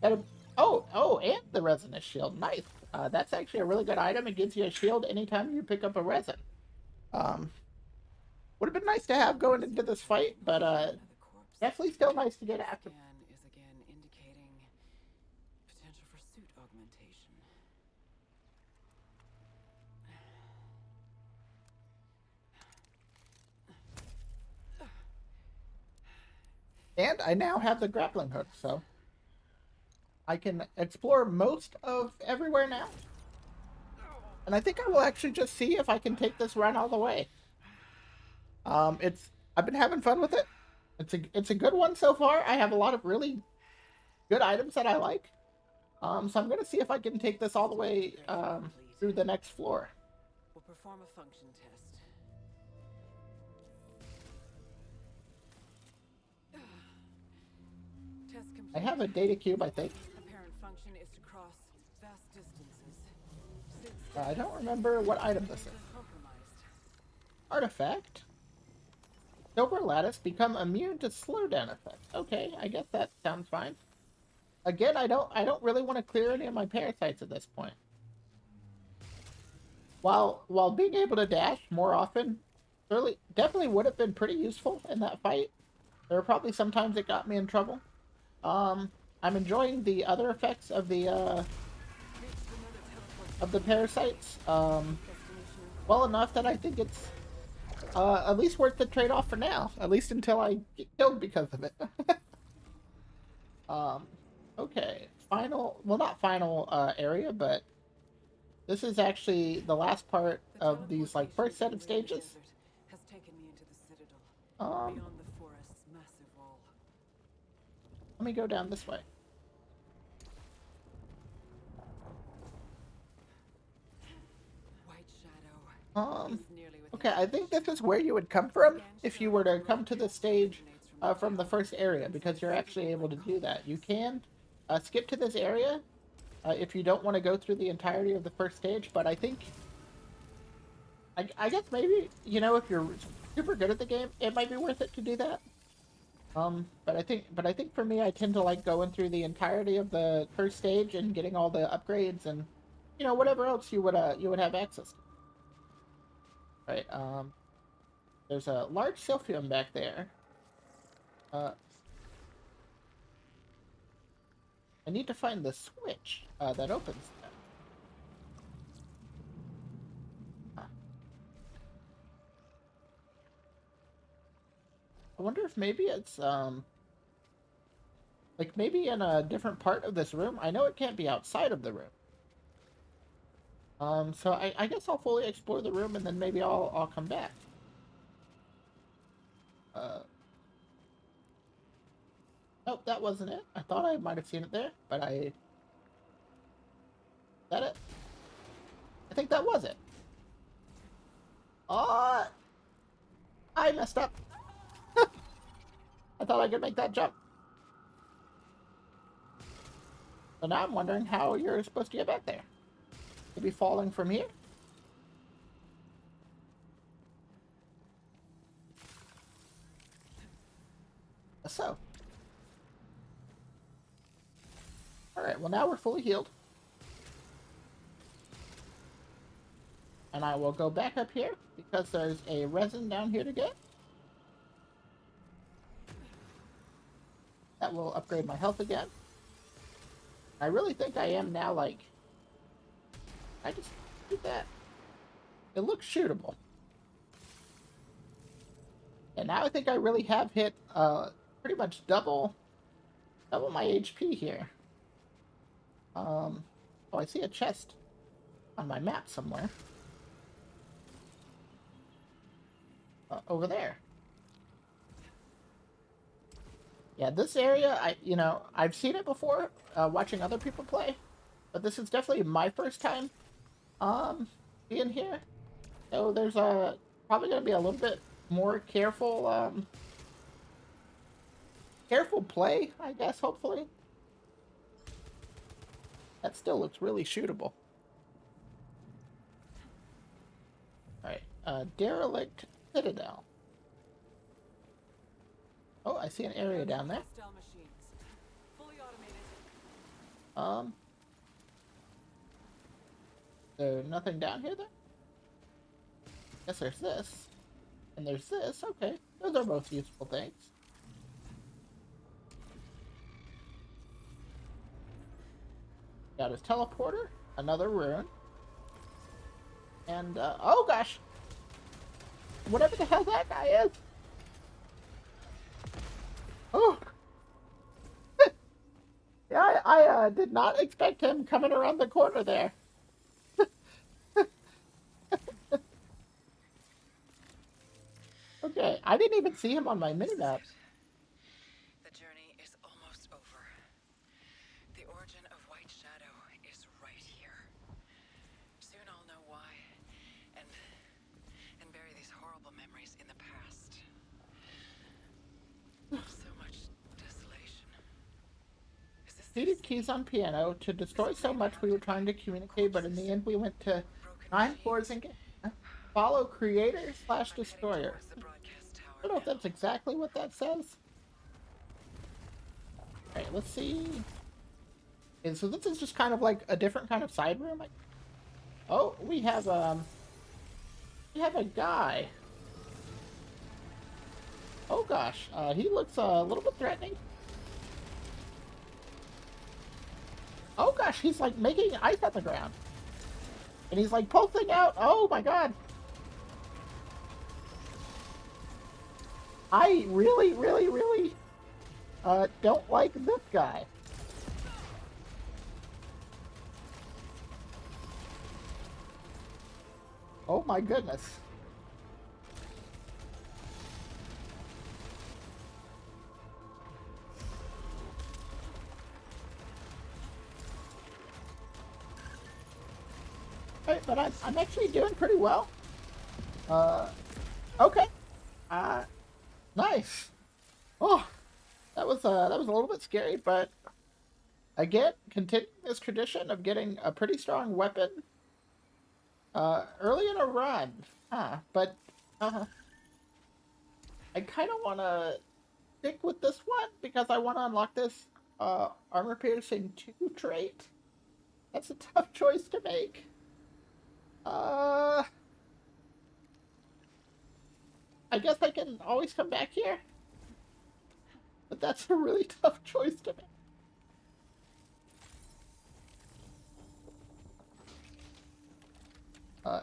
got a... Oh, and the resinous shield. Nice. That's actually a really good item. It gives you a shield anytime you pick up a resin. Would have been nice to have going into this fight, but definitely still nice to get after. Is again indicating potential for suit augmentation. And I now have the grappling hook, so I can explore most of everywhere now. And I think I will actually just see if I can take this run all the way. I've been having fun with it. It's a good one so far. I have a lot of really good items that I like. So I'm gonna see if I can take this all the way through the next floor. We'll perform a function test. I have a data cube, I think. Apparent function is to cross vast distances. I don't remember what item this is. Compromised. Artifact. Silver lattice, become immune to slowdown effects. Okay, I guess that sounds fine. Again, I don't really want to clear any of my parasites at this point. While being able to dash more often, really definitely would have been pretty useful in that fight. There were probably some times it got me in trouble. I'm enjoying the other effects of the parasites. Well enough that I think it's at least worth the trade-off for now. At least until I get killed because of it. um, okay. Final, well, not final area, but this is actually the last part of these like first set of stages. Has taken me into the citadel, Um, beyond the forest's massive wall. let me go down this way. White Shadow. Okay, I think this is where you would come from if you were to come to the stage from the first area, because you're actually able to do that. You can skip to this area if you don't want to go through the entirety of the first stage, but I think, I guess maybe, you know, if you're super good at the game, it might be worth it to do that. But I think for me, I tend to like going through the entirety of the first stage and getting all the upgrades and, you know, whatever else you would have access to. Right, there's a large silphium back there. I need to find the switch that opens that. I wonder if maybe it's, like maybe in a different part of this room. I know it can't be outside of the room. So I guess I'll fully explore the room and then maybe I'll come back. Nope, that wasn't it. I thought I might have seen it there, but Is that it? I think that was it. Oh, I messed up. I thought I could make that jump. So now I'm wondering how you're supposed to get back there. Maybe falling from here? So. Alright, well now we're fully healed. And I will go back up here because there's a resin down here to get. That will upgrade my health again. I really think I am now, like... I just did that. It looks shootable. And now I think I really have hit pretty much double my HP here. Oh, I see a chest on my map somewhere. Over there. Yeah, this area, I've seen it before, watching other people play, but this is definitely my first time, being here. So there's probably gonna be a little bit more careful play, I guess, hopefully. That still looks really shootable. Alright, derelict citadel. Oh, I see an area down there. There's nothing down here then? Guess there's this. And there's this, okay. Those are both useful things. Got his teleporter, another rune. And, oh gosh! Whatever the hell that guy is! Oh! Yeah, I did not expect him coming around the corner there. Okay, I didn't even see him on my minimap. The journey is almost over. The origin of White Shadow is right here. Soon I'll know why, and bury these horrible memories in the past. So much desolation. Repeated keys on piano to destroy so much we were trying to communicate, but in the end we went to 9 floors and follow creator slash destroyer. I don't know if that's exactly what that says. Alright, let's see. And so this is just kind of like a different kind of side room. Oh, we have a guy. Oh gosh, he looks a little bit threatening. Oh gosh, he's like making ice at the ground. And he's like pulsing out. Oh my god. I really, really, really don't like this guy. Oh my goodness. Right, but I'm actually doing pretty well. Okay. Uh, nice. Oh, that was a little bit scary, but again, continuing this tradition of getting a pretty strong weapon early in a run. But I kind of want to stick with this one because I want to unlock this armor piercing 2 trait. That's a tough choice to make. Uh, I guess I can always come back here, but that's a really tough choice to make.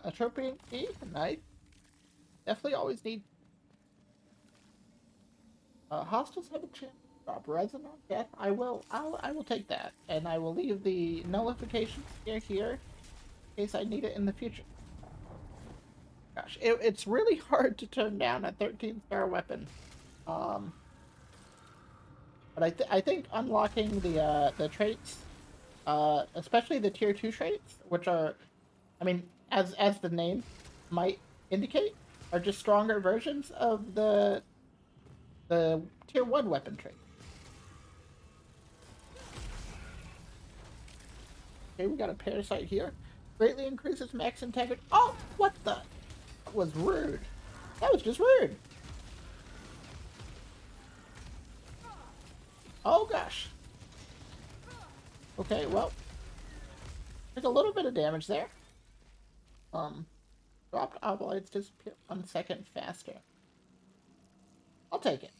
A trophy key, knife. Definitely always need. Hostiles have a chance to drop resin on death. I will take that, and I will leave the nullification sphere here in case I need it in the future. Gosh, it's really hard to turn down a 13-star weapon. Um, but I think unlocking the traits, especially the tier 2 traits, which are, I mean, as the name might indicate, are just stronger versions of the tier 1 weapon trait. Okay, we got a parasite here. Greatly increases max integrity. Oh, what the? That was rude. That was just rude. Oh gosh. Okay, well, there's a little bit of damage there. Dropped obolites disappear 1 second faster. I'll take it.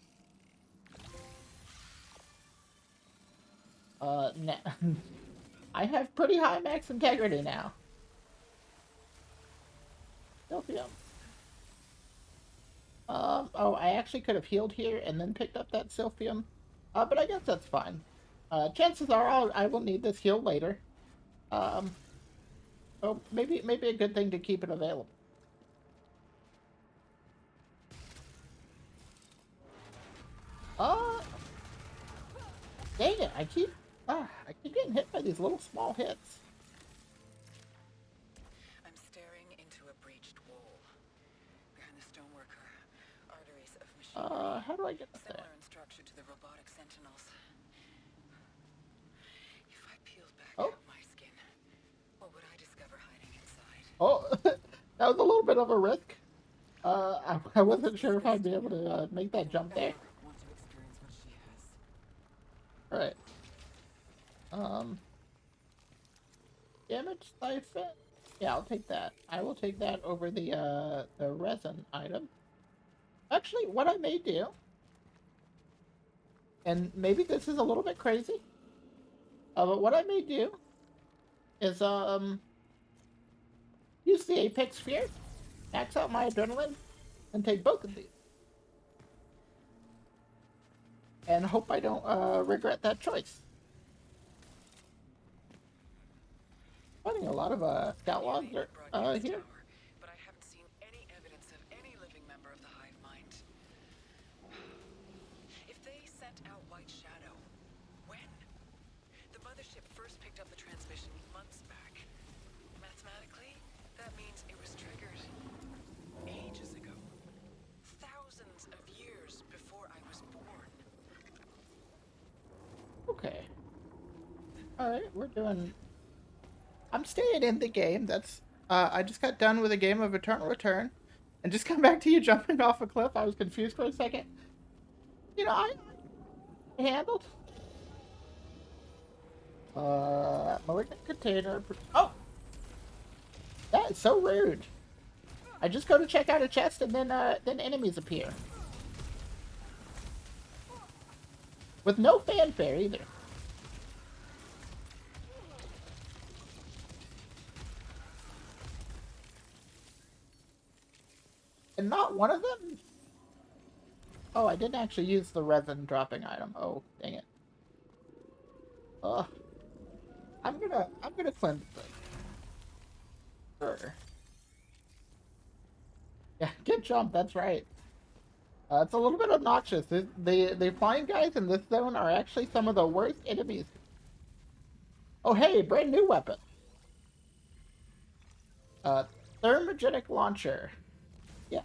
Nah. I have pretty high max integrity now. Silphium. Oh, I actually could have healed here and then picked up that Silphium. But I guess that's fine. Chances are I will need this heal later. So maybe a good thing to keep it available. Uh, Dang it! I keep getting hit by these little small hits. I'm staring into a breached wall. Behind the stoneworker, arteries of machinery. How do I get up there? Similar in structure to the robotic sentinels. If I peeled back Oh. my skin, what would I discover hiding inside? Oh, that was a little bit of a risk. I wasn't sure if I'd be able to make that jump there. Want to experience what she has. All right. Damage siphon. Yeah, I'll take that. I will take that over the resin item. Actually, what I may do, and maybe this is a little bit crazy, but what I may do is use the Apex Sphere, max out my adrenaline, and take both of these. And hope I don't regret that choice. Finding a lot of scout logs here. But I haven't seen any evidence of any living member of the hive mind. If they sent out White Shadow, when? The mothership first picked up the transmission months back. Mathematically, that means it was triggered ages ago. Thousands of years before I was born. Okay. Alright, we're doing... I'm staying in the game. That's... I just got done with a game of Eternal Return. And just come back to you jumping off a cliff. I was confused for a second. You know, I handled. Malignant container. Oh! That is so rude. I just go to check out a chest and then enemies appear. With no fanfare either. And not one of them... Oh, I didn't actually use the resin dropping item. Oh, dang it. Ugh. I'm gonna cleanse this. Sure. Yeah, get jump, that's right. It's a little bit obnoxious. The flying guys in this zone are actually some of the worst enemies. Oh, hey, brand new weapon. Uh, thermogenic launcher. Yeah.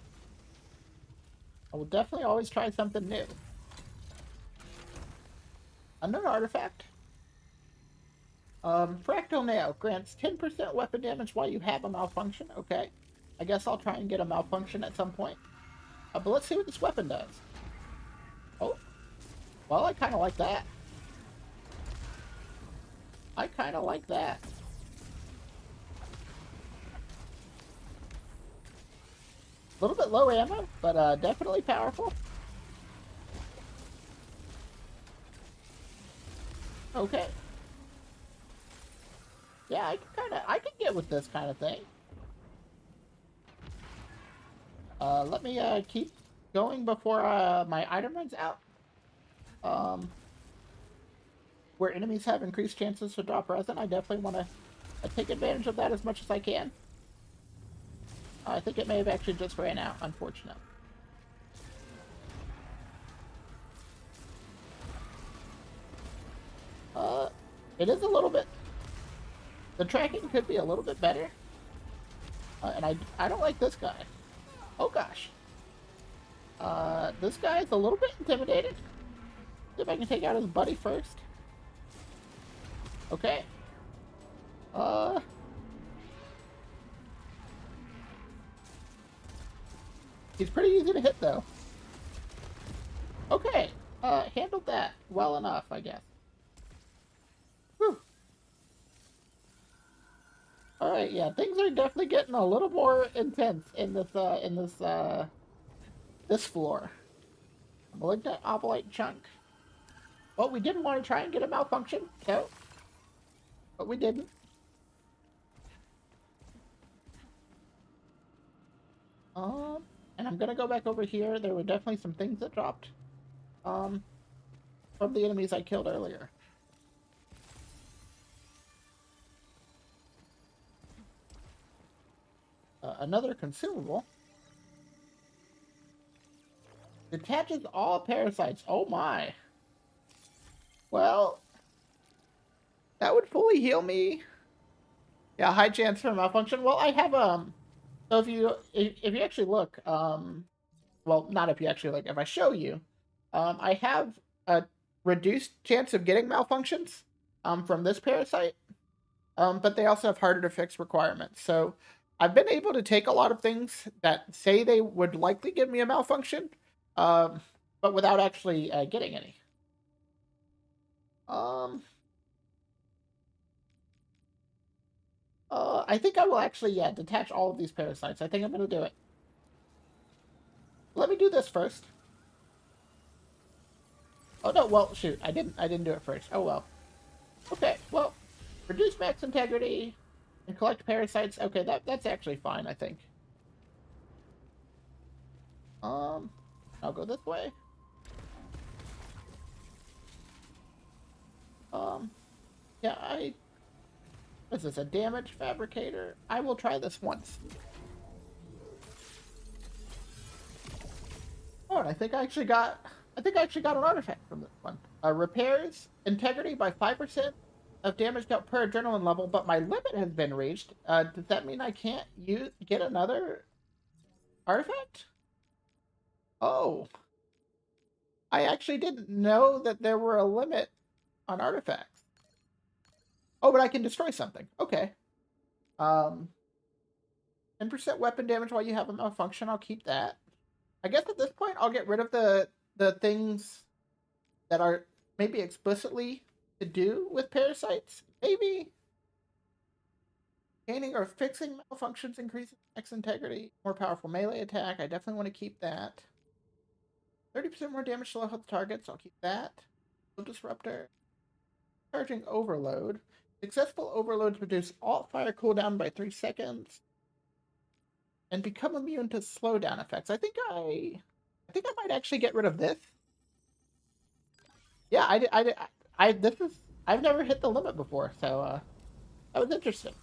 I will definitely always try something new. Unknown artifact. Fractal nail grants 10% weapon damage while you have a malfunction. Okay. I guess I'll try and get a malfunction at some point. But let's see what this weapon does. Oh. Well, I kind of like that. I kind of like that. A little bit low ammo, but definitely powerful. Okay. Yeah, I can get with this kind of thing. Let me keep going before my item runs out. Where enemies have increased chances to drop resin, I definitely want to take advantage of that as much as I can. I think it may have actually just ran out, unfortunately. It is a little bit... The tracking could be a little bit better. And I don't like this guy. Oh gosh. This guy is a little bit intimidating. See if I can take out his buddy first. Okay. He's pretty easy to hit though. Okay. Handled that well enough, I guess. Whew. Alright, yeah, things are definitely getting a little more intense in this floor. Malignant oblite chunk. Well, we didn't want to try and get a malfunction, so. But we didn't. And I'm gonna go back over here. There were definitely some things that dropped. From the enemies I killed earlier. Another consumable. Detaches all parasites. Oh my. Well, that would fully heal me. Yeah, high chance for malfunction. Well, I have so if you actually look, well, not if you actually look, if I show you, I have a reduced chance of getting malfunctions from this parasite. But they also have harder to fix requirements. So I've been able to take a lot of things that say they would likely give me a malfunction, but without actually getting any. I think I will actually, yeah, detach all of these parasites. I think I'm going to do it. Let me do this first. Oh, no, well, shoot. I didn't do it first. Oh, well. Okay, well, reduce max integrity and collect parasites. Okay, that's actually fine, I think. I'll go this way. Yeah, what is this, a damage fabricator? I will try this once. Oh, and I think I actually got an artifact from this one. Repairs integrity by 5% of damage dealt per adrenaline level, but my limit has been reached. Does that mean I can't get another artifact? Oh. I actually didn't know that there were a limit on artifacts. Oh, but I can destroy something. Okay. 10% weapon damage while you have a malfunction. I'll keep that. I guess at this point, I'll get rid of the things that are maybe explicitly to do with parasites. Maybe gaining or fixing malfunctions increases max integrity. More powerful melee attack. I definitely want to keep that. 30% more damage to low health targets. I'll keep that. Disruptor. Charging overload. Successful overloads reduce alt fire cooldown by 3 seconds. And become immune to slowdown effects. I think I might actually get rid of this. Yeah, I've never hit the limit before, so that was interesting.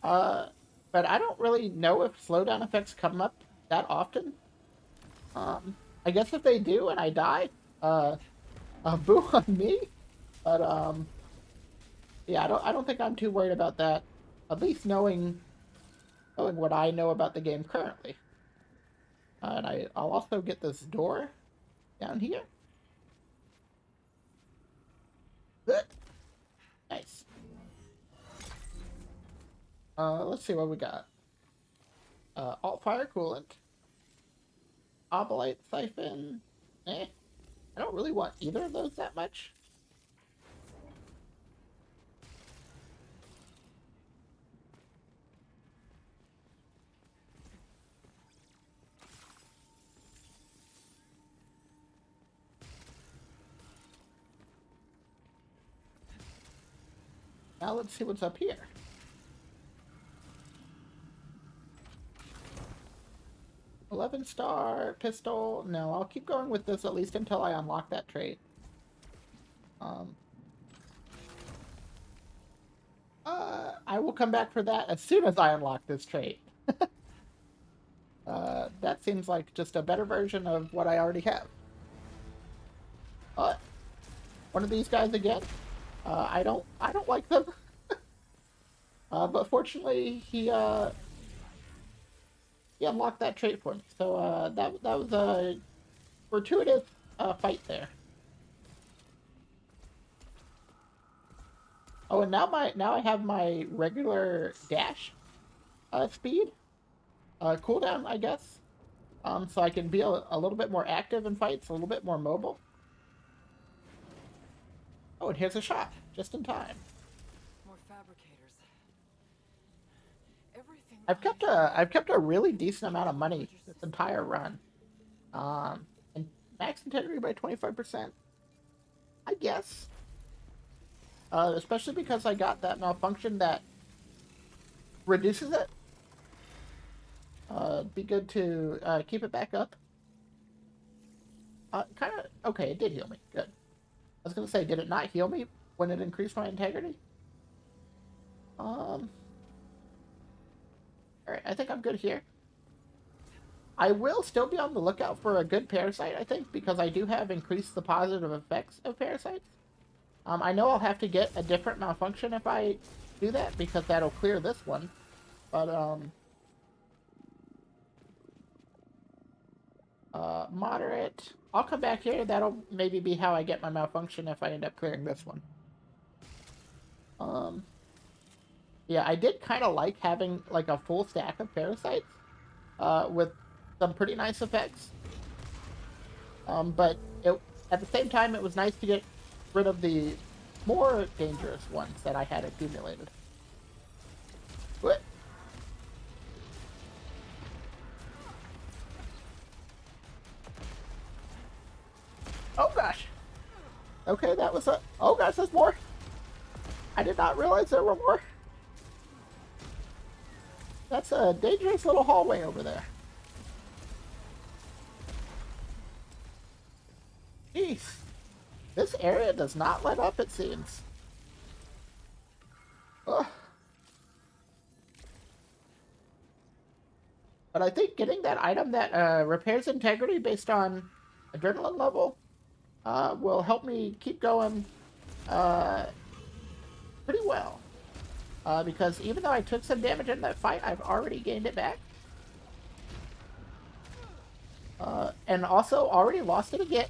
But I don't really know if slowdown effects come up that often. I guess if they do and I die, boo on me. But yeah, I don't think I'm too worried about that. At least knowing what I know about the game currently. And I'll also get this door down here. Nice. Let's see what we got. Alt fire coolant. Obolite siphon. I don't really want either of those that much. Now let's see what's up here. $11 pistol. No, I'll keep going with this at least until I unlock that trait. I will come back for that as soon as I unlock this trait. That seems like just a better version of what I already have. One of these guys again. I don't like them. But fortunately, he unlocked that trait for me. So that was a fortuitous fight there. Oh, and now I have my regular dash speed cooldown, I guess. So I can be a little bit more active in fights, a little bit more mobile. Oh, and here's a shot, just in time. More fabricators. Everything I've kept a really decent amount of money this entire run. And max integrity by 25%. I guess. Especially because I got that malfunction that reduces it. Be good to keep it back up. Kind of okay. It did heal me. Good. I was gonna say, did it not heal me when it increased my integrity? All right. I think I'm good here. I will still be on the lookout for a good parasite, I think, because I do have increased the positive effects of parasites. I know I'll have to get a different malfunction if I do that, because that'll clear this one. But, moderate. I'll come back here. That'll maybe be how I get my malfunction if I end up clearing this one. Yeah, I did kind of like having, like, a full stack of parasites, with some pretty nice effects. But at the same time, it was nice to get rid of the more dangerous ones that I had accumulated. What? Oh gosh. Okay, that was a... Oh gosh, there's more. I did not realize there were more. That's a dangerous little hallway over there. Jeez. This area does not let up, it seems. Ugh. But I think getting that item that repairs integrity based on adrenaline level will help me keep going pretty well. Because even though I took some damage in that fight, I've already gained it back. And also already lost it again.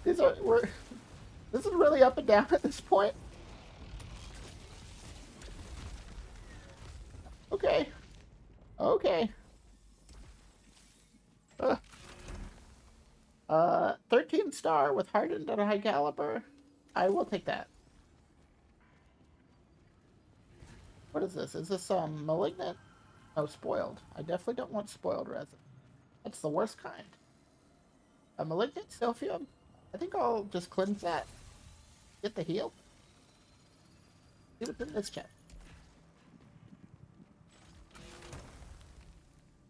This is really up and down at this point. 13 star with hardened and high caliber. I will take that. What is this? Is this malignant? Oh, spoiled. I definitely don't want spoiled resin. That's the worst kind. A malignant silphium? I think I'll just cleanse that. Get the heal. See what's in this chest.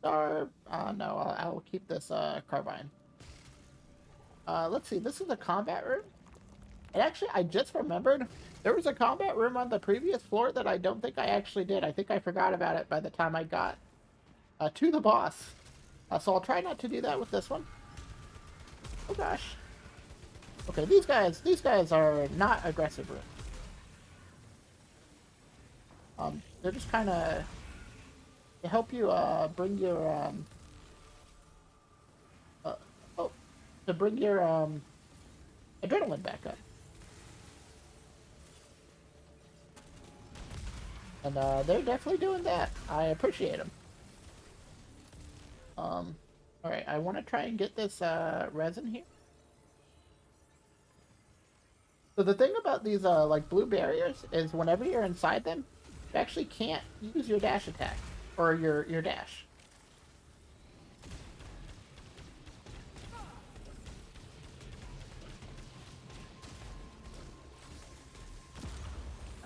Star. No, I'll keep this carbine. Let's see. This is a combat room. And actually, I just remembered there was a combat room on the previous floor that I don't think I actually did. I think I forgot about it by the time I got to the boss. So I'll try not to do that with this one. Oh gosh. Okay, these guys are not aggressive rooms. They're just kind of to help you bring your to bring your adrenaline back up. And they're definitely doing that. I appreciate them. Alright, I want to try and get this resin here. So the thing about these like blue barriers is whenever you're inside them, you actually can't use your dash attack or your dash.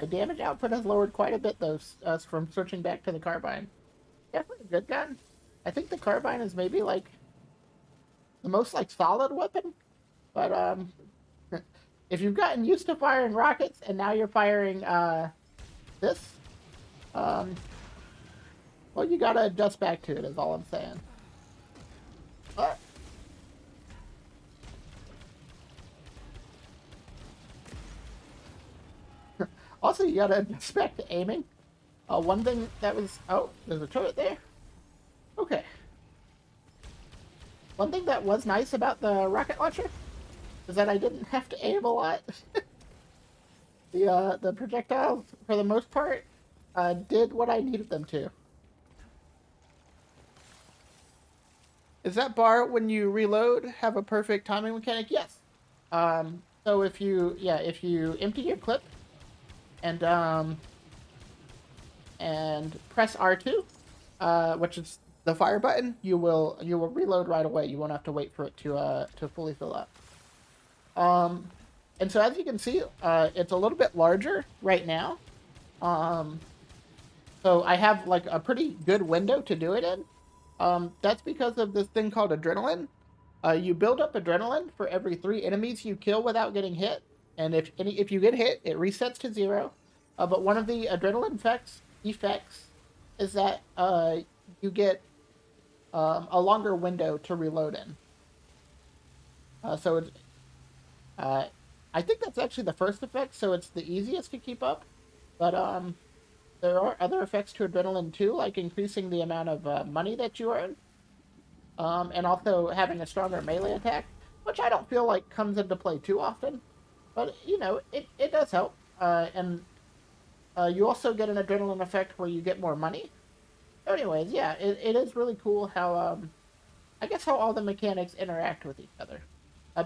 My damage output has lowered quite a bit though, from switching back to the carbine. Definitely a good gun. I think the carbine is maybe like the most like solid weapon, but if you've gotten used to firing rockets and now you're firing this, well, you gotta adjust back to it, is all I'm saying. But also, you gotta adjust back to aiming. One thing that was... Oh, there's a turret there. Okay. One thing that was nice about the rocket launcher is that I didn't have to aim a lot. The projectiles, for the most part, did what I needed them to. Is that bar, when you reload, have a perfect timing mechanic? Yes. So if you empty your clip and press R2, which is the fire button, you will reload right away. You won't have to wait for it to fully fill up. And so as you can see, it's a little bit larger right now. So I have like a pretty good window to do it in. That's because of this thing called adrenaline. You build up adrenaline for every 3 enemies you kill without getting hit, and if you get hit, it resets to 0. But one of the adrenaline effects is that you get a longer window to reload in. So it's I think that's actually the first effect, so it's the easiest to keep up. But there are other effects to adrenaline too, like increasing the amount of money that you earn, and also having a stronger melee attack, which I don't feel like comes into play too often. But, you know, it does help. And you also get an adrenaline effect where you get more money. Anyways, yeah, it is really cool how, I guess how all the mechanics interact with each other.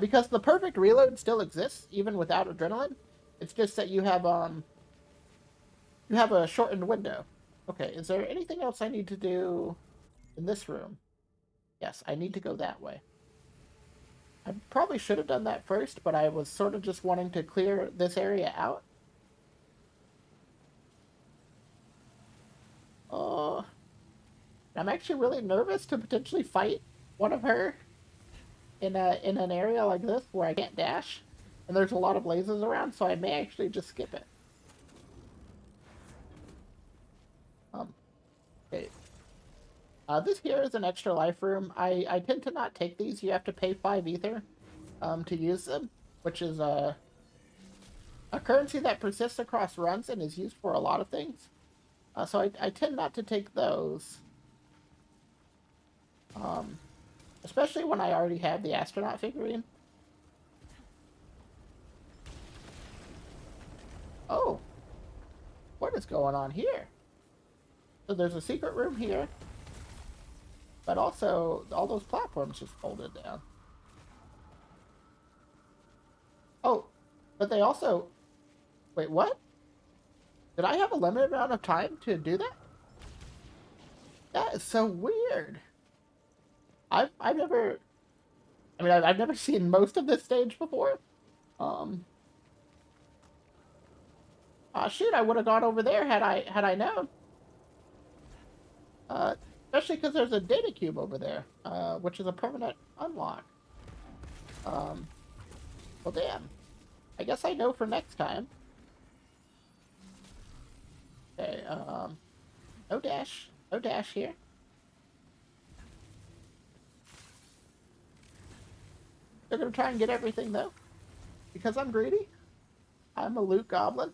Because the perfect reload still exists, even without adrenaline. It's just that you have a shortened window. Okay, is there anything else I need to do in this room? Yes, I need to go that way. I probably should have done that first, but I was sort of just wanting to clear this area out. I'm actually really nervous to potentially fight one of her in an area like this where I can't dash, and there's a lot of lasers around, so I may actually just skip it. Okay. This here is an extra life room. I tend to not take these. You have to pay 5 ether to use them, which is a currency that persists across runs and is used for a lot of things. So I tend not to take those. Especially when I already have the astronaut figurine. Oh, what is going on here? So there's a secret room here, but also all those platforms just folded down. But they also... Wait, what? Did I have a limited amount of time to do that? That is so weird. I've never... I mean, I've never seen most of this stage before. Um... Shoot, I would have gone over there had I known. Especially because there's a data cube over there, which is a permanent unlock. Um, well, damn. I guess I know for next time. Okay, no dash. No dash here. They're gonna try and get everything, though. Because I'm greedy. I'm a loot goblin.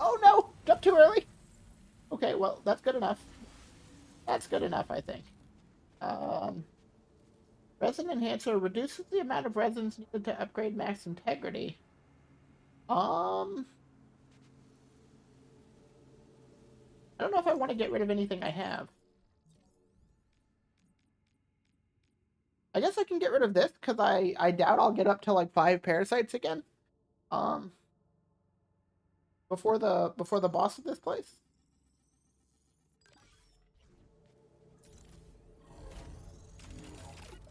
Oh, no! Jump too early! Okay, well, that's good enough. That's good enough, I think. Um, Resin Enhancer reduces the amount of resins needed to upgrade max integrity. I don't know if I want to get rid of anything I have. I guess I can get rid of this because I doubt I'll get up to like 5 parasites again. Um, before the boss of this place.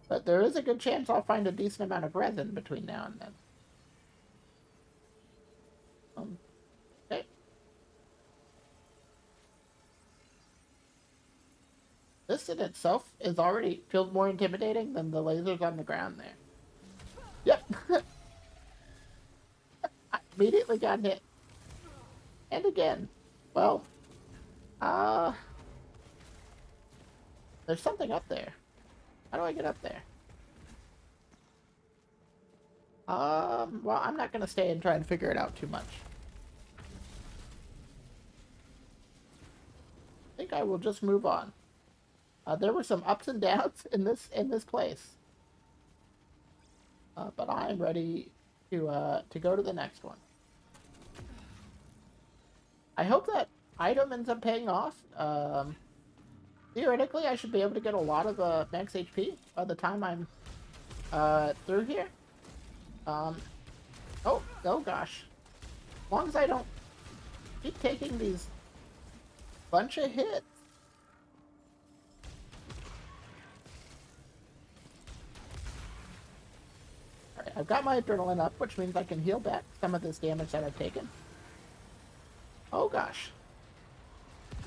But there is a good chance I'll find a decent amount of resin between now and then. Okay. This in itself is already feels more intimidating than the lasers on the ground there. Yep. I immediately got hit. And again. Well, uh, there's something up there. How do I get up there? Well, I'm not gonna stay and try and figure it out too much. I think I will just move on. There were some ups and downs in this place, but I'm ready to go to the next one. I hope that item ends up paying off. Theoretically, I should be able to get a lot of max HP by the time I'm through here. Oh gosh. As long as I don't keep taking these bunch of hits. Alright, I've got my adrenaline up, which means I can heal back some of this damage that I've taken. Oh gosh.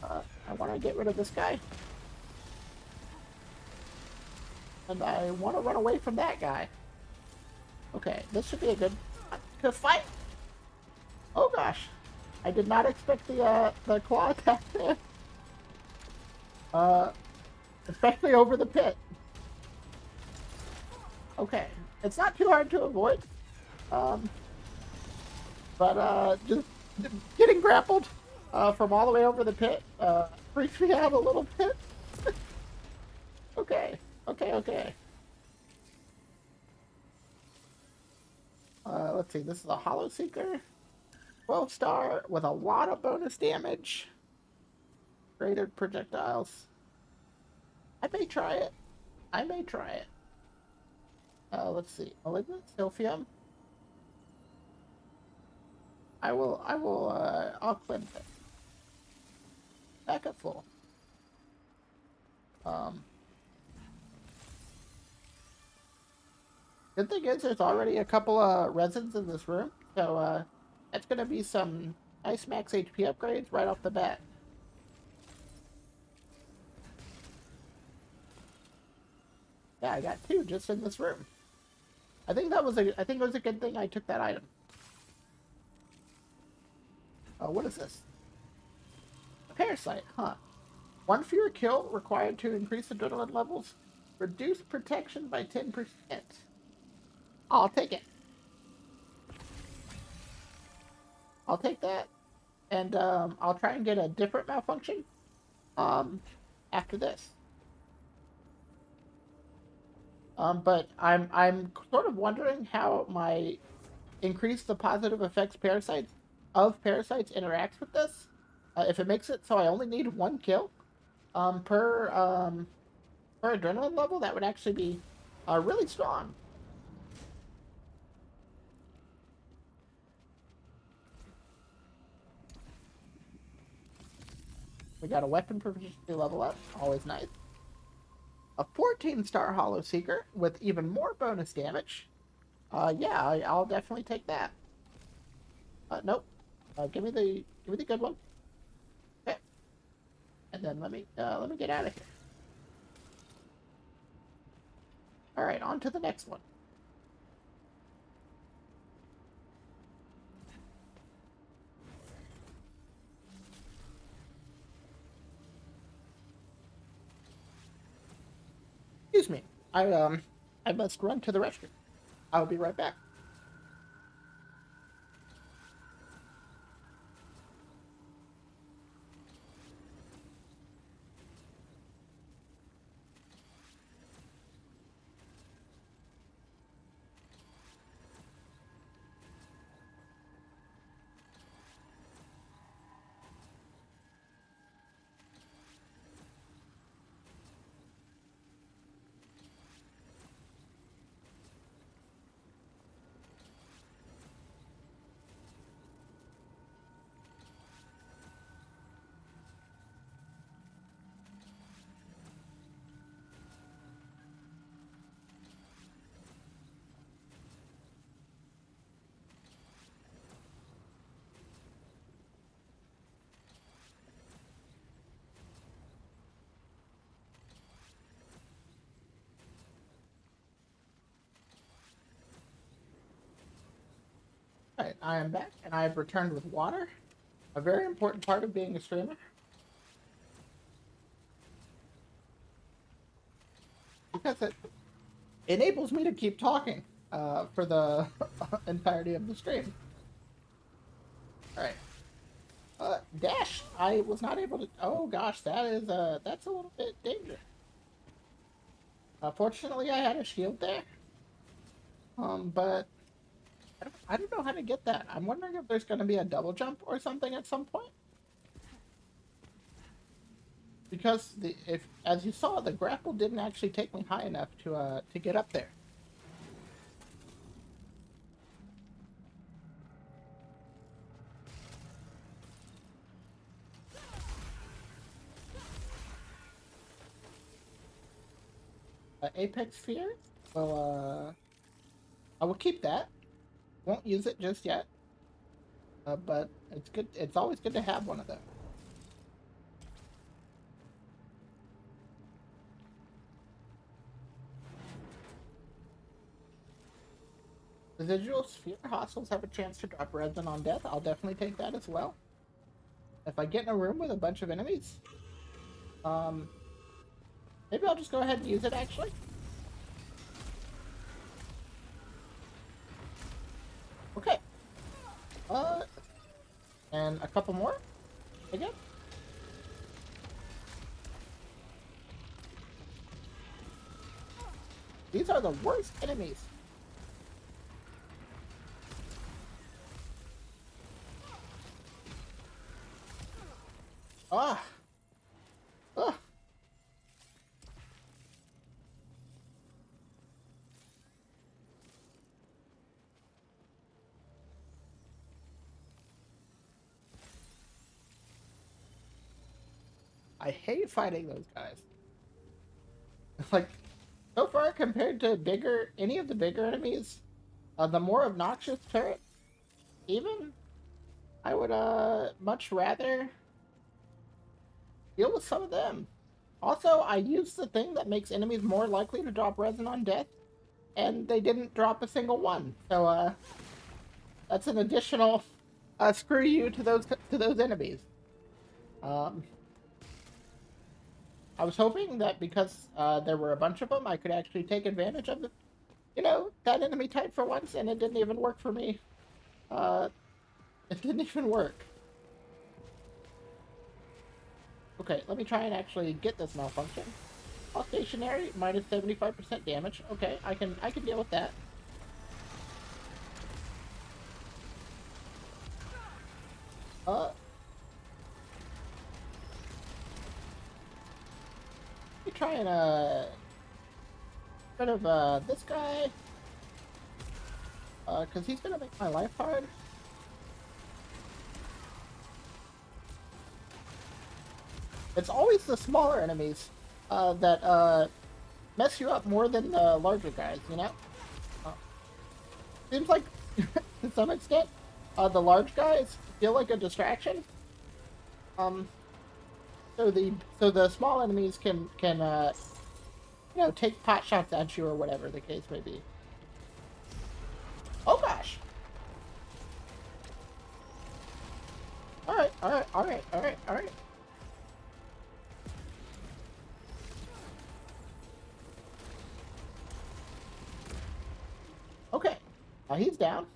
I want to get rid of this guy. And I want to run away from that guy. Okay, this should be a good to fight. Oh gosh, I did not expect the claw attack there. Especially over the pit. Okay, it's not too hard to avoid. But just getting grappled from all the way over the pit freaks me out a little bit. Okay. Let's see, this is a Hollow Seeker. 12-star with a lot of bonus damage. Graded projectiles. I may try it. Let's see. Malignant Silphium. I'll cleanse it. Back up full. Good thing is there's already a couple of resins in this room, so that's gonna be some nice max HP upgrades right off the bat. Yeah, I got 2 just in this room. I think it was a good thing I took that item. Oh, what is this? A parasite, huh? 1 fewer kill required to increase adrenaline levels. Reduce protection by 10%. I'll take it. I'll take that. And I'll try and get a different malfunction after this. But I'm sort of wondering how my increase the positive effects parasites of parasites interacts with this, if it makes it so I only need one kill per adrenaline level, that would actually be really strong. We got a weapon proficiency level up, always nice. A 14-star Hollow Seeker with even more bonus damage. Yeah, I'll definitely take that. Nope. Give me the good one. Okay. And then let me get out of here. All right, on to the next one. Excuse me. I must run to the restroom. I'll be right back. All right, I am back, and I have returned with water. A very important part of being a streamer. Because it enables me to keep talking for the entirety of the stream. All right. Dash. I was not able to. Oh gosh, that's a little bit dangerous. Fortunately, I had a shield there. But I don't know how to get that. I'm wondering if there's going to be a double jump or something at some point. Because if as you saw, the grapple didn't actually take me high enough to get up there. Apex Sphere. So I will keep that. Won't use it just yet. But it's good. It's always good to have one of them. Residual sphere hostiles have a chance to drop resin on death. I'll definitely take that as well. If I get in a room with a bunch of enemies, maybe I'll just go ahead and use it actually. Okay. And a couple more again. These are the worst enemies. Ah. Ah. I hate fighting those guys. Like, so far compared to any of the bigger enemies, the more obnoxious turret, even, I would much rather deal with some of them. Also, I used the thing that makes enemies more likely to drop resin on death, and they didn't drop a single one. So that's an additional screw you to those enemies. I was hoping that because there were a bunch of them, I could actually take advantage of that enemy type for once, and it didn't even work for me. It didn't even work. Okay, let me try and actually get this malfunction. All stationary, minus 75% damage. Okay, I can deal with that. Uh, let me try and rid of this guy, because he's gonna make my life hard. It's always the smaller enemies that mess you up more than the larger guys, you know? Uh, Seems like, to some extent, the large guys feel like a distraction. Um, so the small enemies can take pot shots at you or whatever the case may be. Oh gosh! All right, all right, all right, all right, all right. Okay, he's down.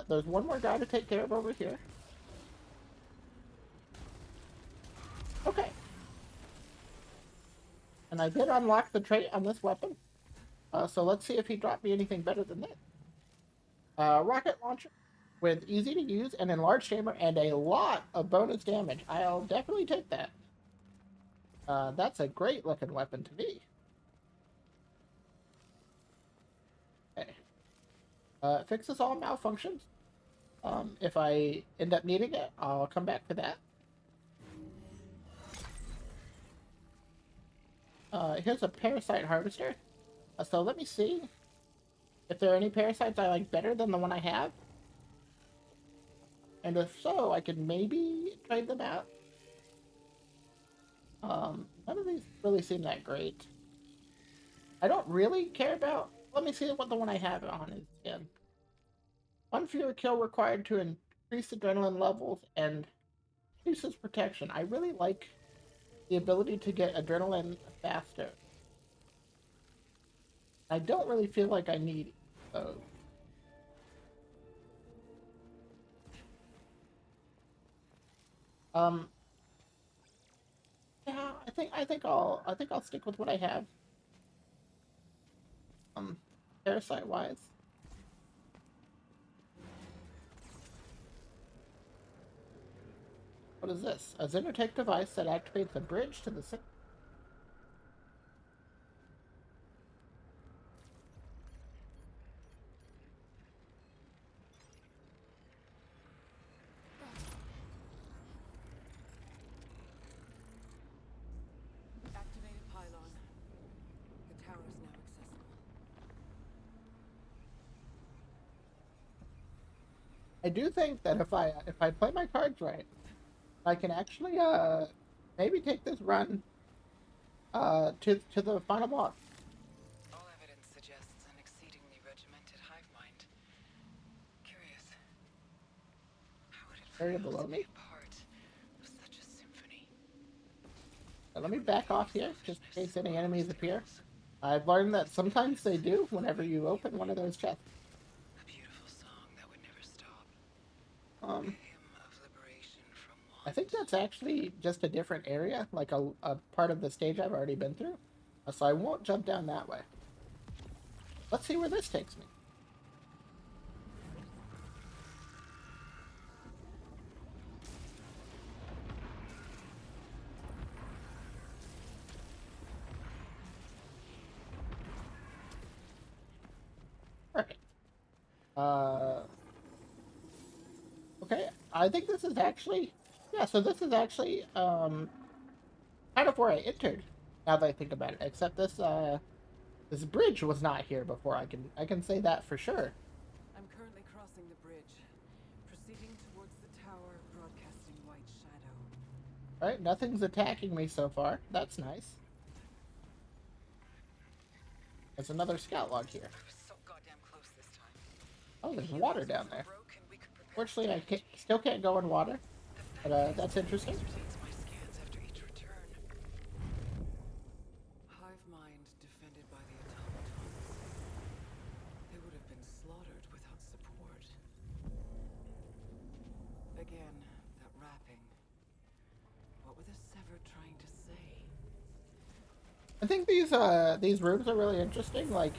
There's one more guy to take care of over here. Okay. And I did unlock the trait on this weapon. So let's see if he dropped me anything better than this. Rocket launcher with easy to use and enlarged chamber and a lot of bonus damage. I'll definitely take that. That's a great looking weapon to me. Okay. Fixes all malfunctions. If I end up needing it, I'll come back for that. Here's a parasite harvester. So let me see if there are any parasites I like better than the one I have. And if so, I could maybe trade them out. None of these really seem that great. I don't really care about... Let me see what the one I have on is again. One fewer kill required to increase adrenaline levels and reduces protection. I really like the ability to get adrenaline faster. I don't really feel like I need those. Yeah, I think I'll stick with what I have. Parasite wise. What is this? A Xenotech device that activates a bridge to the Activated pylon. The tower is now accessible. I do think that if I play my cards right, I can actually maybe take this run to the final boss. All evidence suggests an exceedingly regimented hive mind. Curious. How would it Area feel below to be me. a part of such a symphony? Let me back off here just in case any enemies appear. I've learned that sometimes they do whenever you open one of those chests. A beautiful song that would never stop. A Um, hymn of liberation from I want. think that's actually just a different area, like a part of the stage I've already been through. So I won't jump down that way. Let's see where this takes me. Alright. Okay. I think this is actually... Yeah, so this is actually, kind of where I entered, now that I think about it. Except this bridge was not here before. I can say that for sure. I'm currently crossing the bridge, proceeding towards the tower, broadcasting white shadow. Right? Nothing's attacking me so far. That's nice. There's another scout log here. I was so goddamn close this time. Oh, there's If water humans down were there. broken, we could prepare Fortunately, I stage. still can't go in water, The but fact that's that interesting. retains my scans after each return. Hive mind defended by the automatons. They would have been slaughtered without support. Again, that rapping. What were the Sever trying to say? I think these rooms are really interesting. Like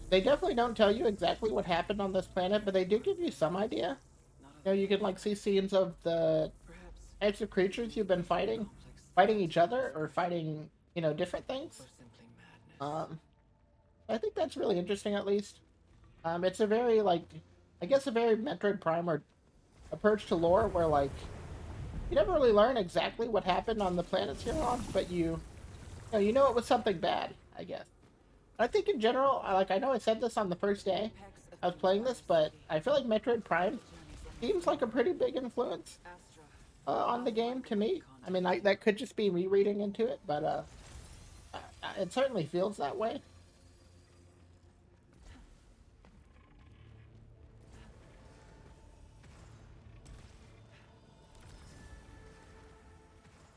they definitely don't tell you exactly what happened on this planet, but they do give you some idea. Not You know, you can like see scenes of the Perhaps types of creatures you've been fighting, complex fighting each theology other or evolution, fighting, you know, different things. or simply madness. Um, I think that's really interesting. At least, it's a very like, I guess, a very Metroid Prime or approach to lore where like you never really learn exactly what happened on the planets you're on, but you know it was something bad, I guess. I think in general, I know I said this on the first The day apex of I was the playing entire this, but city. I feel like Metroid Prime The journey's almost seems like a over. pretty big influence Astra, on the game to Pathfinder me. I mean, recontact. that could just be me reading into it, but it certainly feels that way.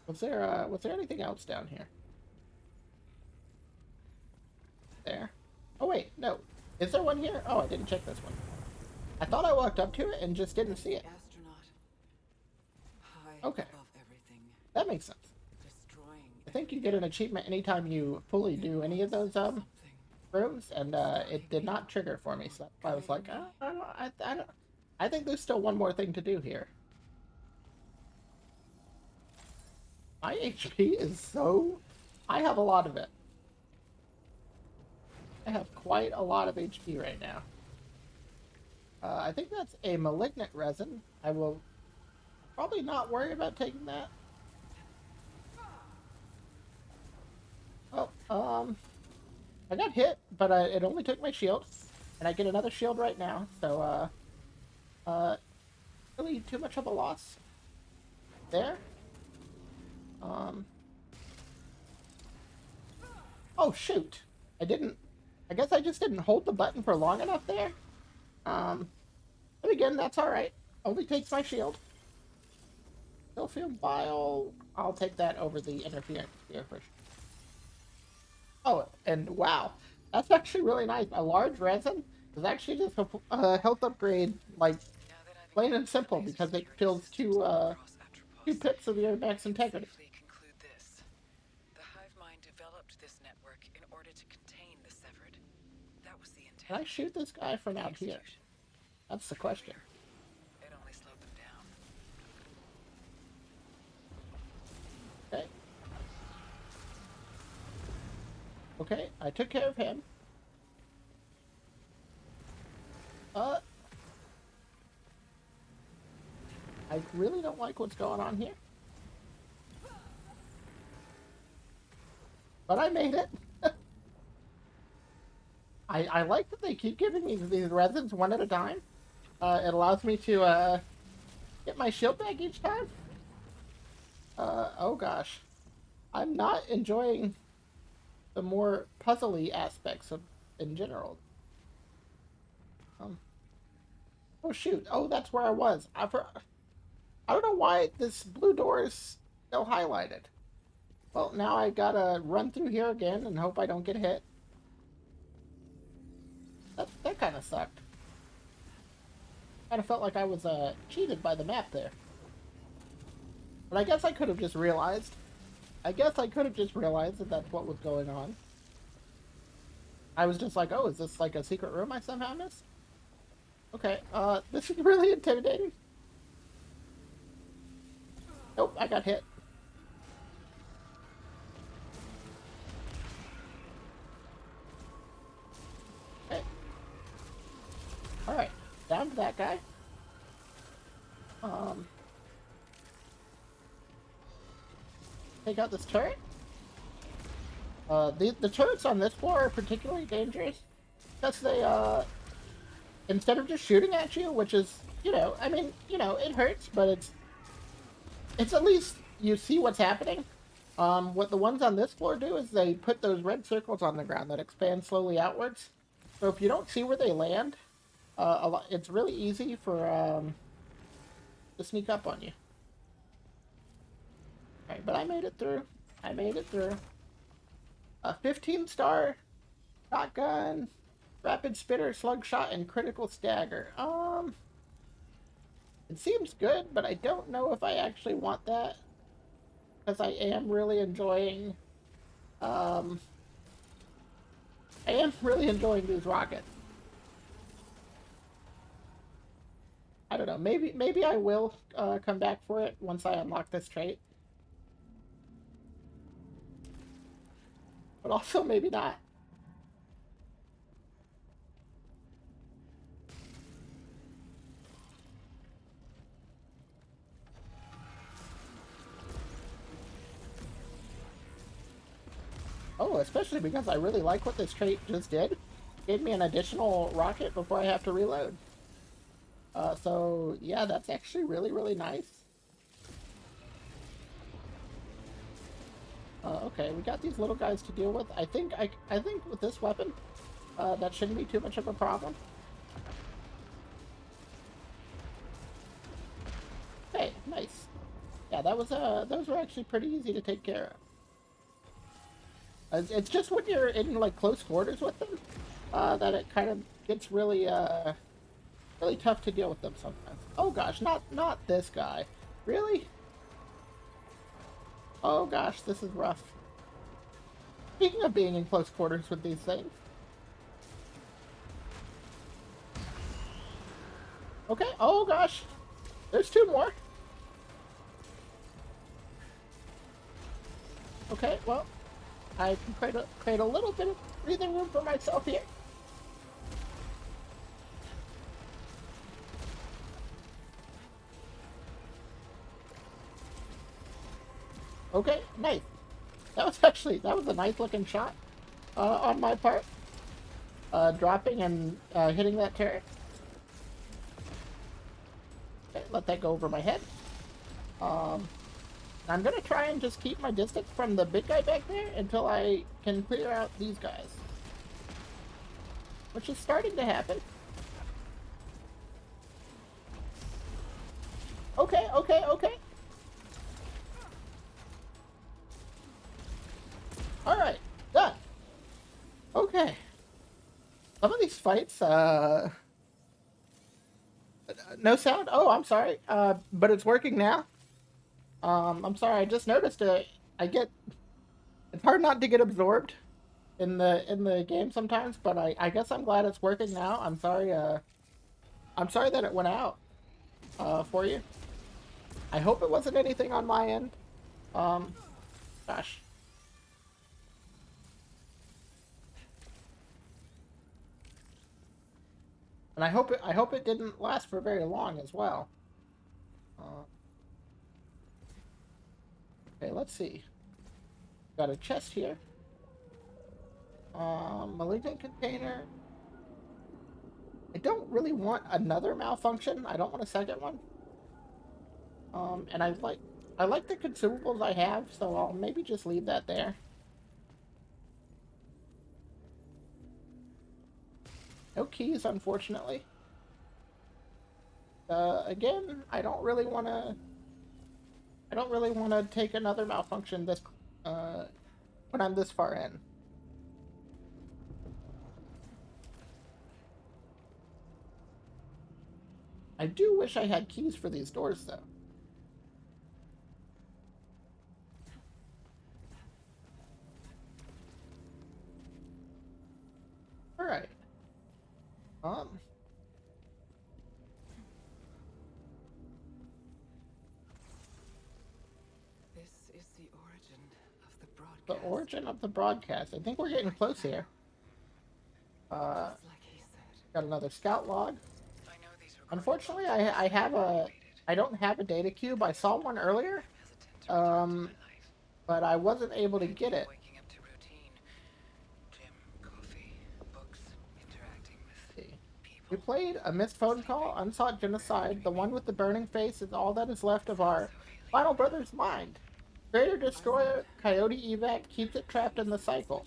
Was there anything else down here? There. Oh wait, no. Is there one here? Oh, I didn't check this one. I thought I walked up to it and just didn't see it. Astronaut, high Okay, above everything, that makes sense. destroying I think you everything. get an achievement anytime you fully It do any of wants those something. rooms, and It's it guiding did me. not trigger for me. So I was like, Guiding me. I don't. I think there's still one more thing to do here. My HP is so. I have a lot of it. I have quite a lot of HP right now. I think that's a malignant resin. I will probably not worry about taking that. Oh, I got hit, but it only took my shield, and I get another shield right now. So, uh, really too much of a loss there. Um, oh shoot, I didn't. I guess I just didn't hold the button for long enough there. Um, but again, that's all right. Only takes my shield. Still feel bile. I'll take that over the interference here for sure. Oh, and wow, that's actually really nice. A large resin is actually just a health upgrade, like Now that I've plain and examined the simple, laser because it security fills systems across two Atropos, pips of your I max can integrity. safely conclude this. The hive mind developed this network in order to contain the severed. That was the Can I intent. shoot this guy from The out here? execution, That's the question. failure. It only slowed them down. Okay. Okay, I took care of him. Uh, I really don't like what's going on here, but I made it. I like that they keep giving me these resins one at a time. It allows me to get my shield back each time. Oh gosh, I'm not enjoying the more puzzly aspects of in general. Um, oh shoot, oh that's where I was. I don't know why this blue door is still highlighted. Well, now I gotta run through here again and hope I don't get hit. That kind of sucked. Kind of felt like I was cheated by the map there. But I guess I could have just realized. I guess I could have just realized that that's what was going on. I was just like, oh, is this like a secret room I somehow missed? Okay, this is really intimidating. Nope, I got hit. Okay, alright. Down to that guy. Um, take out this turret. The turrets on this floor are particularly dangerous because they instead of just shooting at you, which is I mean it hurts, but it's at least you see what's happening. What the ones on this floor do is they put those red circles on the ground that expand slowly outwards. So if you don't see where they land, it's really easy for to sneak up on you. All right, but I made it through. I made it through. A 15-star shotgun, rapid spitter, slug shot, and critical stagger. It seems good, but I don't know if I actually want that because um, I am really enjoying these rockets. I don't know. know. Maybe I will come back for it once I unlock this trait. But also maybe not. Oh, especially because I really like what this trait just did. Gave me an additional rocket before I have to reload. So yeah, that's actually really, really nice. Okay, we got these little guys to deal with. I think with this weapon, that shouldn't be too much of a problem. Okay, nice. Yeah, those were actually pretty easy to take care of. It's just when you're in like close quarters with them, that it kind of gets really really tough to deal with them sometimes. Oh gosh, not this guy. Really? Oh gosh, this is rough. Speaking of being in close quarters with these things. Okay, oh gosh. There's two more. Okay, well, I can create a little bit of breathing room for myself here. Okay, nice. That was a nice looking shot on my part. Dropping and hitting that turret. Okay, let that go over my head. I'm gonna try and just keep my distance from the big guy back there until I can clear out these guys. Which is starting to happen. Okay, okay, okay. Alright, done. Okay. Some of these fights, no sound? Oh, I'm sorry. But it's working now. I'm sorry, I just noticed it. It's hard not to get absorbed in the game sometimes, but I guess I'm glad it's working now. I'm sorry that it went out, for you. I hope it wasn't anything on my end. Um, gosh. And I hope it didn't last for very long as well. Okay, let's see. Got a chest here. Malignant container. I don't really want another malfunction. I don't want a second one. And I like the consumables I have, so I'll maybe just leave that there. No keys, unfortunately. Again, I don't really want to take another malfunction this when I'm this far in. I do wish I had keys for these doors, though. All right. This is the origin of the broadcast. The origin of the broadcast. I think we're getting close here. Like he said. Got another scout log. I know these Unfortunately, I don't have a data cube. I saw one earlier, but I wasn't able to get it. Waking up to routine. Gym, coffee, books, interacting with people. We played A Missed Phone Call, Unsought Genocide. The one with the burning face is all that is left of our final brother's mind. Creator Destroyer, Coyote Evac keeps it trapped in the cycle.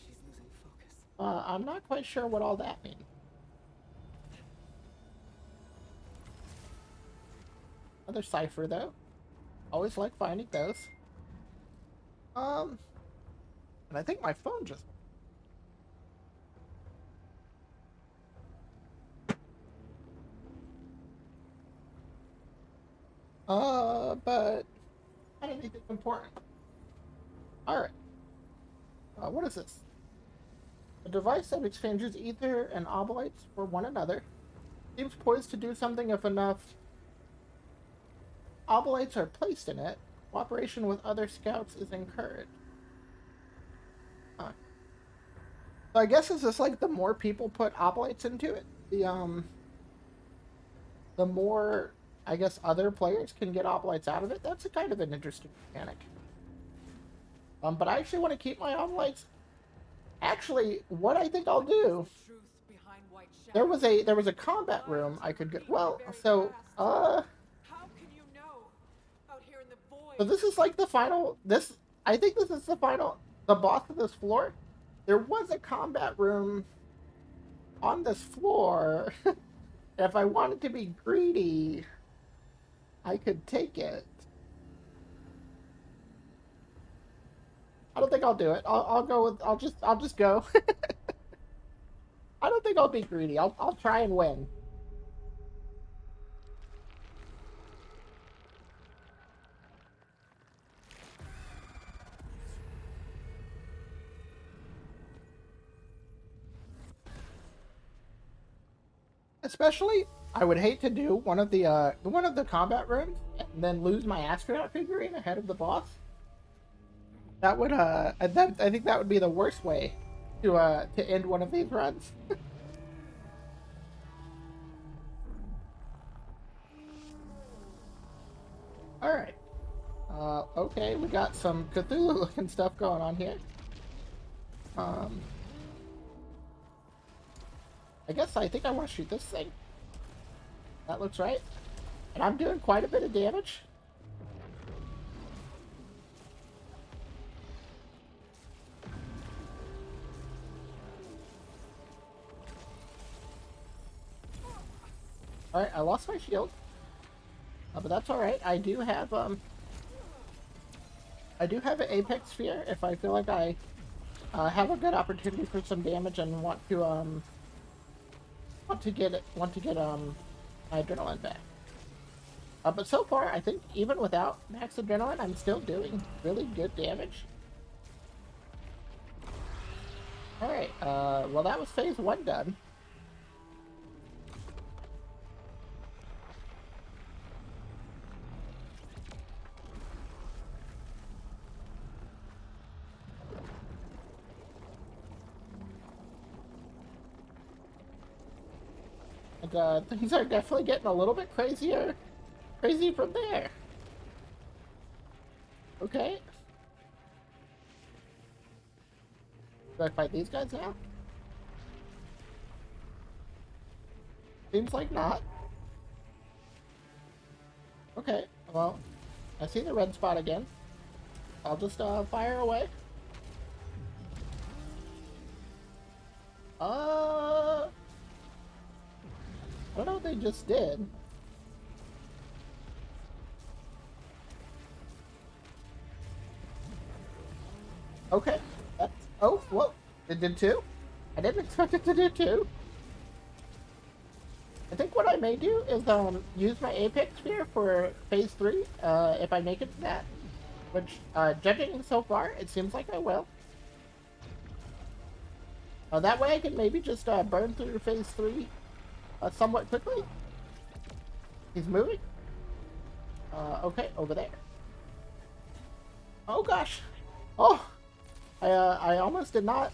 I'm not quite sure what all that means. Another cipher, though. Always like finding those. And I think my phone just... but... not anything important. Alright. What is this? A device that exchanges ether and obolites for one another. Seems poised to do something if enough oblates are placed in it, cooperation with other scouts is encouraged. Huh. So I guess it's just like the more people put oblates into it, the more I guess other players can get oblates out of it. That's a kind of an interesting mechanic. But I actually want to keep my oblates. Actually, what I think I'll do, there was a combat room I could get. Well, so this is like the final. This I think this is the final, the boss of this floor. There was a combat room on this floor. If I wanted to be greedy, I could take it. I don't think I'll do it. I'll go with. I'll just go. I don't think I'll be greedy. I'll try and win. Especially, I would hate to do one of the combat rooms and then lose my astronaut figurine ahead of the boss. That would I think that would be the worst way to end one of these runs. All right. Okay, we got some Cthulhu looking stuff going on here. Um, I think I want to shoot this thing. That looks right. And I'm doing quite a bit of damage. Alright, I lost my shield. But that's alright. I do have an apex sphere if I feel like I have a good opportunity for some damage and want to get my adrenaline back. But so far, I think even without max adrenaline, I'm still doing really good damage. Alright, well that was phase 1 done. And things are definitely getting a little bit crazy from there. Okay. Do I fight these guys now? Seems like not. Okay, well, I see the red spot again. I'll just fire away. I don't know what they just did. Okay. That's... Oh, whoa. It did two? I didn't expect it to do two. I think what I may do is use my Apex Sphere for phase 3, if I make it to that. Which, judging so far, it seems like I will. That way I can maybe just burn through phase 3 somewhat quickly. He's moving. Okay, over there. Oh gosh. Oh, I almost did not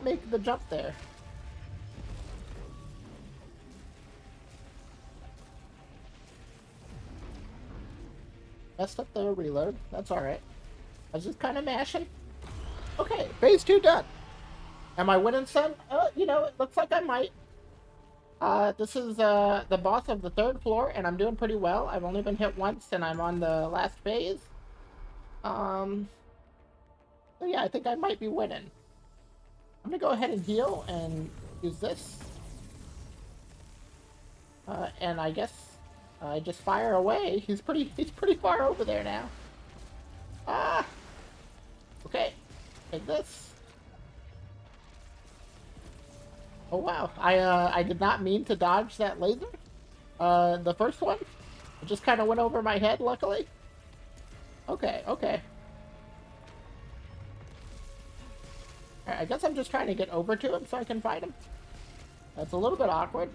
make the jump there. Messed up the reload. That's alright. I was just kind of mashing. Okay, phase 2 done. Am I winning some? You know, it looks like I might. This is the boss of the 3rd floor, and I'm doing pretty well. I've only been hit once, and I'm on the last phase. So yeah, I think I might be winning. I'm gonna go ahead and heal and use this. And I guess I just fire away. He's pretty far over there now. Ah! Okay, take this. Oh wow, I did not mean to dodge that laser. The first one, it just kind of went over my head, luckily. Okay, okay. Alright, I guess I'm just trying to get over to him so I can fight him. That's a little bit awkward.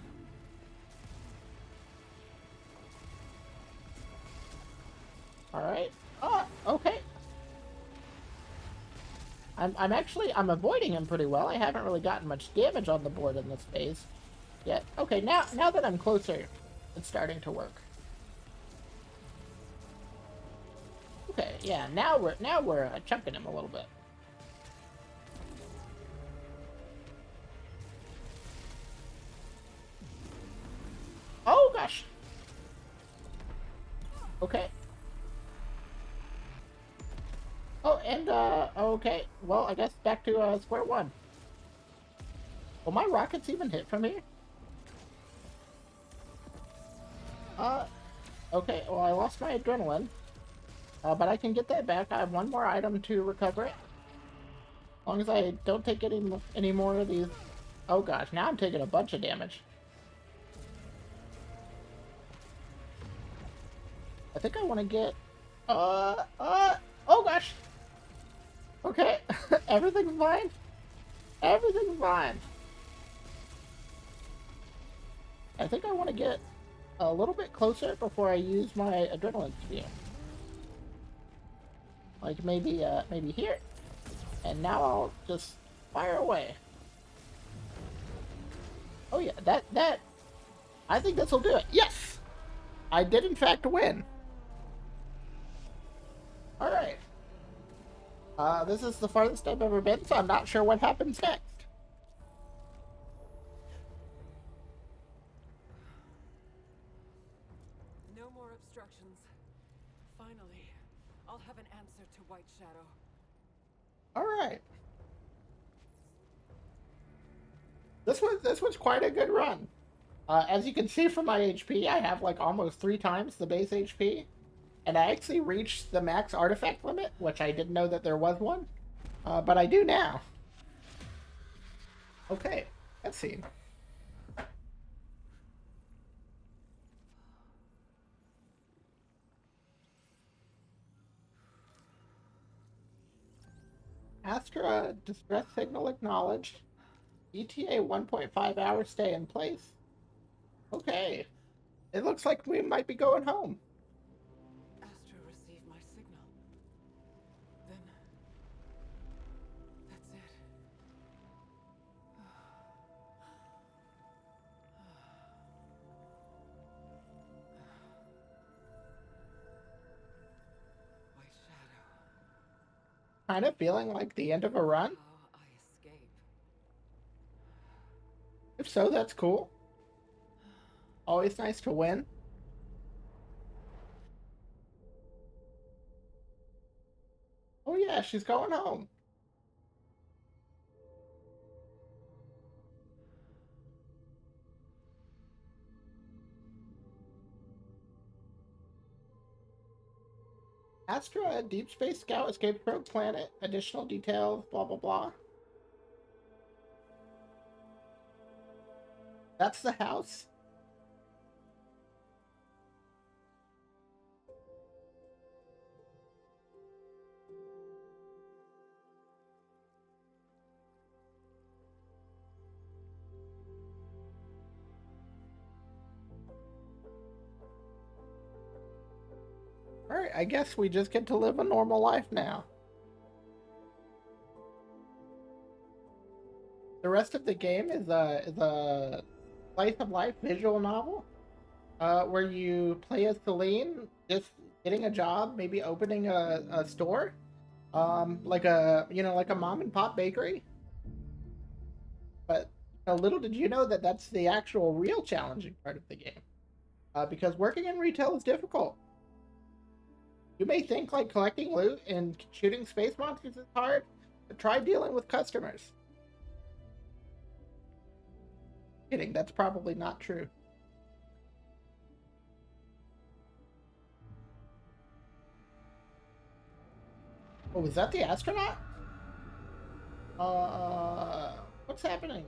Alright. Okay. I'm avoiding him pretty well. I haven't really gotten much damage on the board in this phase yet. Okay, now that I'm closer, it's starting to work. Okay, yeah, now we're chunking him a little bit. Oh gosh. Okay. Oh, and okay. Well, I guess back to square one. Will my rockets even hit from here? Uh, okay. Well, I lost my adrenaline. But I can get that back. I have one more item to recover it. As long as I don't take any more of these. Oh gosh, now I'm taking a bunch of damage. I think I want to get. Oh gosh. Okay, everything's fine. Everything's fine. I think I want to get a little bit closer before I use my adrenaline sphere. Like maybe here. And now I'll just fire away. Oh yeah, that I think this will do it. Yes! I did in fact win. Alright. This is the farthest I've ever been, so I'm not sure what happens next. No more obstructions. Finally, I'll have an answer to White Shadow. Alright. This was quite a good run. As you can see from my HP, I have like almost 3 times the base HP. And I actually reached the max artifact limit, which I didn't know that there was one. But I do now. Okay, let's see. Astra distress signal acknowledged. ETA 1.5 hour stay in place. Okay. It looks like we might be going home. Astra received my signal. Then... that's it. White Shadow. Kind of feeling like the end of a run. How I escape. If so, that's cool. Always nice to win. Oh yeah, she's going home. Astra, Deep Space Scout escaped Rogue Planet. Additional details, blah blah blah. That's the house. Alright, I guess we just get to live a normal life now. The rest of the game is a slice of life visual novel, where you play as Celine, just getting a job, maybe opening a store, like like a mom and pop bakery. But a little did you know that that's the actual real challenging part of the game, because working in retail is difficult. You may think like collecting loot and shooting space monsters is hard, but try dealing with customers. Kidding, that's probably not true. Oh, was that the astronaut? What's happening?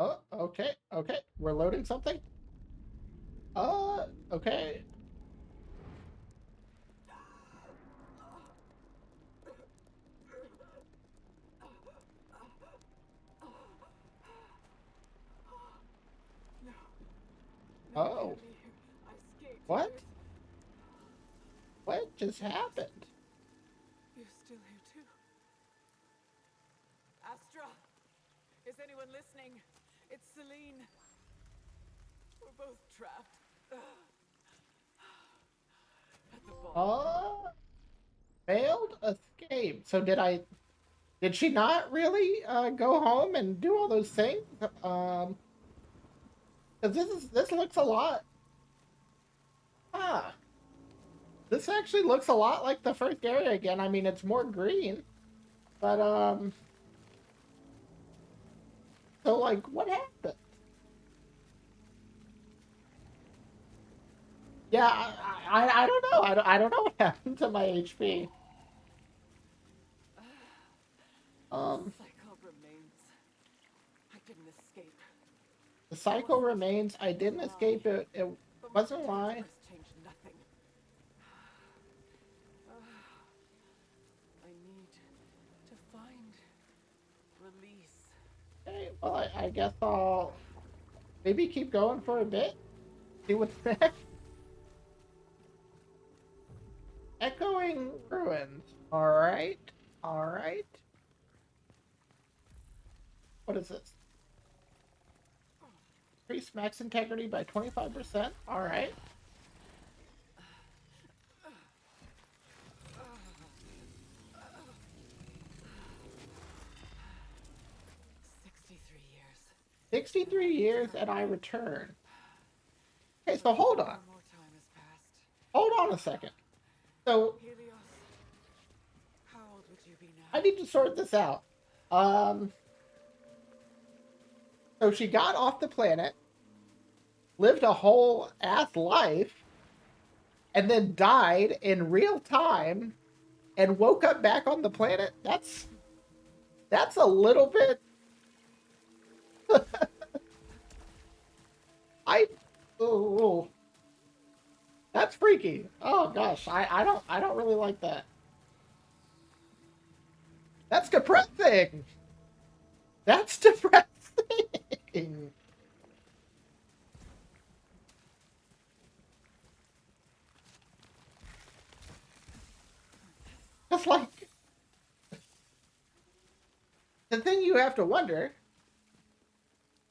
Oh, okay, okay. We're loading something? Okay. Oh, what? What just happened? You're still here too. Astra! Is anyone listening? It's Celine. We're both trapped. At the bottom. Oh, failed escape. So did she not really go home and do all those things? Because this looks a lot. Ah, this actually looks a lot like the first area again. I mean, it's more green, but so like, what happened? Yeah, I don't know. I don't know what happened to my HP. Um, Cycle remains. I didn't escape. the cycle remains. I didn't escape it. It But my wasn't a attempts lie. press changed nothing. I need to find release. Okay, well, I guess I'll maybe keep going for a bit. See what's next. Echoing ruins. All right, all right. What is this? Increase max integrity by 25%. All right. 63 years. 63 years and I return. Okay, so hold on. More time has passed. Hold on a second. So Helios, how old would you be now? I need to sort this out. Um, so she got off the planet, lived a whole ass life, and then died in real time and woke up back on the planet. That's a little bit I oh, that's freaky. Oh gosh, I don't really like that. That's depressing. That's depressing. That's like the thing you have to wonder.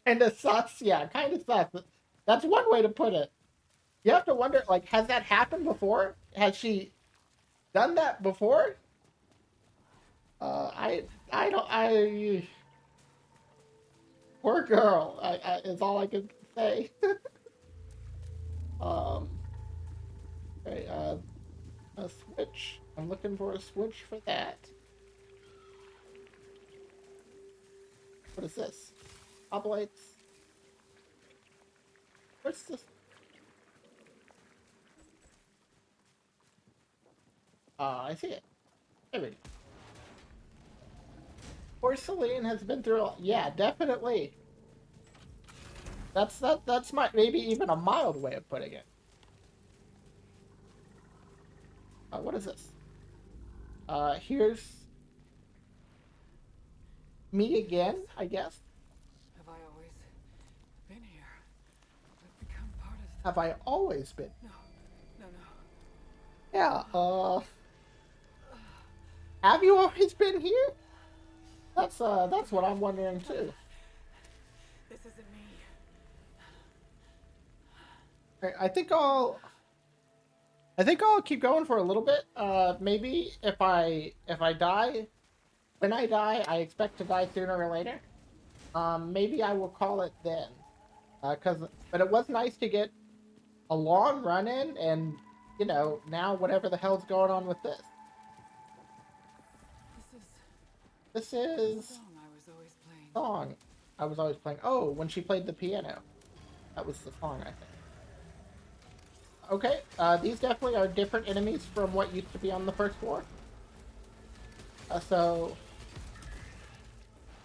And the sus, yeah, kind of sus. That's one way to put it. You have to wonder, like, has that happened before? Has she done that before? I don't, poor girl. Is all I can say. um, okay, a switch. I'm looking for a switch for that. What is this? Oblites. What's this? I see it. There we go. Porcelain has been through. Yeah, definitely. That's my maybe even a mild way of putting it. What is this? Here's me again, I guess. Have I always been here? I've become part of the... Have I always been? No. Yeah, have you always been here? That's what I'm wondering too. This isn't me. I think I'll keep going for a little bit. Maybe if I die, when I die, I expect to die sooner or later. Maybe I will call it then. But it was nice to get a long run in, and you know, now whatever the hell's going on with this. This is Song I was always playing. song I was always playing. Oh, when she played the piano, that was the song, I think. Okay, these definitely are different enemies from what used to be on the first floor. So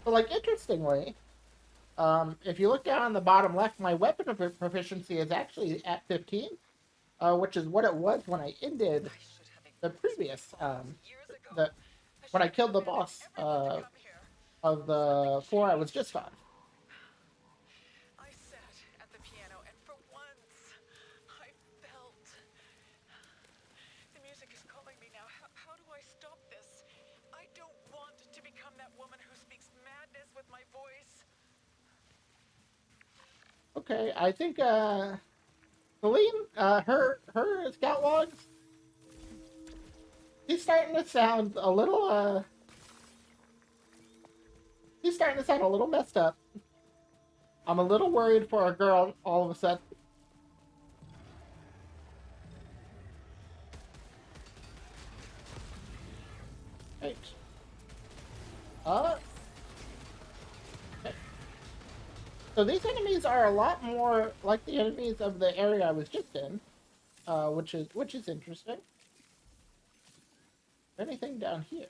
like, interestingly, if you look down on the bottom left, my weapon proficiency is actually at 15, which is what it was when I ended the previous, when I killed the boss of the floor I was just on. I sat at the piano, and for once, Okay, I think Celine, her scout logs, she's starting to sound a little she's starting to sound a little messed up. I'm a little worried for a girl all of a sudden. Right. Uh okay. So these enemies are a lot more like the enemies of the area I was just in, which is interesting. Anything down here?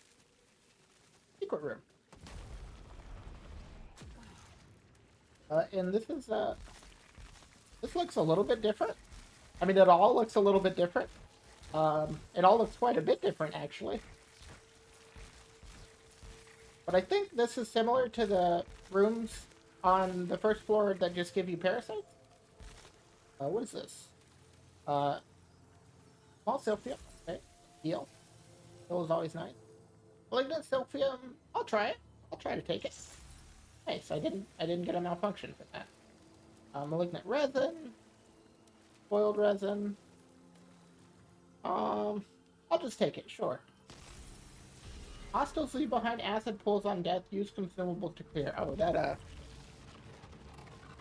Secret room. And this looks a little bit different. I mean, it all looks a little bit different. It all looks quite a bit different, actually. But I think this is similar to the rooms on the first floor that just give you parasites. What is this? Uh, Small silphium. Okay. Heal. Heal is always nice. Malignant silphium. I'll try it. I'll try to take it. Nice. I didn't get a malfunction for that. Malignant resin. Boiled resin. I'll just take it. Sure. Hostiles leave behind acid pools on death. Use consumables to clear. Oh, that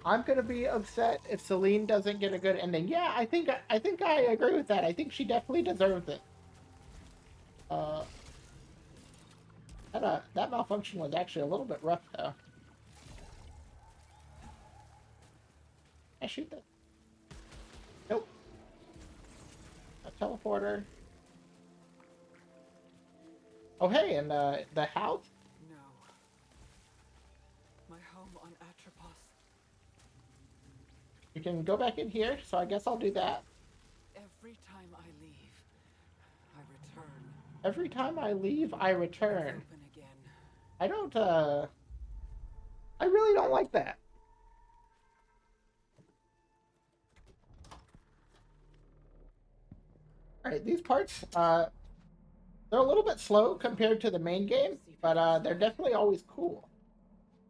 I'm gonna be upset if Celine doesn't get a good ending. Yeah, I think I agree with that. I think she definitely deserves it. Uh, that malfunction was actually a little bit rough though. I shoot that. Nope. A teleporter. Oh hey, and the house. No. My home on Atropos. You can go back in here, so I guess I'll do that. Every time I leave, I return. Every time I leave, I return. Open again. I don't, I really don't like that. Alright, these parts, they're a little bit slow compared to the main game, but they're definitely always cool.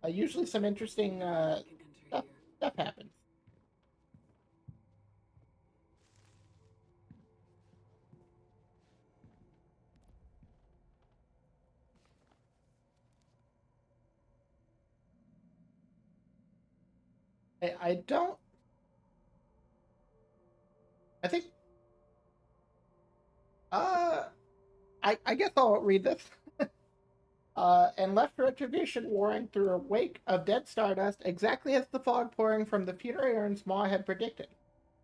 Usually some interesting I can enter stuff, here. stuff happens. I don't... I think... Uh, I guess I'll read this. And left retribution warring through a wake of dead stardust, exactly as the fog pouring from the funerary urns Ma had predicted.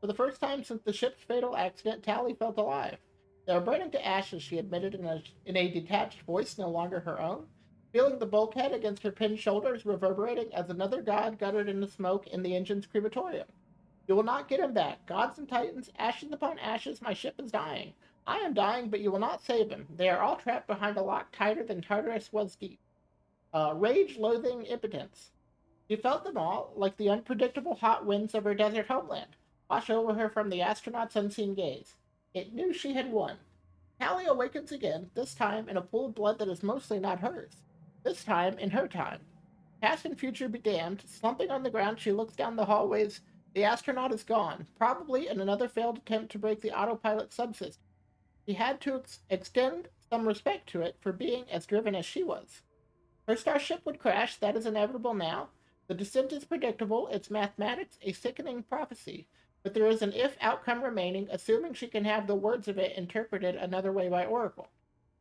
For the first time since the ship's fatal accident, Tally felt alive. They were burning to ashes, she admitted in a detached voice no longer her own, feeling the bulkhead against her pinned shoulders reverberating as another god guttered in the smoke in the engine's crematorium. You will not get him back. Gods and titans, ashes upon ashes, my ship is dying. I am dying, but you will not save him. They are all trapped behind a lock tighter than Tartarus was deep. Rage, loathing, impotence. She felt them all, like the unpredictable hot winds of her desert homeland, wash over her from the astronaut's unseen gaze. It knew she had won. Callie awakens again, this time in a pool of blood that is mostly not hers. This time in her time. Past and future be damned. Slumping on the ground, she looks down the hallways. The astronaut is gone, probably in another failed attempt to break the autopilot subsystem. She had to extend some respect to it for being as driven as she was. Her starship would crash, that is inevitable now. The descent is predictable, its mathematics a sickening prophecy. But there is an if outcome remaining, assuming she can have the words of it interpreted another way by Oracle.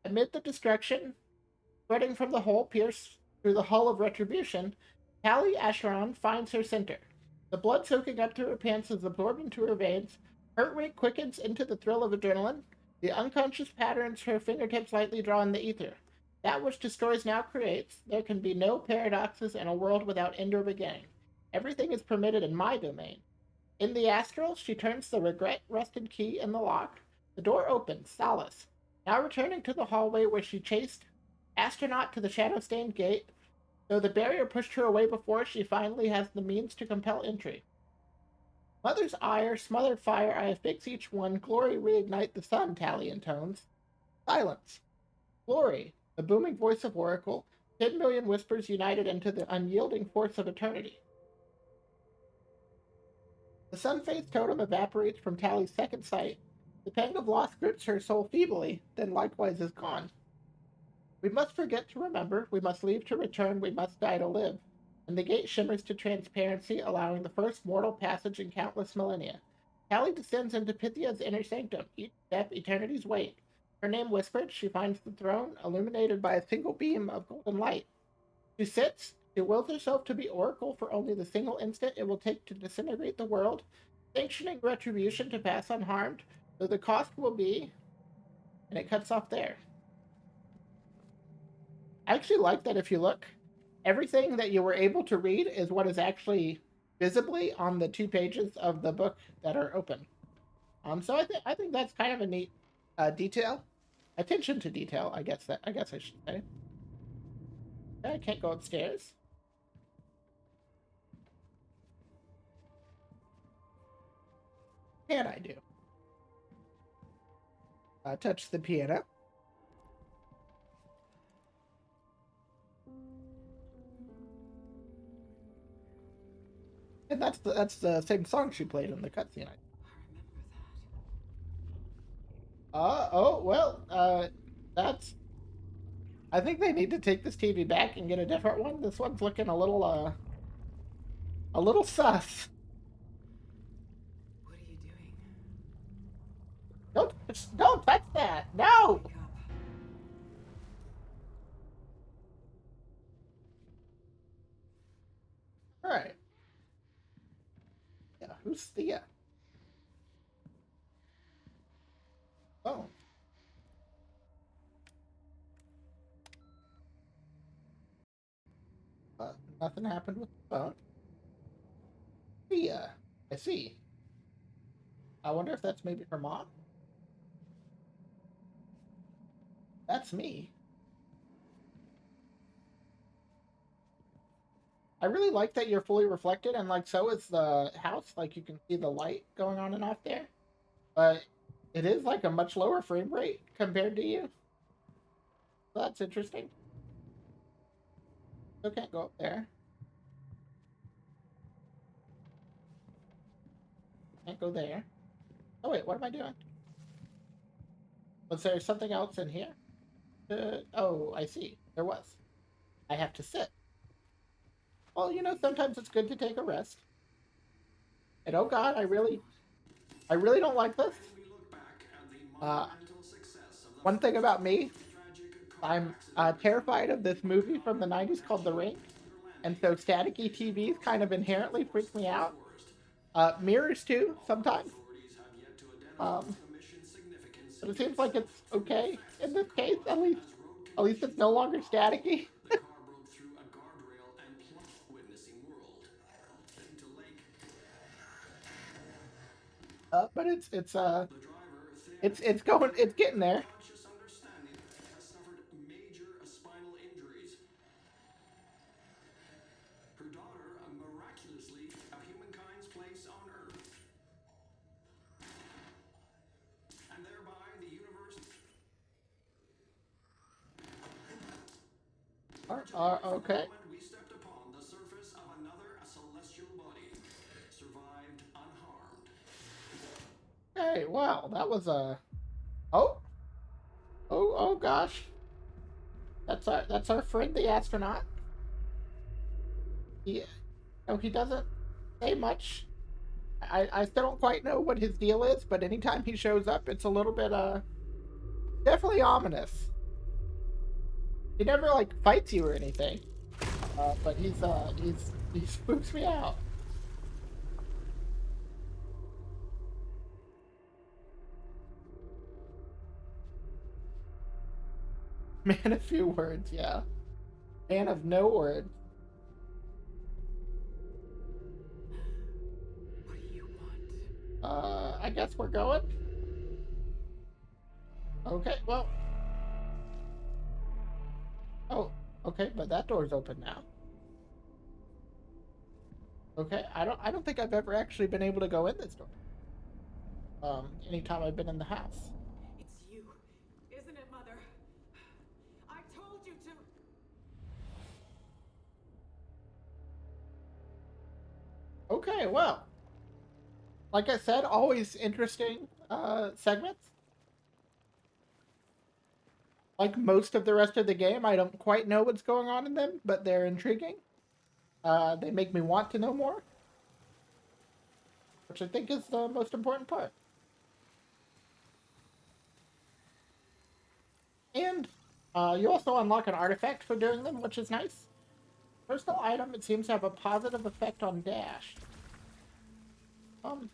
Amid the destruction spreading from the hole pierced through the hull of retribution, Tali Acheron finds her center. The blood soaking up through her pants is absorbed into her veins. Heart rate quickens into the thrill of adrenaline. The unconscious patterns her fingertips lightly draw in the ether. That which destroys now creates. There can be no paradoxes in a world withoend or beginning. Everything is permitted in my domain. In the astral, she turns the regret-rusted key in the lock. The door opens, solace. Now returning to the hallway where she chased astronaut to the shadow-stained gate, though the barrier pushed her away before she finally has the means to compel entry. Mother's ire, smothered fire, I affix each one. Glory, reignite the sun, Tally intones. Silence. Glory, the booming voice of Oracle. 10 million whispers united into the unyielding force of eternity. The sun-faced totem evaporates from Tally's second sight. The pang of loss grips her soul feebly, then likewise is gone. We must forget to remember, we must leave to return, we must die to live. And the gate shimmers to transparency, allowing the first mortal passage in countless millennia. Tally descends into Pythia's inner sanctum, each step eternity's weight. Her name whispered, she finds the throne, illuminated by a single beam of golden light. She sits, she wills herself to be oracle for only the single instant it will take to disintegrate the world, sanctioning retribution to pass unharmed, though the cost will be... And it cuts off there. I actually like that if you look, everything that you were able to read is what is actually visibly on the 2 pages of the book that are open. So I think that's kind of a neat detail, attention to detail. I guess I should say. Okay, I can't go upstairs. Can I do? Touch the piano. And that's the same song she played in the cutscene. I remember that. Oh well. That's. I think they need to take this TV back and get a different one. This one's looking a little sus. What are you doing? Don't touch that. No. Wake up. All right. Yeah. Who's Thea? Oh. Nothing happened with the phone. Thea. I see. I wonder if that's maybe her mom. That's me. I really like that you're fully reflected, and like so is the house. Like you can see the light going on and off there, but it is like a much lower frame rate compared to you. So that's interesting. Still can't go up there. Can't go there. Oh wait, what am I doing? Was there something else in here? Oh, I see. There was. I have to sit. Well, you know, sometimes it's good to take a rest. And oh god, I really don't like this. Uh, One thing about me, I'm terrified of this movie from the 90s called The Ring. And so staticky TVs kind of inherently freak me out. Mirrors too, sometimes. Um, but it seems like it's okay in this case, at least. At least it's no longer staticky. But it's getting there. Her daughter, miraculously, of humankind's place on Earth, and thereby the universe. Okay. We stepped upon the surface of another celestial body, survived unharmed. Hey, wow, that was a. Oh, oh gosh. That's our friend, the astronaut. He, no, he doesn't say much. I still don't quite know what his deal is, but anytime he shows up, it's a little bit definitely ominous. He never like fights you or anything, but he spooks me out. Man of few words, yeah. Man of no words. What do you want? I guess we're going. Okay, well. Oh, okay, but that door's open now. Okay, I don't think I've ever actually been able to go in this door. Anytime I've been in the house. It's you, isn't it, Mother? I told you to. Okay, well. Like I said, always interesting segments. Like most of the rest of the game, I don't quite know what's going on in them, but they're intriguing. They make me want to know more, which I think is the most important part. And you also unlock an artifact for doing them, which is nice. Personal item, it seems to have a positive effect on dash. Um,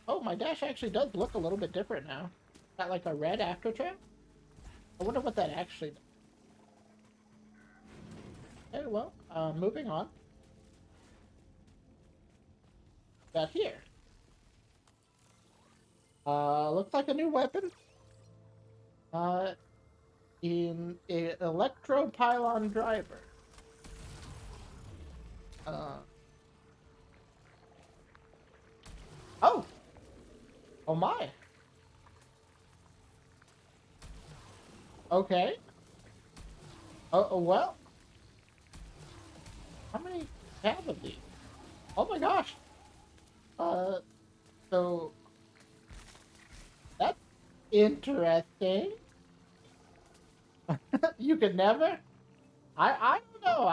oh, my dash actually does look a little bit different now. Got like a red after trap. I wonder what that actually does. Okay, well, moving on. Back here. Looks like a new weapon. Uh, in a electro pylon driver. Uh, oh, oh my. Okay. Oh, well. How many have of these? Oh my gosh. Uh, so that's interesting. You could never. I don't know.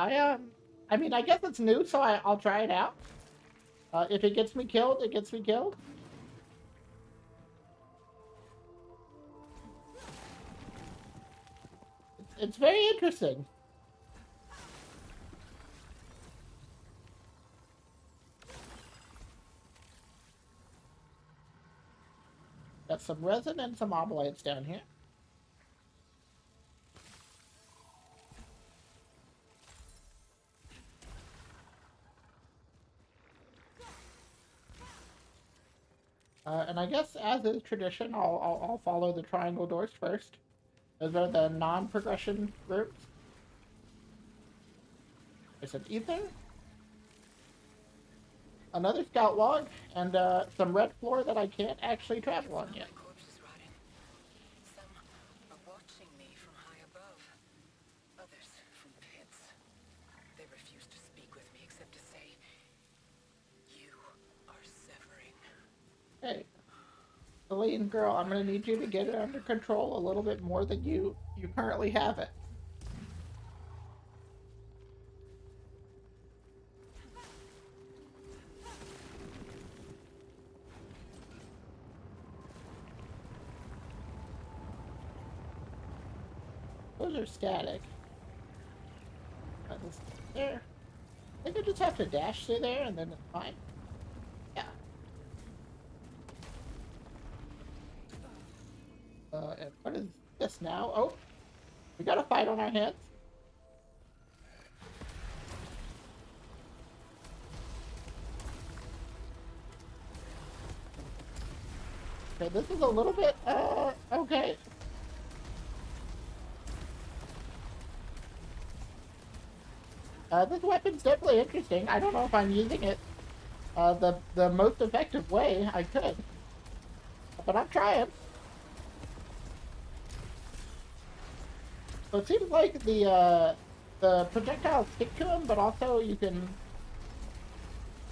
I mean, I guess it's new, so I'll try it out. If it gets me killed, it gets me killed. It's very interesting. Got some resin and some oblates down here. And I guess, as is tradition, I'll follow the triangle doors first. Those are the non-progression routes. There's an ether, another scout log, and some red floor that I can't actually travel on yet. Corpses rotting. Some are watching me from high above. Others from pits. They refuse to speak with me except to say, "You are severing." Hey, Celine, girl, I'm gonna need you to get it under control a little bit more than you currently have it. Those are static. There. I think I just have to dash through there and then it's fine. Yeah. And what is this now? Oh, we got a fight on our hands. Okay, this is a little bit, okay. This weapon's definitely interesting. I don't know if I'm using it, the most effective way I could. But I'm trying. So it seems like the projectiles stick to him, but also you can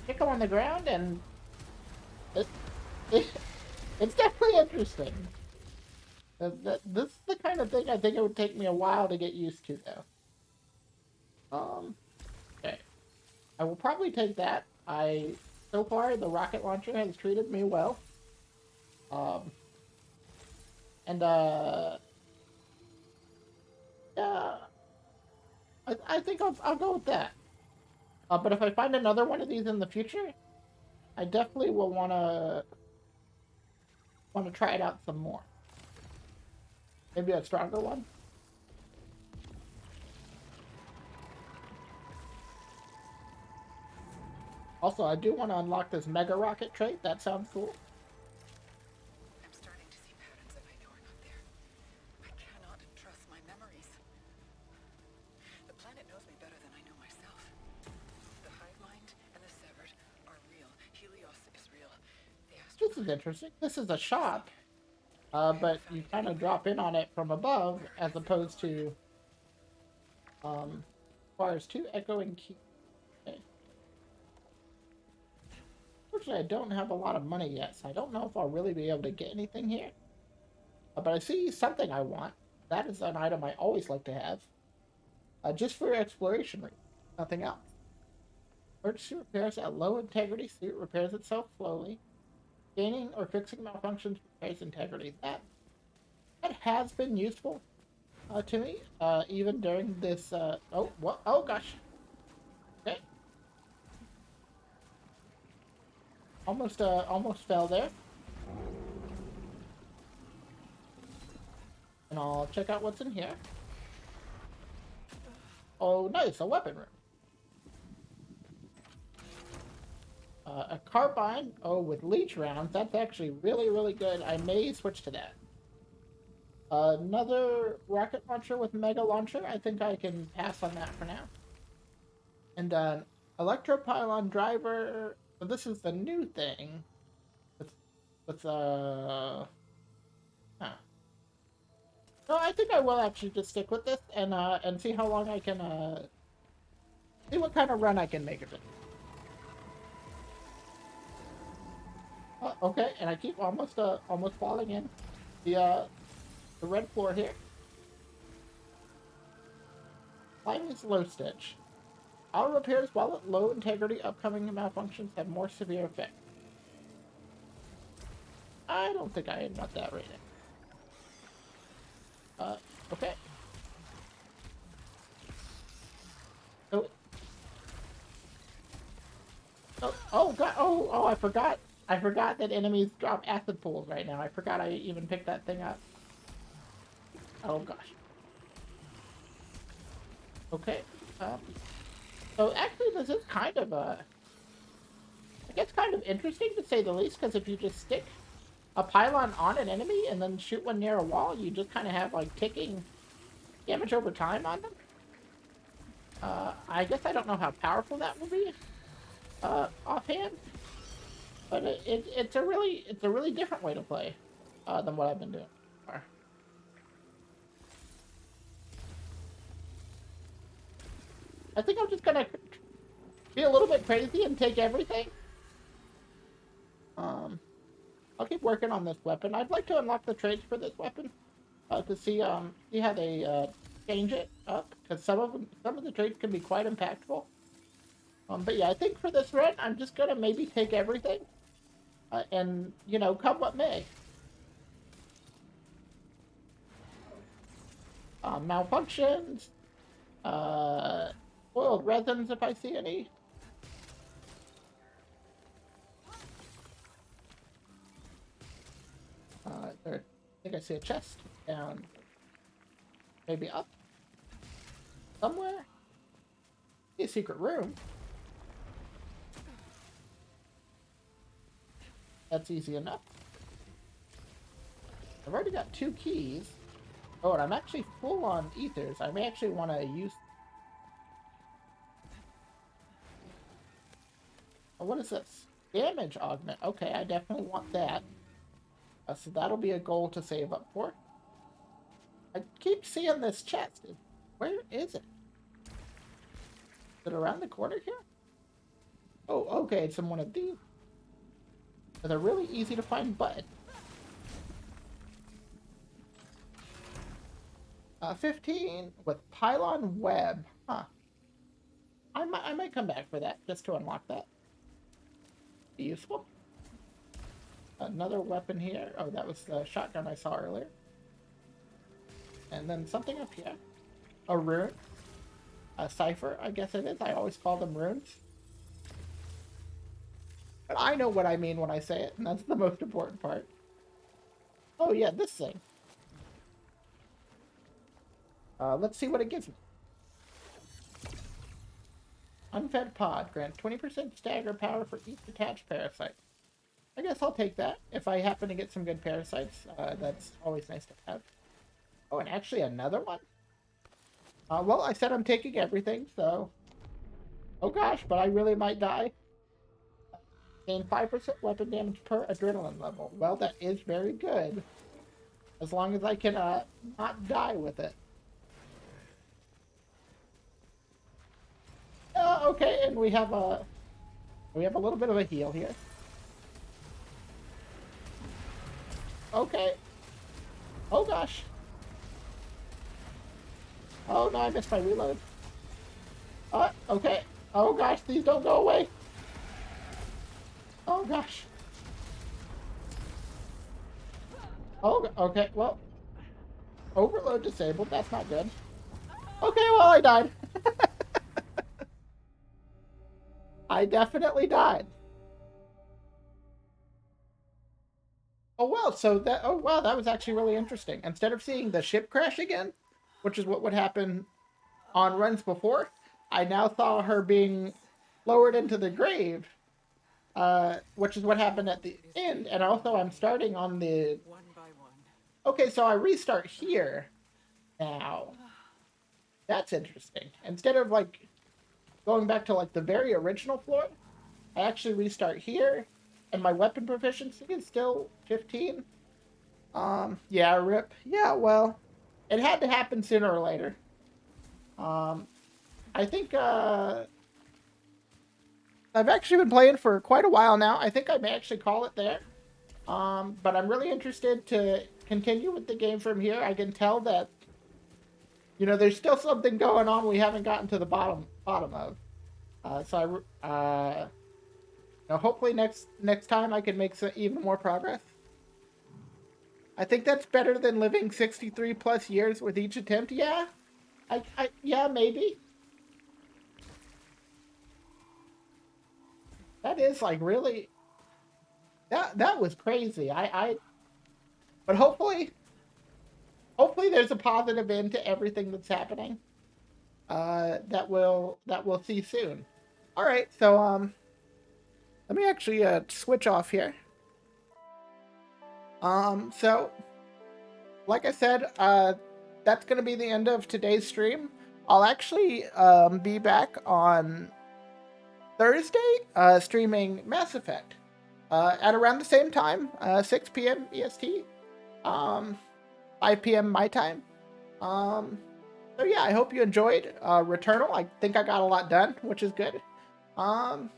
kick him on the ground, and it, it, it's definitely interesting. This is the kind of thing I think it would take me a while to get used to, though. Okay. I will probably take that. So far, the rocket launcher has treated me well. Um, and, yeah, I think I'll go with that. But if I find another one of these in the future, I definitely will wanna try it out some more. Maybe a stronger one. Also, I do want to unlock this mega rocket trait. That sounds cool. I'm starting to see patterns that I know are not there. I cannot trust my memories. The planet knows me better than I know myself. The hive mind and the severed are real. Helios is real. The This is interesting. This is a shop, but you kind of drop in on it from above, as opposed to requires 2 echoing keys. Okay. unfortunately, I don't have a lot of money yet, so I don't know if I'll really be able to get anything here. But I see something I want. That is an item I always like to have. Just for exploration reasons, nothing else. Emergency repairs at low integrity suit repairs itself slowly. Gaining or fixing malfunctions repairs integrity. That has been useful to me, even during this. Oh, what? Oh gosh. Okay. Almost fell there. And I'll check out what's in here. Oh, nice, a weapon room. A carbine, oh, with leech rounds. That's actually really, really good. I may switch to that. Another rocket launcher with mega launcher. I think I can pass on that for now. And electropylon driver. So this is the new thing. With huh. No, I think I will actually just stick with this and see how long I can see what kind of run I can make of it. Okay, and I keep almost falling in the red floor here. Climbing slow stitch. Auto repairs while at low integrity upcoming malfunctions have more severe effect. I don't think I want that rating. Okay. Oh. Oh god. Oh, I forgot. I forgot that enemies drop acid pools right now. I forgot I even picked that thing up. Oh gosh. Okay. So actually, this is kind of I guess kind of interesting to say the least, because if you just stick a pylon on an enemy and then shoot one near a wall, you just kind of have like ticking damage over time on them. I guess I don't know how powerful that will be offhand, but it's a really different way to play than what I've been doing so far. I think I'm just gonna be a little bit crazy and take everything. I'll keep working on this weapon. I'd like to unlock the traits for this weapon to see how they change it up, because some of the traits can be quite impactful. But yeah, I think for this run, I'm just gonna maybe take everything, and come what may. Malfunctions, oiled resins if I see any. I think I see a chest down, maybe up somewhere. See a secret room. That's easy enough. I've already got 2 keys. Oh, and I'm actually full on ethers. I may actually want to use. Oh, what is this? Damage augment. Okay, I definitely want that. So that'll be a goal to save up for. I keep seeing this chest. Where is it? Is it around the corner here? Oh, okay, it's in one of these. They're really easy to find, but 15 with pylon web. Huh. I might come back for that just to unlock that. Be useful. Another weapon here. Oh, that was the shotgun I saw earlier. And then something up here. A rune. A cipher, I guess it is. I always call them runes. But I know what I mean when I say it, and that's the most important part. Oh yeah, this thing. Let's see what it gives me. Unfed pod grants 20% stagger power for each attached parasite. I guess I'll take that. If I happen to get some good parasites, that's always nice to have. Oh, and actually another one? Well, I said I'm taking everything, so... Oh gosh, but I really might die. Gain 5% weapon damage per adrenaline level. Well, that is very good. As long as I can not die with it. Okay, and we have a little bit of a heal here. Okay. Oh gosh. Oh no, I missed my reload. Okay. Oh gosh, these don't go away. Oh gosh. Oh, okay. Well, overload disabled. That's not good. Okay, well, I died. I definitely died. Oh well, so that oh wow, that was actually really interesting. Instead of seeing the ship crash again, which is what would happen on runs before, I now saw her being lowered into the grave, which is what happened at the end. And also, I'm starting on the. One by one. Okay, so I restart here now. That's interesting. Instead of like going back to like the very original floor, I actually restart here, and my weapon proficiency is still 15. Yeah, rip. Yeah, well, it had to happen sooner or later. Um, I think I've actually been playing for quite a while now. I think I may actually call it there. But I'm really interested to continue with the game from here. I can tell that there's still something going on we haven't gotten to the bottom of. So hopefully next time I can make some even more progress. I think that's better than living 63 plus years with each attempt. Yeah, yeah, maybe. That is like really that was crazy. But hopefully there's a positive end to everything that's happening. That we'll see soon. All right, so let me actually switch off here. So like I said, that's gonna be the end of today's stream. I'll actually be back on Thursday, streaming Mass Effect at around the same time, 6 p.m. EST, 5 p.m. my time. So yeah, I hope you enjoyed Returnal. I think I got a lot done, which is good. Um,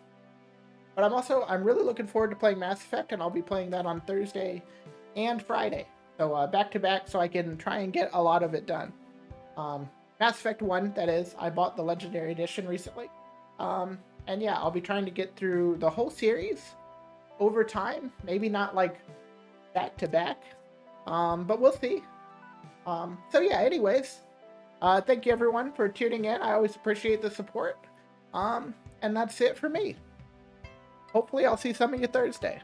but I'm really looking forward to playing Mass Effect, and I'll be playing that on Thursday and Friday. So back to back, so I can try and get a lot of it done. Mass Effect 1, that is. I bought the Legendary Edition recently. And yeah, I'll be trying to get through the whole series over time. Maybe not like back to back. But we'll see. So yeah, anyways, thank you everyone for tuning in. I always appreciate the support. And that's it for me. Hopefully I'll see some of you Thursday.